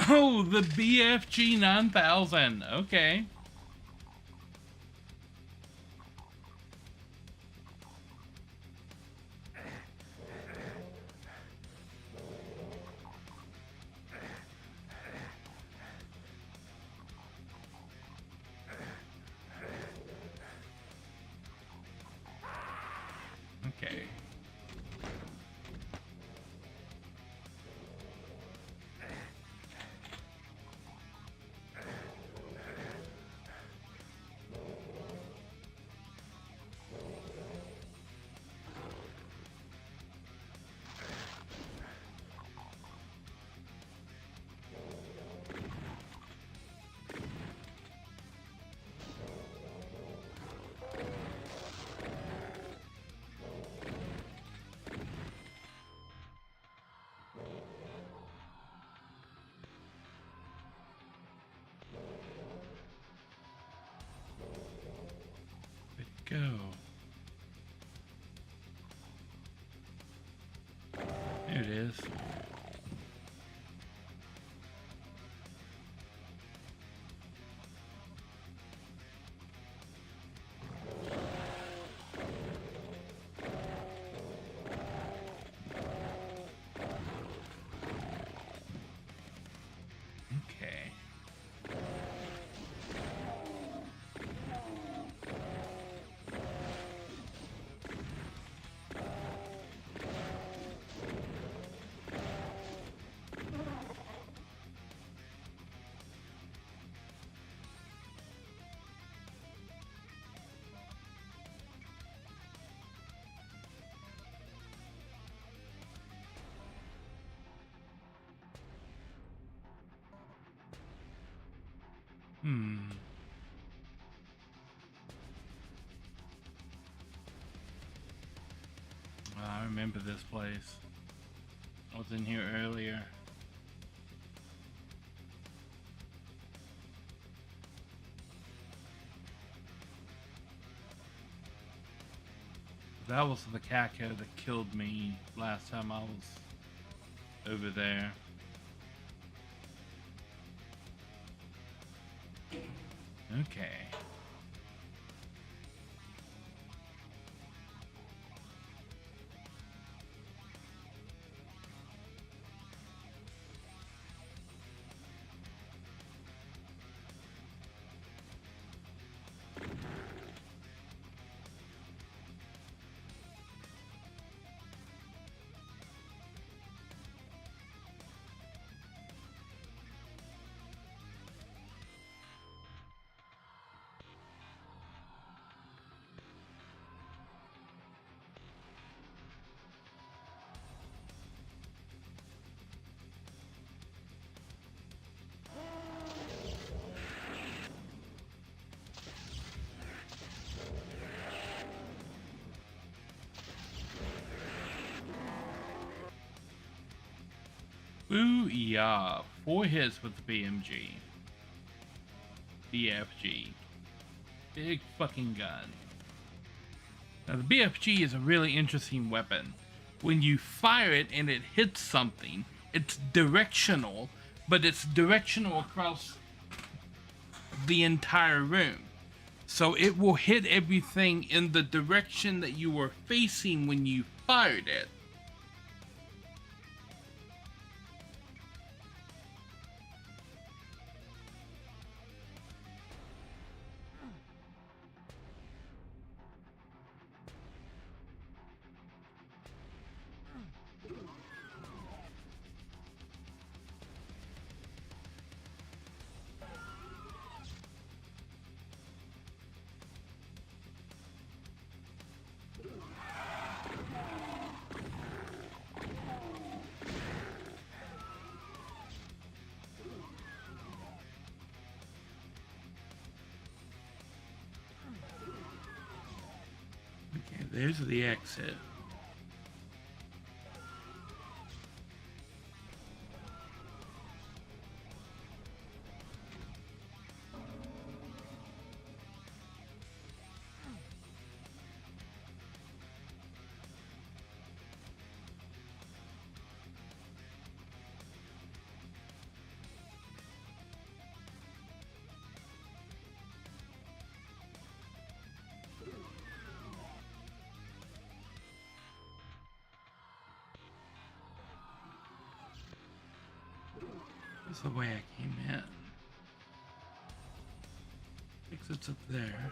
Oh, the BFG 9000. Okay. Okay. Go. There it is. Okay. I remember this place. I was in here earlier. That was the caco that killed me last time I was over there. Okay. Booyah. 4 hits with the BMG. BFG. Big fucking gun. Now the BFG is a really interesting weapon. When you fire it and it hits something, it's directional, but it's directional across the entire room. So it will hit everything in the direction that you were facing when you fired it. Okay, there's the exit. That's the way I came in. Exit's up there.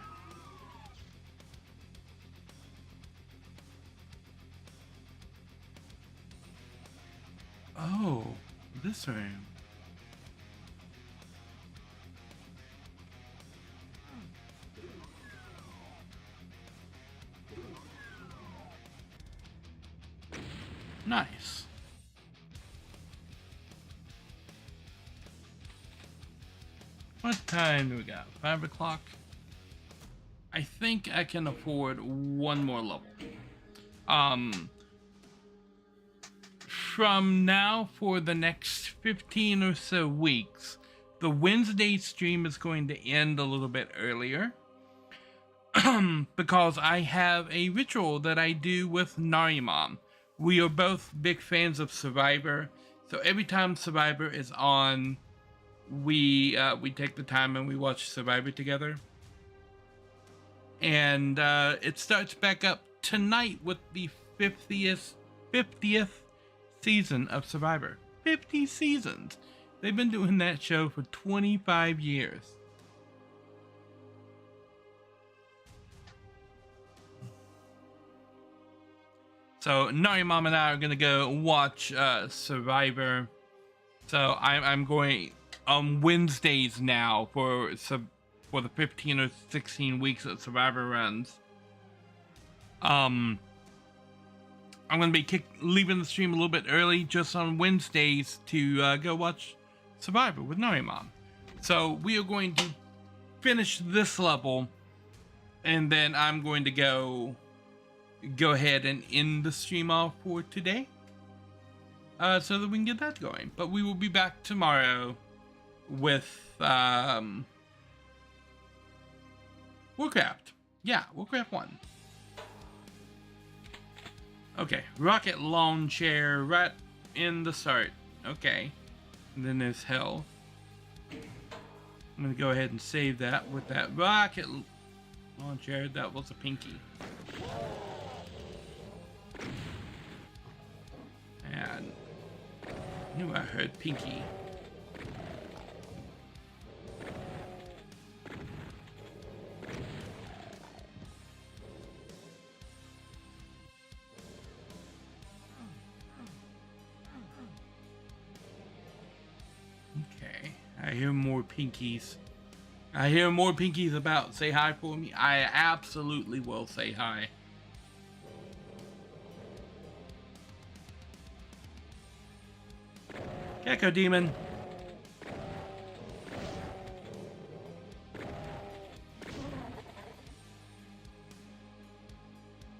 Oh, this room. Nice. What time do we got? 5 o'clock? I think I can afford one more level. From now for the next 15 or so weeks, the Wednesday stream is going to end a little bit earlier. Because I have a ritual that I do with Narishm. We are both big fans of Survivor, so every time Survivor is on, we take the time and we watch Survivor together. And it starts back up tonight with the 50th season of Survivor. 50 seasons. They've been doing that show for 25 years. So Narishm and I are gonna go watch Survivor. So I'm going on Wednesdays now for the 15 or 16 weeks that Survivor runs. I'm gonna be leaving the stream a little bit early just on Wednesdays to go watch Survivor with Narishm. So we are going to finish this level, and then I'm going to go ahead and end the stream off for today, so that we can get that going. But we will be back tomorrow with Warcraft. Yeah, Warcraft 1. Okay, rocket launcher right in the start. Okay, and then there's hell. I'm gonna go ahead and save that with that rocket launcher. That was a pinky. And I knew I heard pinky. Okay, I hear more pinkies. I hear more pinkies about. Say hi for me. I absolutely will say hi. Gecko demon.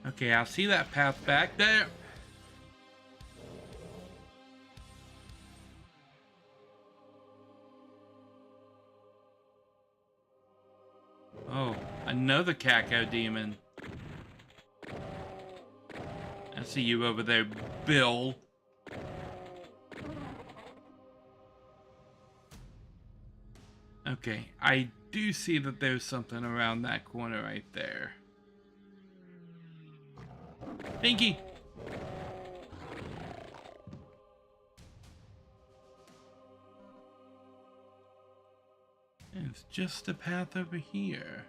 Okay, I'll see that path back there. another Caco demon. I see you over there, Bill. Okay, I do see that there's something around that corner right there. Pinky! And it's just a path over here.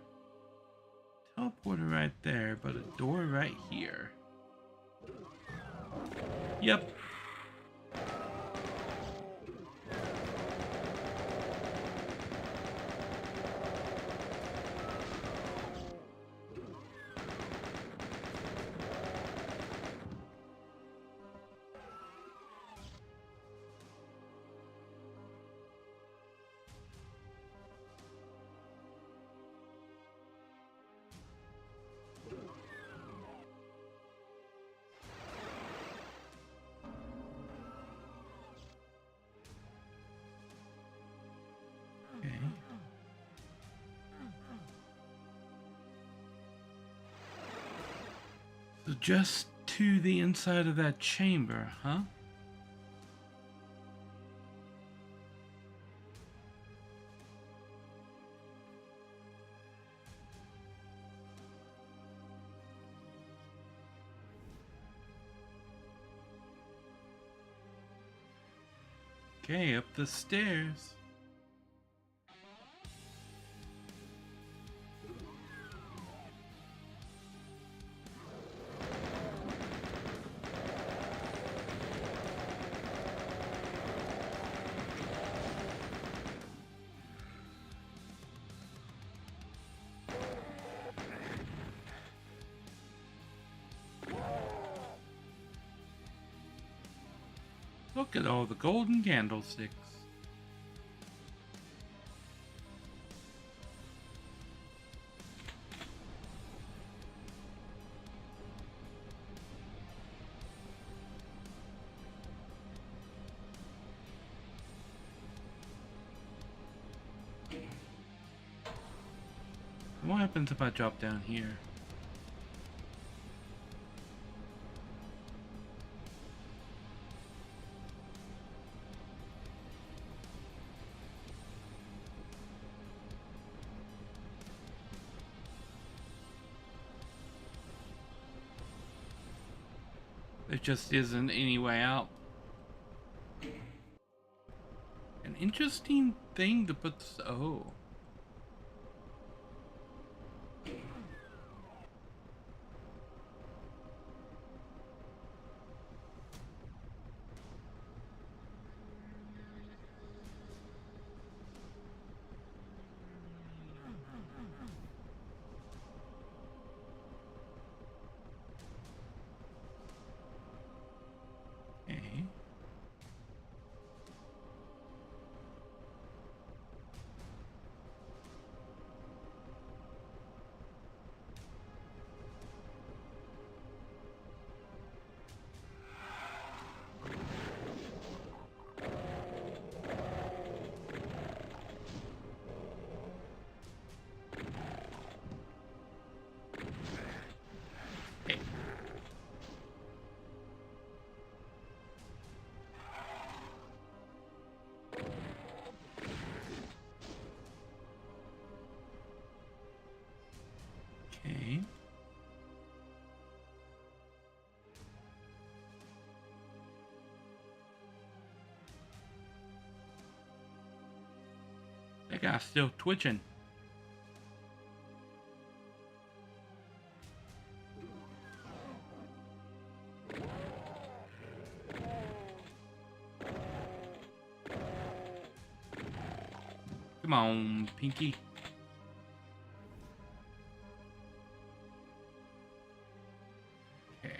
Teleporter right there, but a door right here. Yep. So just to the inside of that chamber, huh? Okay, up the stairs. Look at all the golden candlesticks. What happens if I drop down here? There just isn't any way out. An interesting thing to put. Oh. Okay. Okay. That guy's still twitching. Come on, Pinky. Okay.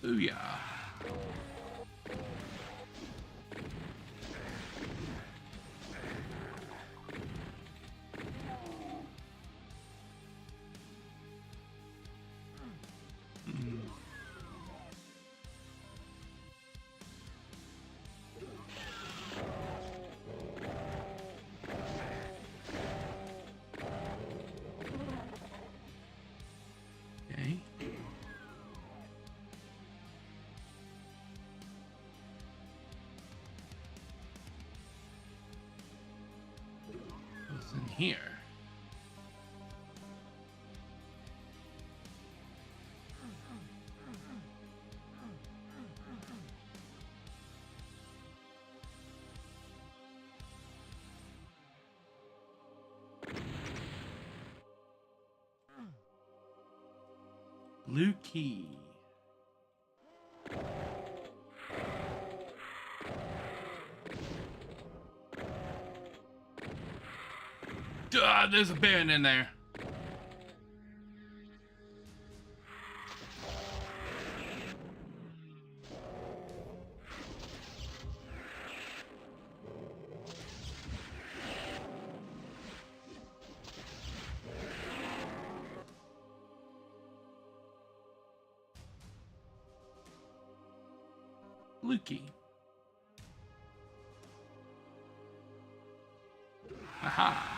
Booyah. here. Blue key. Duh, there's a baron in there. Lukey. Aha.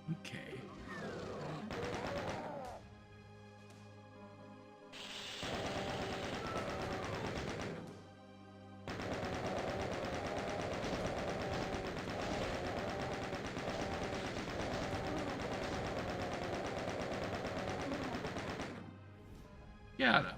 Okay. Got it.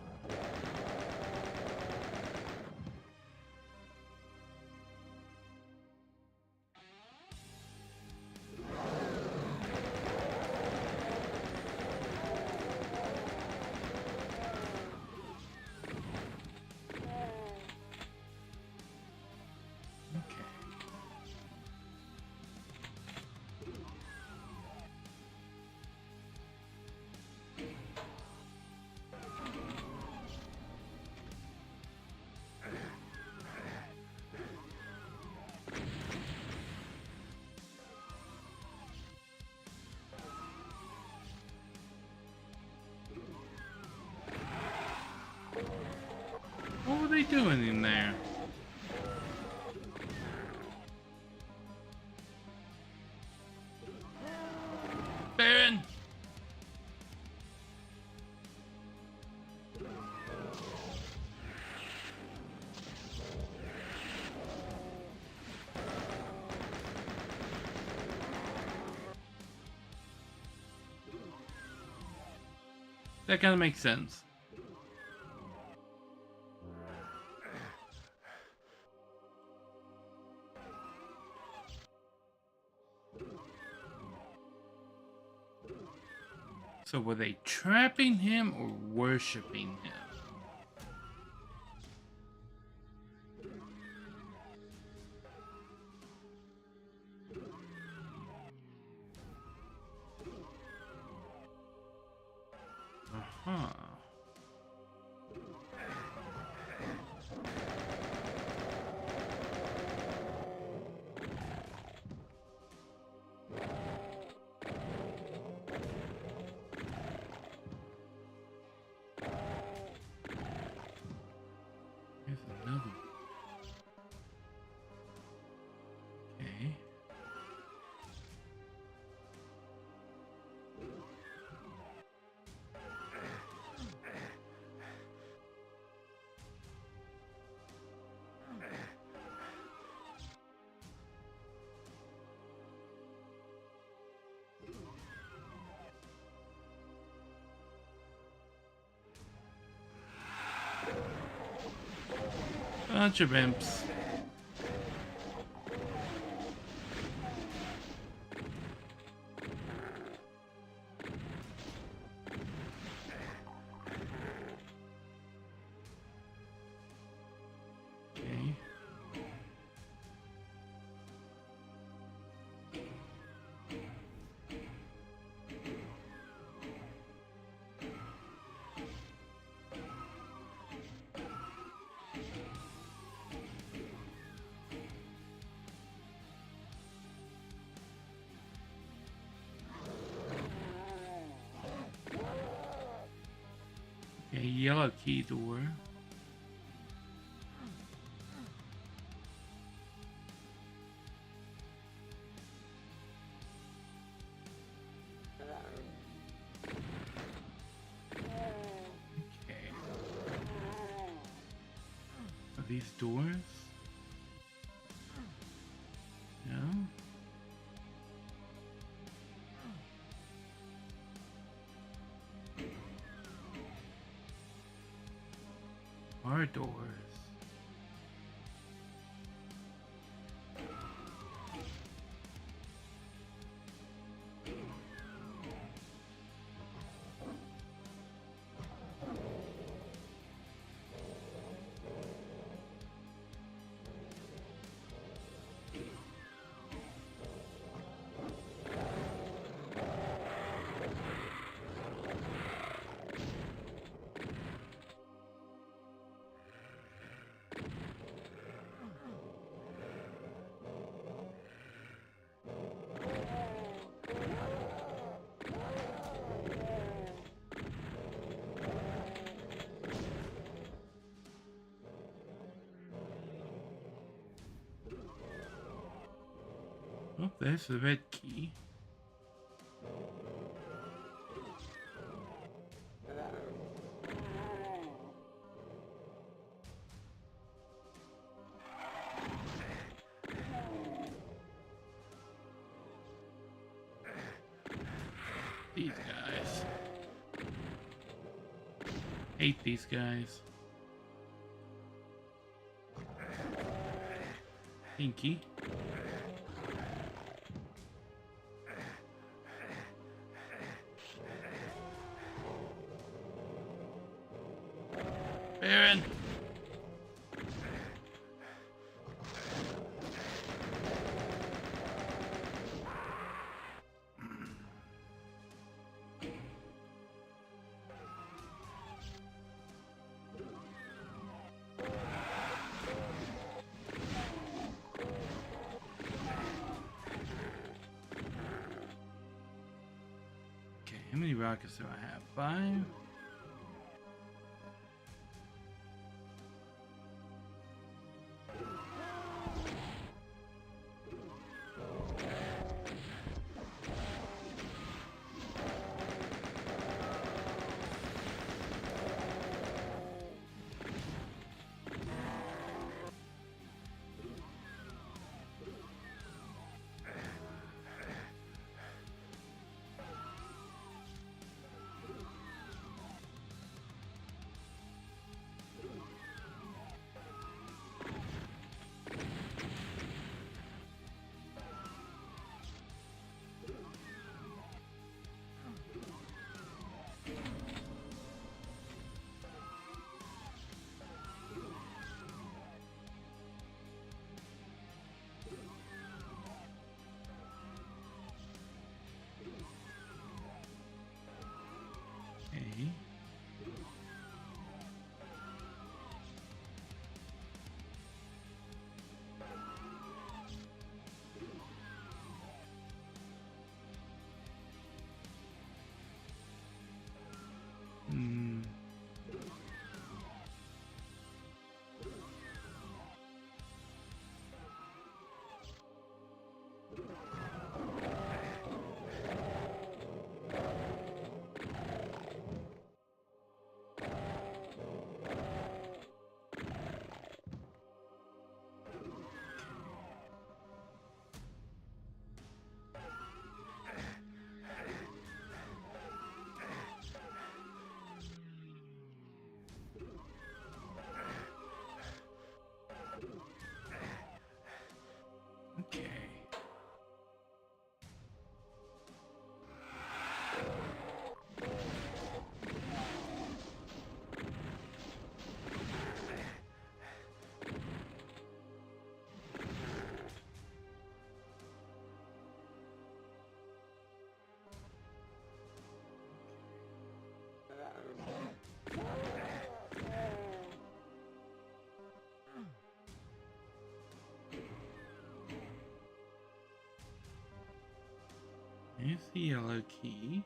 What were they doing in there? Baron! That kind of makes sense. So were they trapping him or worshipping him? Uh-huh. Here's another one. Okay. Bunch of imps. Okay. A yellow key door. Okay. Are these doors? No. Are doors? Oh, there's the red key. These guys. Hate these guys. Pinky. Baron. Okay, how many rockets do I have? 5? Okay. Hmm. Okay. Here's the yellow key.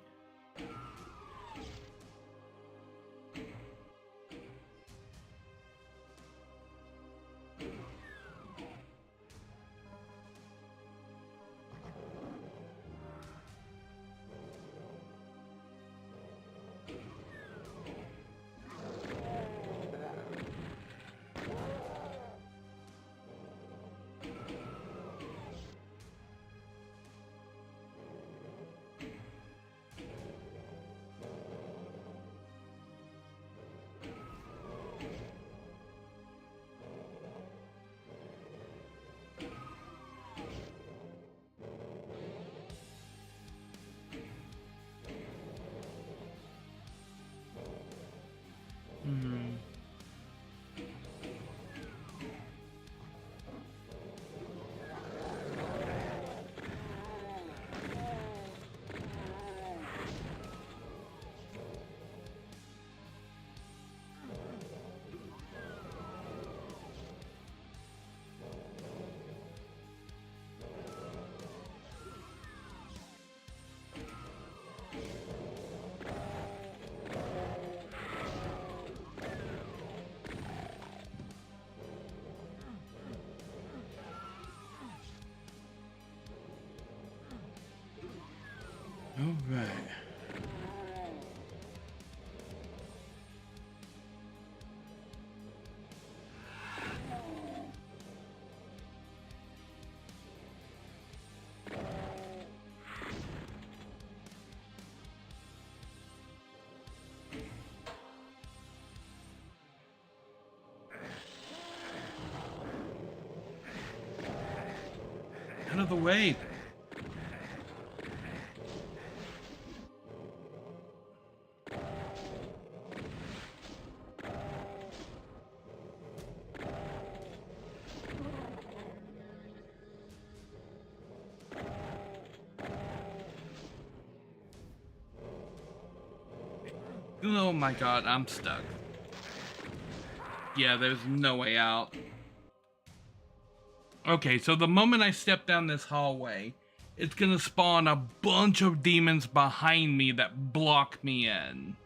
All right. Out of the way. Oh my god, I'm stuck. Yeah, there's no way out. Okay, so the moment I step down this hallway, it's gonna spawn a bunch of demons behind me that block me in.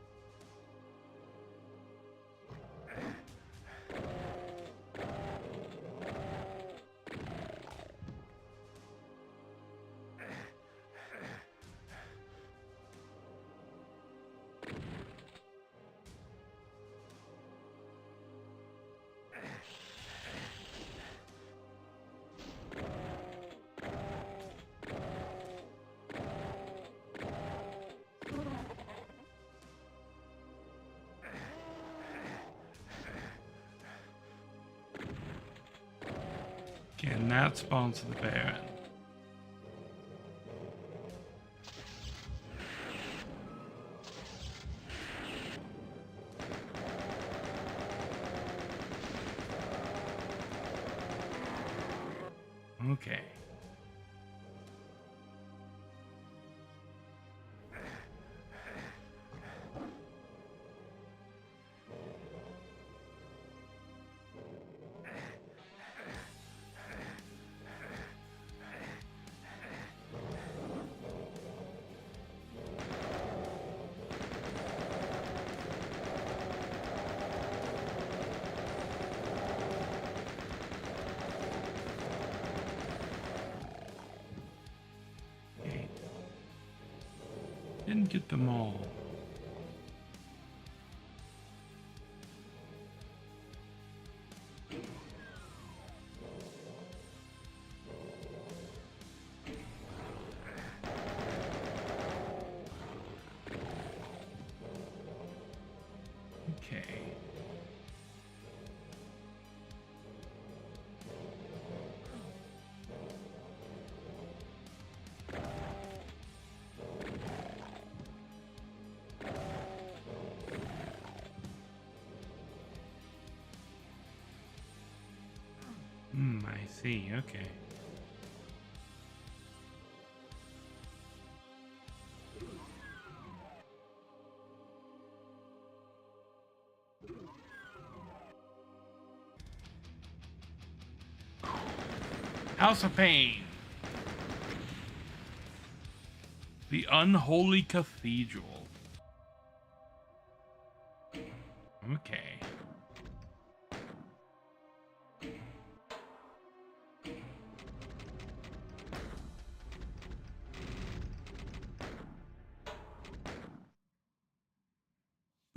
Okay, and that spawns the Baron. Okay. Didn't get them all. Okay. I see, okay. House of Pain. The Unholy Cathedral. Okay.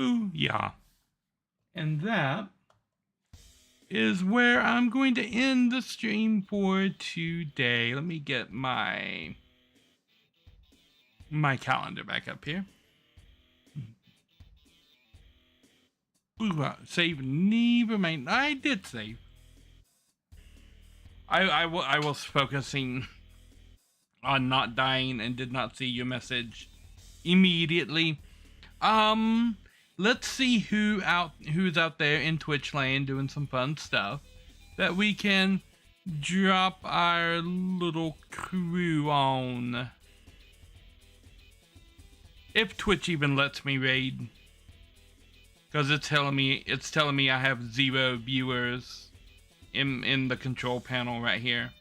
Ooh, yeah. And that is where I'm going to end the stream for today. Let me get my calendar back up here. Ooh, save never mind. I did save. I was focusing on not dying and did not see your message immediately. Let's see who's out there in Twitch land doing some fun stuff that we can drop our little crew on. If Twitch even lets me raid, because it's telling me I have 0 viewers in the control panel right here.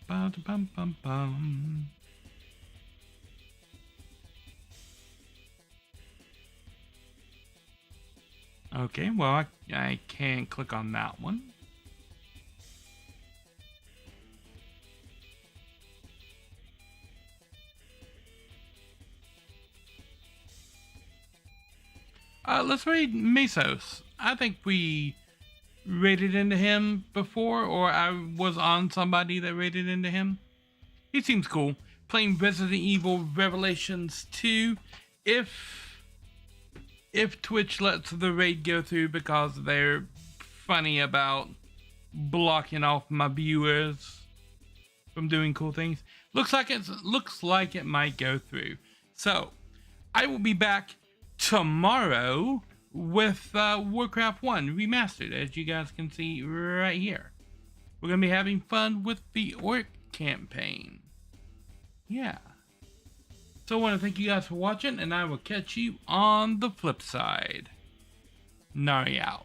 Bum, bum, bum, bum. Okay, well, I can't click on that one. Let's read Mesos. I think we rated into him before, or I was on somebody that rated into him. He seems cool. Playing Resident Evil Revelations 2. If Twitch lets the raid go through, because they're funny about blocking off my viewers from doing cool things. Looks like it might go through. So I will be back tomorrow with Warcraft 1 Remastered, as you guys can see right here. We're gonna be having fun with the Orc campaign. Yeah. So I want to thank you guys for watching, and I will catch you on the flip side. Nari out.